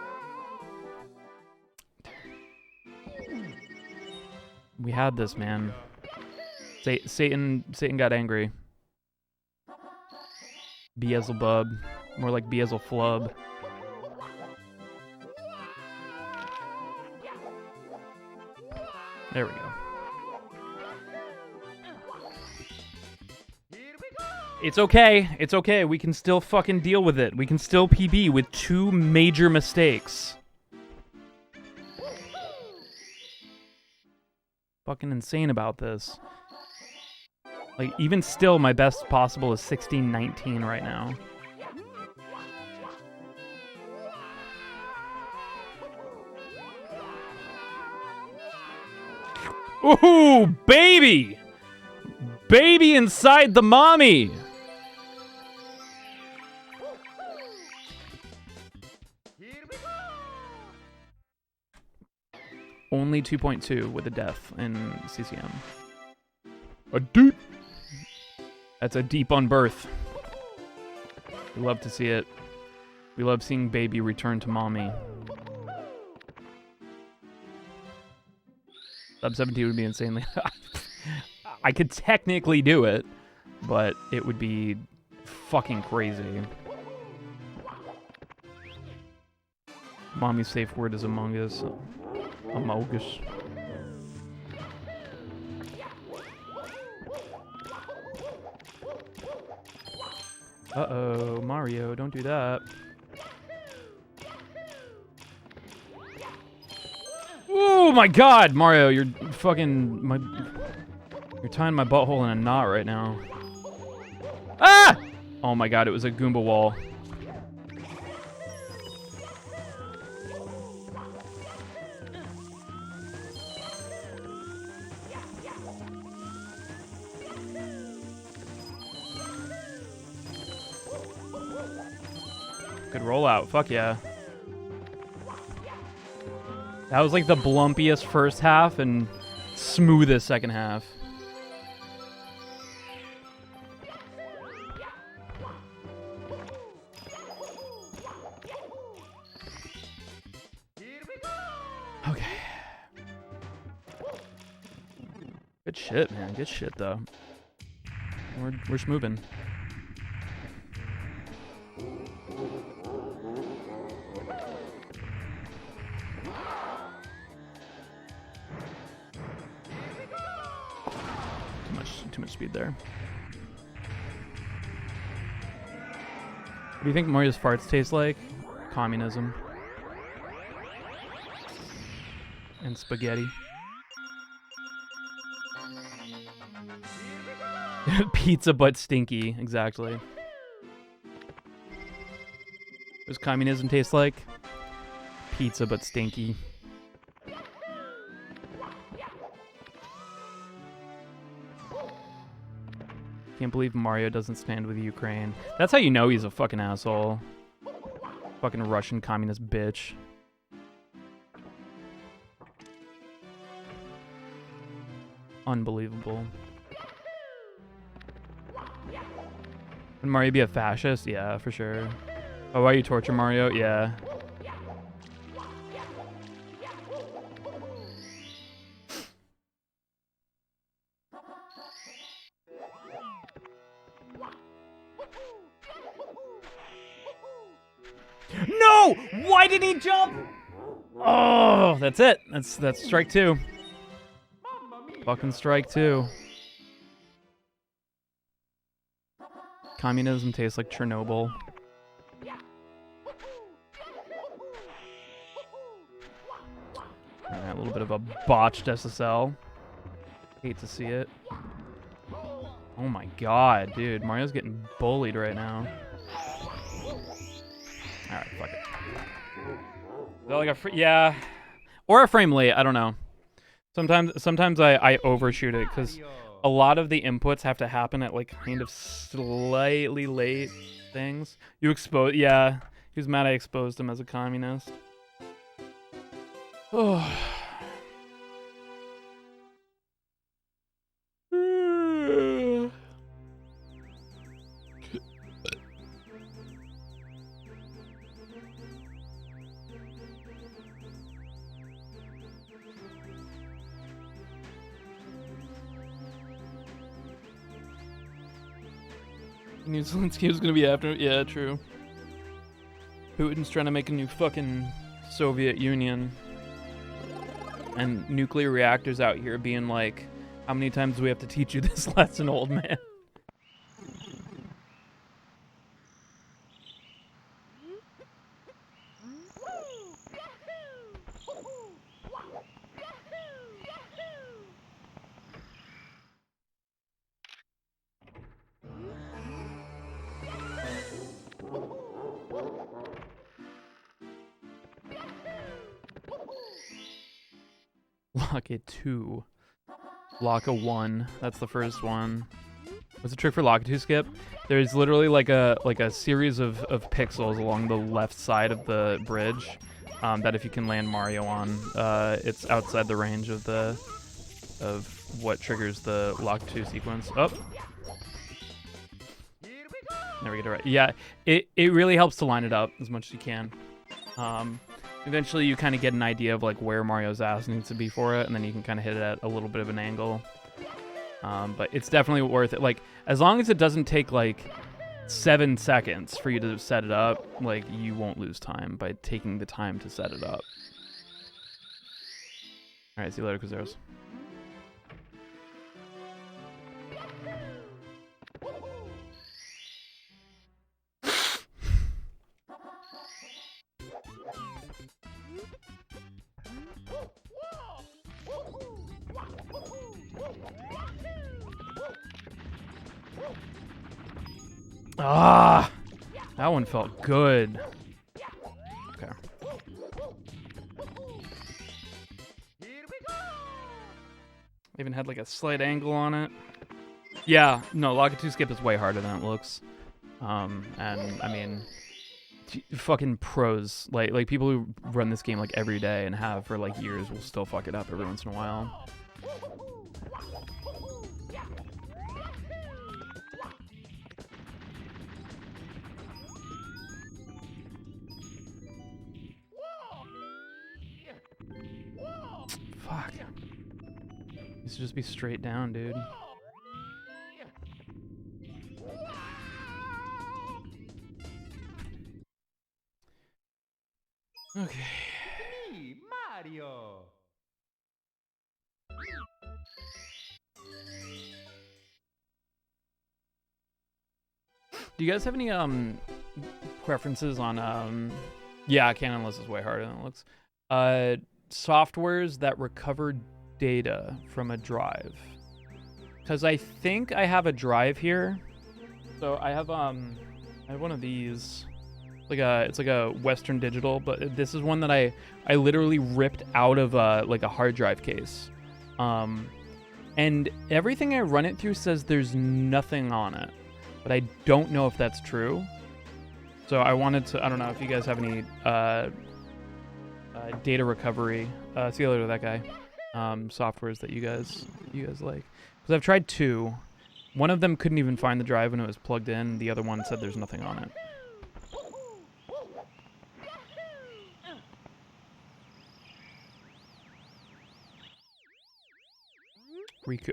We had this, man. Satan got angry. Beelzebub. More like Beelzeflub. There we go. It's okay. It's okay. We can still fucking deal with it. We can still PB with 2 major mistakes. Fucking insane about this. Like, even still, my best possible is 16-19 right now. Ooh, baby! Baby inside the mommy! Only 2.2 with a death in CCM. A deep. That's a deep on birth. We love to see it. We love seeing baby return to mommy. Sub 17 would be insanely. I could technically do it, but it would be fucking crazy. Mommy's safe word is Among Us. Among Us. Uh-oh, Mario, don't do that. Oh my god, Mario, you're fucking you're tying my butthole in a knot right now. Ah! Oh my god, it was a Goomba wall. Good rollout. Fuck yeah. That was like the blumpiest first half and smoothest second half. Okay. Good shit, man. Good shit, though. We're smoothing. Too much speed there. What do you think Mario's farts taste like? Communism. And spaghetti. Pizza but stinky, exactly. What does communism taste like? Pizza but stinky. Can't believe Mario doesn't stand with Ukraine. That's how you know he's a fucking asshole. Fucking Russian communist bitch. Unbelievable. Would Mario be a fascist? Yeah, for sure. Oh, why you torture Mario? Yeah. No! Why did he jump? Oh, that's it. That's strike two. Fucking strike two. Communism tastes like Chernobyl. Alright, a little bit of a botched SSL. Hate to see it. Oh my god, dude. Mario's getting bullied right now. Alright, fuck it. Is that like a yeah. Or a frame late, I don't know. Sometimes I overshoot it because a lot of the inputs have to happen at like kind of slightly late things. You expose, yeah. He was mad I exposed him as a communist. Oh. New Zelensky was gonna be after. Yeah, true. Putin's trying to make a new fucking Soviet Union. And nuclear reactors out here being like, how many times do we have to teach you this lesson, old man? Locket 2. Locka 1. That's the first one. What's the trick for Locka 2 skip? There's literally like a series of pixels along the left side of the bridge that if you can land Mario on, it's outside the range of what triggers the Locka 2 sequence. Oh. Never get it right. Yeah, it really helps to line it up as much as you can. Eventually you kind of get an idea of like where Mario's ass needs to be for it, and then you can kind of hit it at a little bit of an angle. But it's definitely worth it. Like, as long as it doesn't take like 7 seconds for you to set it up, like, you won't lose time by taking the time to set it up. Alright, see you later, Kuzeros. Ah, that one felt good. Okay. Even had like a slight angle on it. Yeah, no, Locka 2 skip is way harder than it looks. And I mean, fucking pros, like people who run this game like every day and have for like years, will still fuck it up every once in a while. Fuck. This should just be straight down, dude. Okay. Me, Mario. Do you guys have any preferences on yeah, Canonless is way harder than it looks. Softwares that recover data from a drive. Cause I think I have a drive here. So I have one of these. It's like a Western Digital, but this is one that I literally ripped out of like a hard drive case. And everything I run it through says there's nothing on it, but I don't know if that's true. So I wanted to, I don't know if you guys have any data recovery, see you later, that guy, softwares that you guys like. Because I've tried two. One of them couldn't even find the drive when it was plugged in. The other one said there's nothing on it.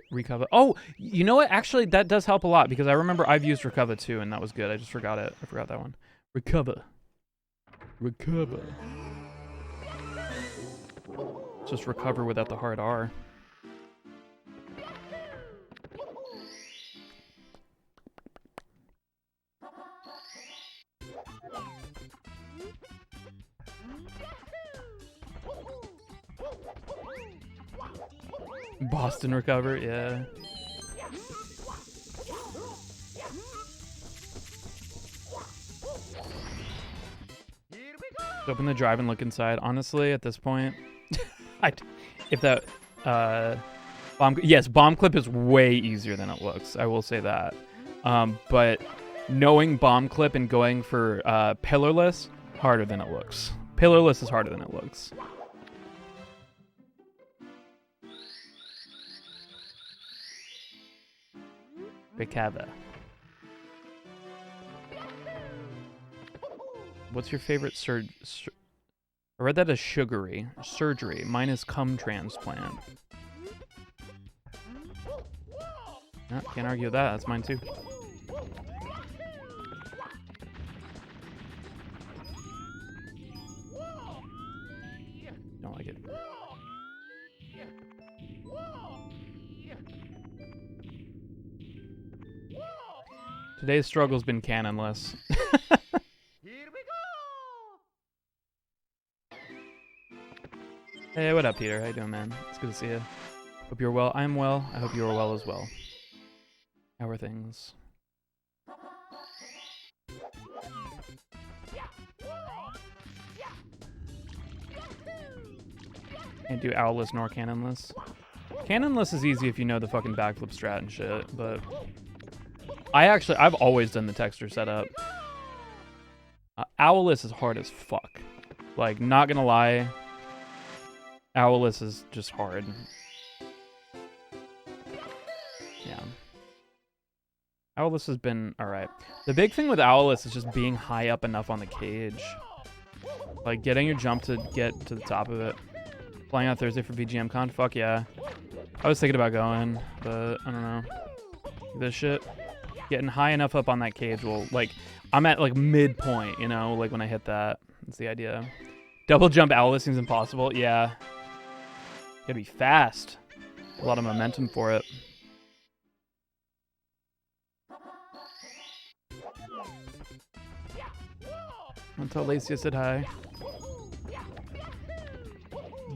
Recover. Oh, you know what? Actually, that does help a lot because I remember I've used Recover too, and that was good. I just forgot it. I forgot that one. Recover. Just recover without the hard R. Boston Recover, yeah. Open the drive and look inside. Honestly, at this point, if that bomb clip is way easier than it looks. I will say that. But knowing bomb clip and going for pillarless, harder than it looks. Pillarless is harder than it looks. Recover. What's your favorite I read that as sugary. Surgery. Mine is cum transplant. Yeah, can't argue with that. That's mine too. Don't like it. Today's struggle's been canonless. Hey, what up, Peter? How you doing, man? It's good to see you. Hope you're well. I'm well. I hope you are well as well. How are things? Can't do owlless nor canonless. Canonless is easy if you know the fucking backflip strat and shit, but I've always done the texture setup. Owlless is hard as fuck. Like, not gonna lie, Owlless is just hard. Yeah. Owlless has been alright. The big thing with Owlless is just being high up enough on the cage. Like, getting your jump to get to the top of it. Flying out Thursday for VGMCon? Fuck yeah. I was thinking about going, but I don't know. This shit. Getting high enough up on that cage will, like, I'm at, like, midpoint, you know? Like, when I hit that. That's the idea. Double jump Owlless seems impossible. Yeah. Gotta be fast. A lot of momentum for it. I'll tell Lacey I said hi.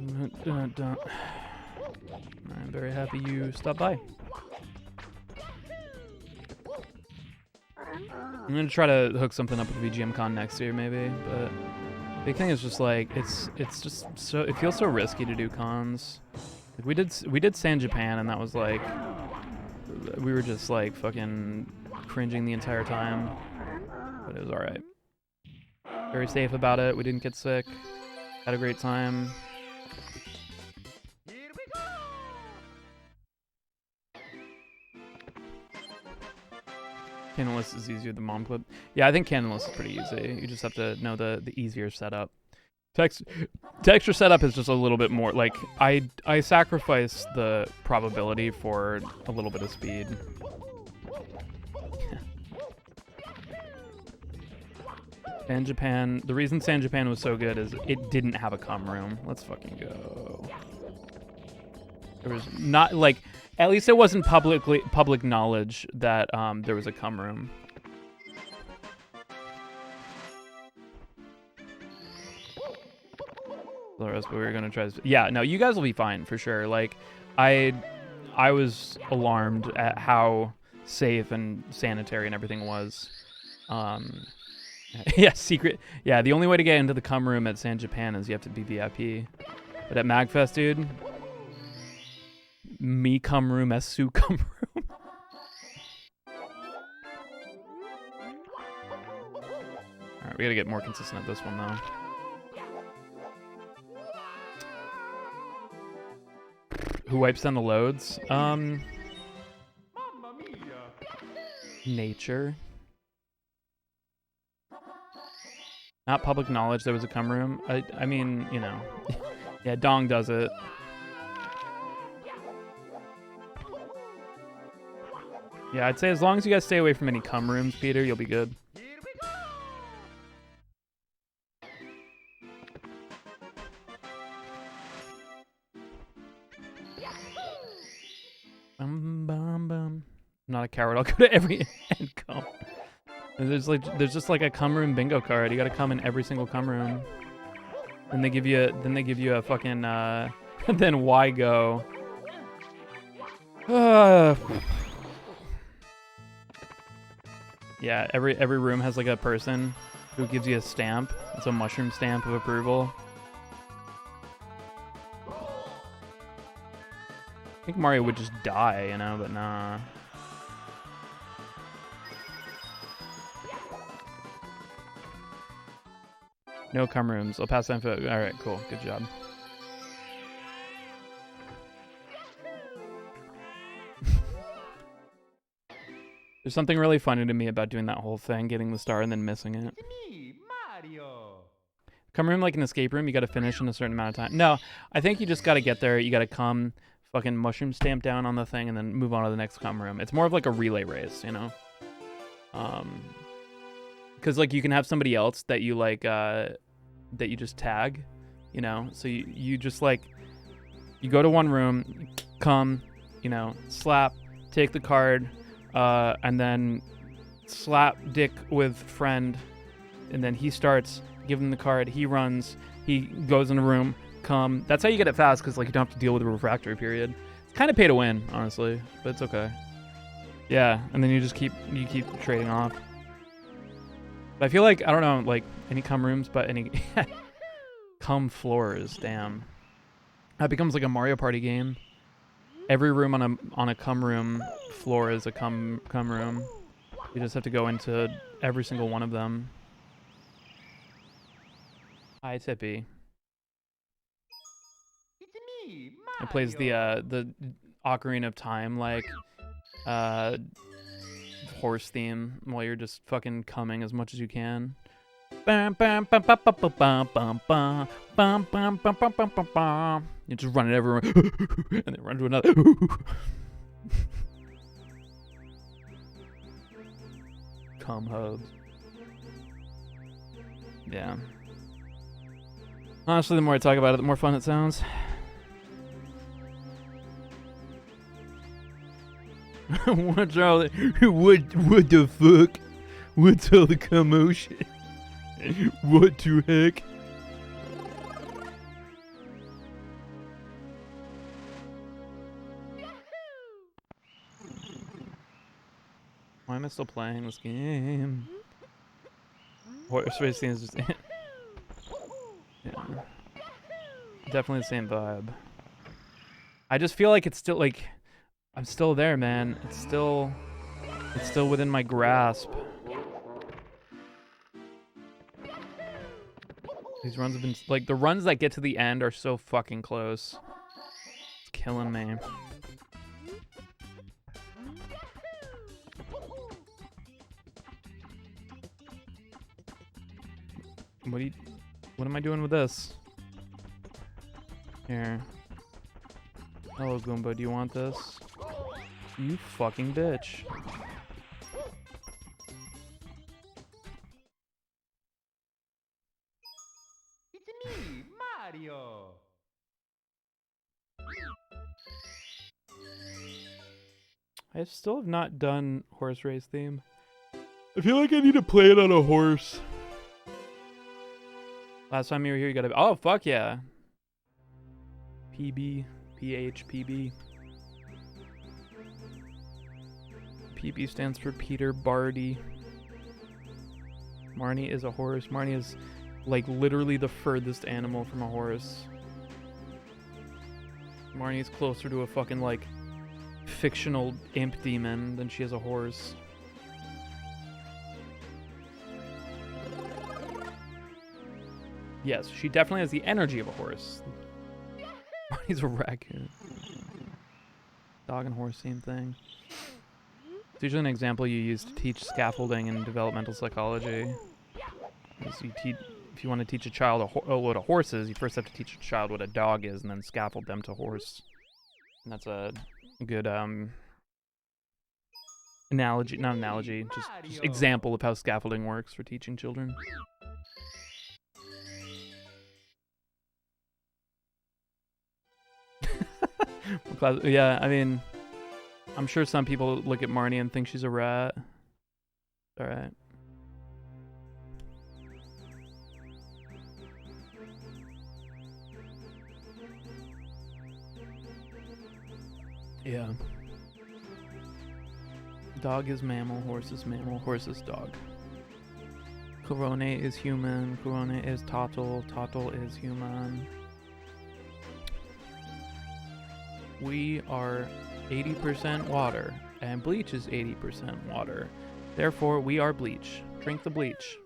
I'm very happy you stopped by. I'm gonna try to hook something up with VGMCon next year, maybe. But big thing is just like it's just so it feels so risky to do cons. Like we did San Japan, and that was like we were just like fucking cringing the entire time, but it was all right. Very safe about it. We didn't get sick. Had a great time. Here we go. Candleless is easier than Mom Clip. Yeah, I think Candleless is pretty easy. You just have to know the easier setup. Texture setup is just a little bit more like I sacrifice the probability for a little bit of speed. San Japan. The reason San Japan was so good is it didn't have a cum room. Let's fucking go. There was not like, at least it wasn't public knowledge that there was a cum room. The rest, but we were gonna try this. Yeah, no, you guys will be fine for sure. Like, I was alarmed at how safe and sanitary and everything was. Yeah, secret. Yeah, the only way to get into the cum room at San Japan is you have to be VIP. But at MagFest, dude, me cum room, Su cum room. All right, we gotta get more consistent at this one though. Who wipes down the loads? Mamma mia. Nature. Not public knowledge there was a cum room. I mean, you know. Yeah, Dong does it. Yeah, I'd say as long as you guys stay away from any cum rooms, Peter, you'll be good. Here we go. Bum, bum, bum. I'm not a coward. I'll go to every and cum. And there's just like a cum room bingo card. You gotta come in every single cum room. And they give you a fucking then why go? Yeah, every room has like a person who gives you a stamp. It's a mushroom stamp of approval. I think Mario would just die, you know, but nah. No cum rooms. I'll pass the info. All right, cool. Good job. There's something really funny to me about doing that whole thing, getting the star and then missing it. It's me, Mario. Cum room like an escape room, you gotta finish in a certain amount of time. No, I think you just gotta get there. You gotta come, fucking mushroom stamp down on the thing, and then move on to the next cum room. It's more of like a relay race, you know? Because like you can have somebody else that you like, that you just tag, you know? So you just like, you go to one room, come, you know, slap, take the card, and then slap dick with friend, and then he starts, give him the card, he runs, he goes in a room, come. That's how you get it fast, because like you don't have to deal with the refractory period. It's kind of pay to win, honestly, but it's okay. Yeah, and then you just keep trading off. But I feel like, I don't know, like any cum rooms, but any cum floors, damn. That becomes like a Mario Party game. Every room on a cum room floor is a cum room. You just have to go into every single one of them. Hi, Tippy. It's me, Mario. It plays the Ocarina of Time like horse theme while you're just fucking coming as much as you can. You just run it everywhere and then run to another. Cum hubs. Yeah. Honestly, the more I talk about it, the more fun it sounds. What's all the, what the fuck? What's all the commotion? What the heck? Why am I still playing this game? Horse racing is just yeah. Definitely the same vibe. I just feel like it's still like I'm still there, man. It's still within my grasp. These runs have been like the runs that get to the end are so fucking close. It's killing me. What am I doing with this? Here. Hello, Goomba. Do you want this? You fucking bitch. It's me, Mario. I still have not done horse race theme. I feel like I need to play it on a horse. Last time you were here, you got to. Oh, fuck yeah. PB, PH, PB. PB stands for Peter Barty. Marnie is a horse. Marnie is like literally the furthest animal from a horse. Marnie is closer to a fucking like fictional imp demon than she is a horse. Yes, she definitely has the energy of a horse. Marnie's a raccoon. Dog and horse, same thing. It's usually an example you use to teach scaffolding in developmental psychology. If you want to teach a child what a horse is, you first have to teach a child what a dog is, and then scaffold them to horse. And that's a good analogy, not analogy, just example of how scaffolding works for teaching children. Yeah, I mean, I'm sure some people look at Marnie and think she's a rat. Alright. Yeah. Dog is mammal, horse is dog. Corone is human, Corone is Tottle, Tottle is human. We are 80% water, and bleach is 80% water. Therefore, we are bleach. Drink the bleach.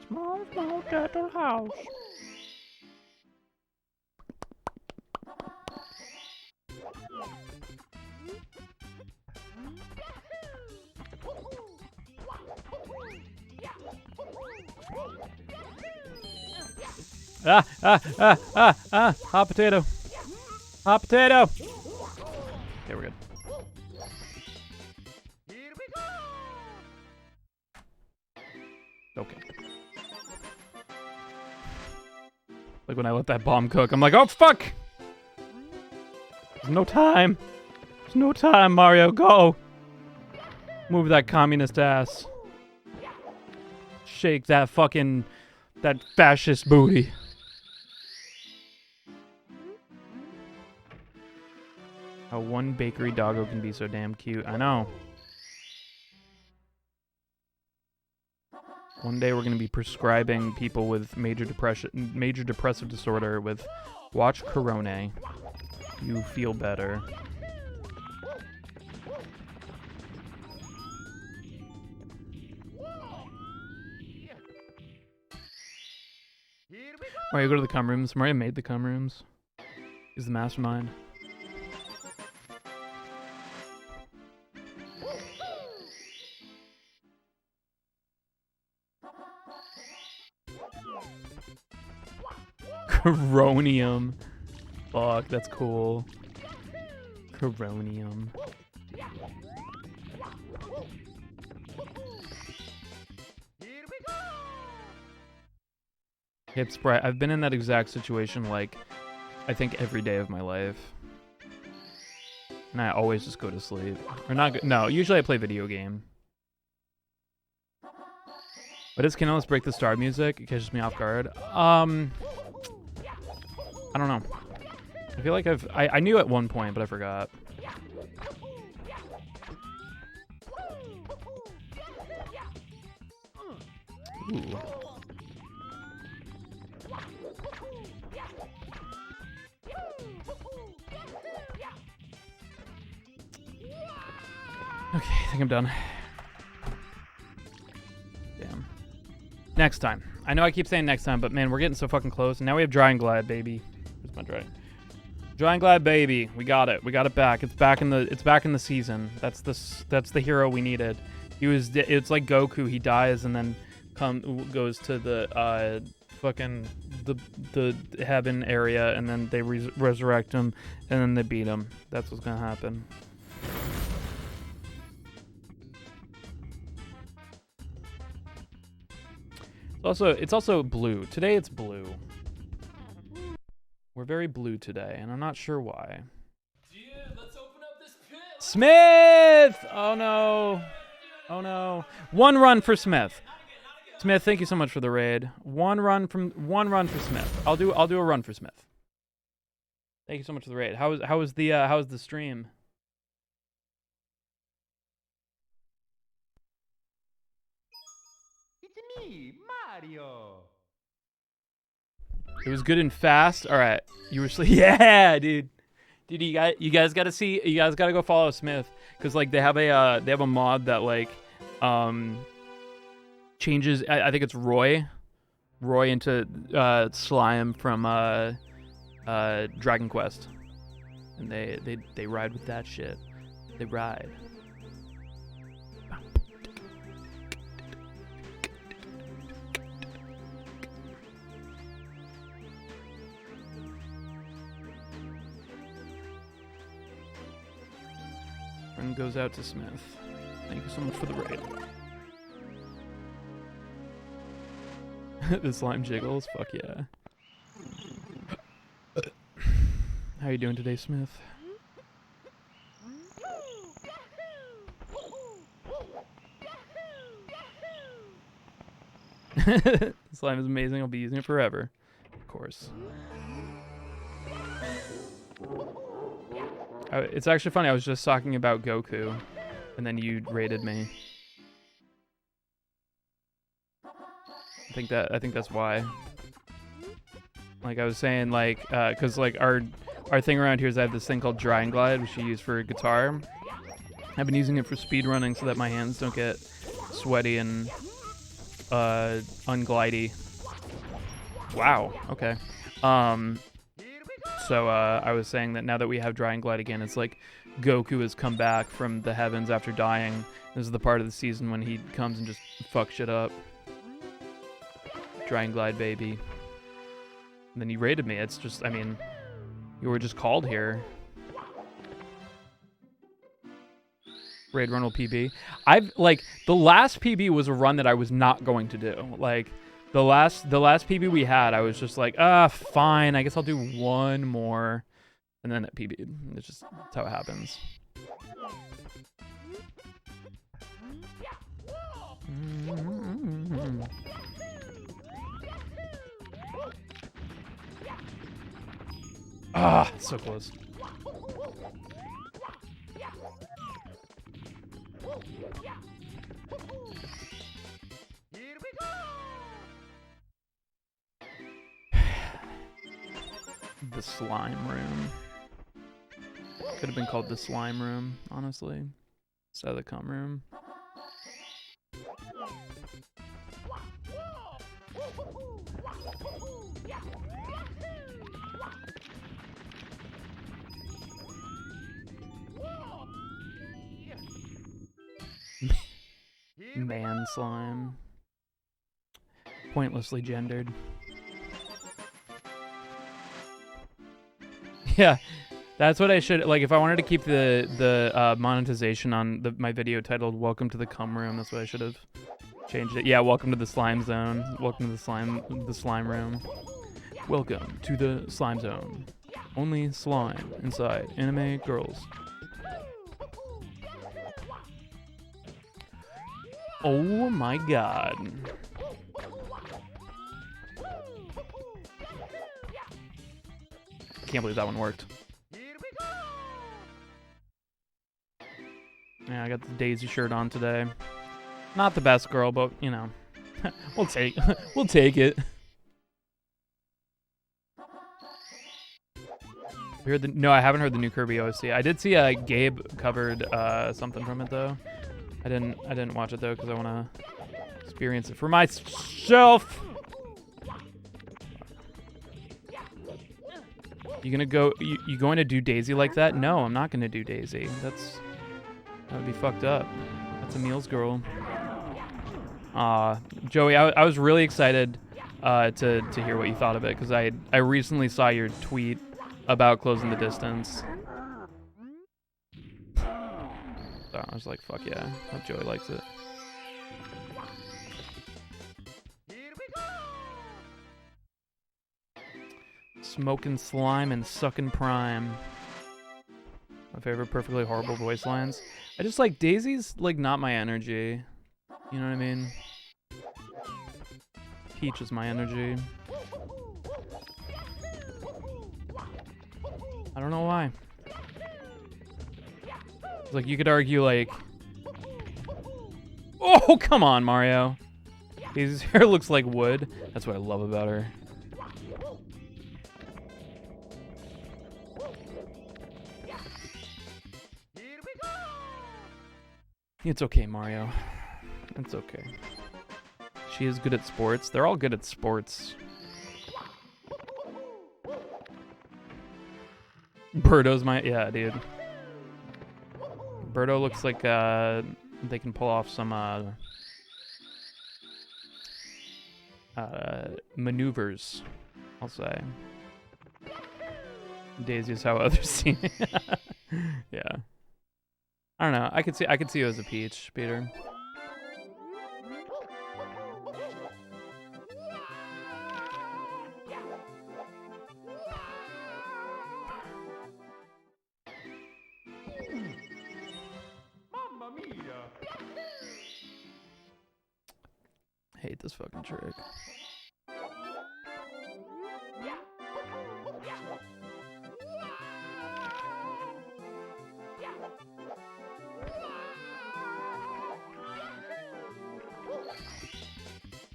Small, small turtle house. Hot potato. Hot potato. Okay, we're good. Here we go. Okay. Like when I let that bomb cook, I'm like, oh fuck! There's no time. There's no time, Mario. Go. Move that communist ass. Shake that fucking, that fascist booty. How one bakery doggo can be so damn cute. I know. One day we're going to be prescribing people with major depressive disorder with watch Corone. You feel better. Here we go. Mario, go to the cum rooms. Mario made the cum rooms. He's the mastermind. Coronium. Fuck, that's cool. Coronium. Here we go. Hip Sprite. I've been in that exact situation, like, I think every day of my life. And I always just go to sleep. Or not, no, usually I play video game. But does Kino's Break the Star music? It catches me off guard. I don't know. I feel like I knew at one point, but I forgot. Ooh. Okay, I think I'm done. Damn. Next time. I know I keep saying next time, but man, we're getting so fucking close. And now we have Dry and Glad, baby. Where's my Dry and Glad, baby. We got it. We got it back. It's back in the season. That's the hero we needed. It's like Goku. He dies and then goes to the fucking the heaven area, and then they resurrect him, and then they beat him. That's what's gonna happen. It's also blue. Today it's blue. We're very blue today, and I'm not sure why. Dude, let's open up this pit. Smith! Oh no. Oh no. One run for Smith. Smith, thank you so much for the raid. One run for Smith. I'll do a run for Smith. Thank you so much for the raid. How was the stream? It's me, Mario. It was good and fast. All right, you were yeah, dude. Dude, you guys got to go follow Smith, because like they have a mod that like changes. I think it's Roy into Slime from Dragon Quest, and they ride with that shit. They ride. And goes out to Smith. Thank you so much for the raid. The slime jiggles, fuck yeah. How you doing today, Smith? Slime is amazing. I'll be using it forever. Of course. It's actually funny. I was just talking about Goku, and then you raided me. I think that's why. Like I was saying, like, cause like our thing around here is I have this thing called Dry and Glide, which you use for guitar. I've been using it for speed running so that my hands don't get sweaty and unglidey. Wow. Okay. So I was saying that now that we have Dry and Glide again, it's like Goku has come back from the heavens after dying. This is the part of the season when he comes and just fucks shit up. Dry and Glide, baby. And then you raided me. It's just, I mean, you were just called here. Raid run will PB. The last PB was a run that I was not going to do. Like, the last PB we had, I was just like, fine. I guess I'll do one more, and then it PB'd. It's just that's how it happens. So close. Here we go. The slime room. Could have been called the slime room, honestly. Instead of the cum room. Man slime. Pointlessly gendered. Yeah, that's what I should, like, if I wanted to keep the monetization on my video titled Welcome to the Cum Room, that's what I should have changed it. Yeah, welcome to the slime zone. Welcome to the slime room. Welcome to the slime zone. Only slime inside anime girls. Oh my god. Can't believe that one worked. Here we go. Yeah, I got the Daisy shirt on today. Not the best girl, but you know, we'll take it. We heard no, I haven't heard the new Kirby OST. I did see Gabe covered something from it though. I didn't watch it though because I want to experience it for myself. You gonna go? You going to do Daisy like that? No, I'm not gonna do Daisy. That would be fucked up. That's Emil's girl. Joey, I was really excited to hear what you thought of it because I recently saw your tweet about closing the distance. So I was like, fuck yeah, hope Joey likes it. Smoking slime and sucking prime. My favorite perfectly horrible voice lines. I just like Daisy's like not my energy. You know what I mean? Peach is my energy. I don't know why. It's like you could argue like, oh come on Mario. Daisy's hair looks like wood. That's what I love about her. It's okay, Mario. It's okay. She is good at sports. They're all good at sports. Birdo's my... Yeah, dude. Birdo looks like they can pull off some maneuvers, I'll say. Daisy is how others see me. Yeah. I don't know. I could see you as a Peach, Peter. Mamma mia! Hate this fucking trick.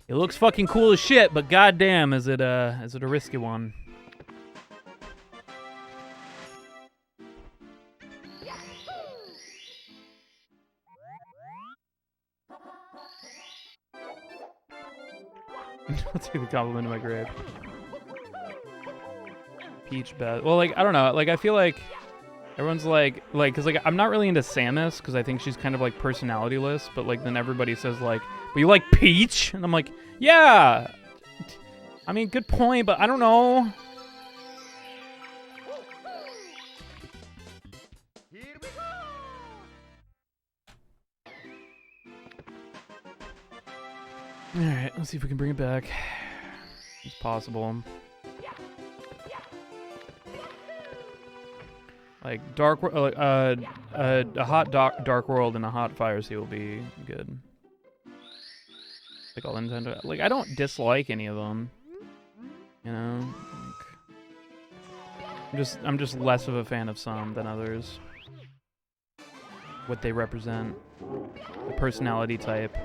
It looks fucking cool as shit, but goddamn, is it a risky one? I'll take the compliment to my grave. Peach best. Well, like I don't know. Like I feel like everyone's like, cause like I'm not really into Samus because I think she's kind of like personalityless. But like then everybody says like, but you like Peach, and I'm like, yeah. I mean, good point, but I don't know. All right, let's see if we can bring it back. It's possible. Like a hot dark world and a hot Fire Sea will be good. Like all Nintendo. Like I don't dislike any of them. You know, like, I'm just less of a fan of some than others. What they represent, the personality type.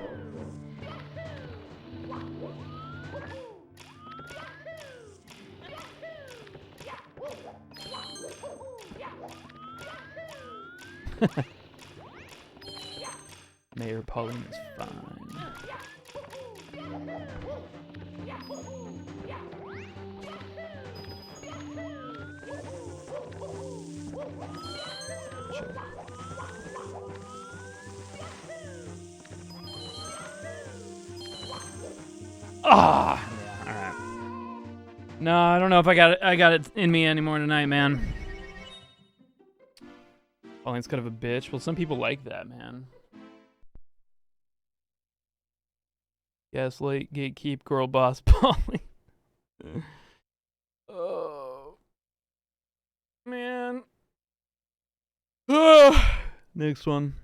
Mayor Pauline is fine. Sure. Ah, yeah, all right. No, I don't know if I got it in me anymore tonight, man. Pauline's kind of a bitch. Well, some people like that, man. Gaslight, gatekeep, girl boss, Pauline. Oh, man. Next one.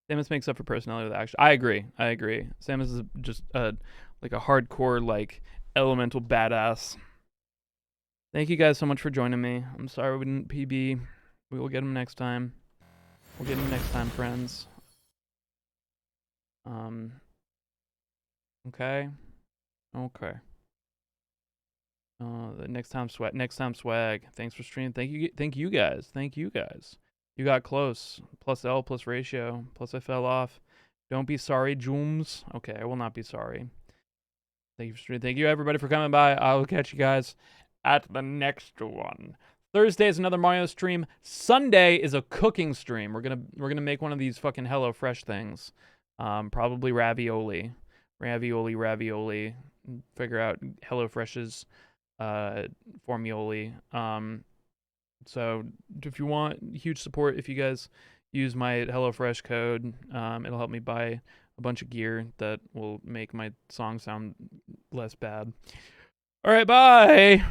Samus makes up for personality with action. I agree. Samus is just like a hardcore, like, elemental badass. Thank you guys so much for joining me. I'm sorry we didn't PB. We will get him next time. We'll get him next time, friends. Okay. Okay. The next time swag. Thanks for streaming. Thank you guys. Thank you guys. You got close. Plus L plus ratio. Plus I fell off. Don't be sorry, Jooms. Okay, I will not be sorry. Thank you for streaming. Thank you everybody for coming by. I will catch you guys at the next one. Thursday is another Mario stream. Sunday is a cooking stream. We're gonna make one of these fucking HelloFresh things. Probably ravioli. Ravioli. Figure out HelloFresh's formioli. So if you want huge support, if you guys use my HelloFresh code, it'll help me buy a bunch of gear that will make my song sound less bad. All right, bye.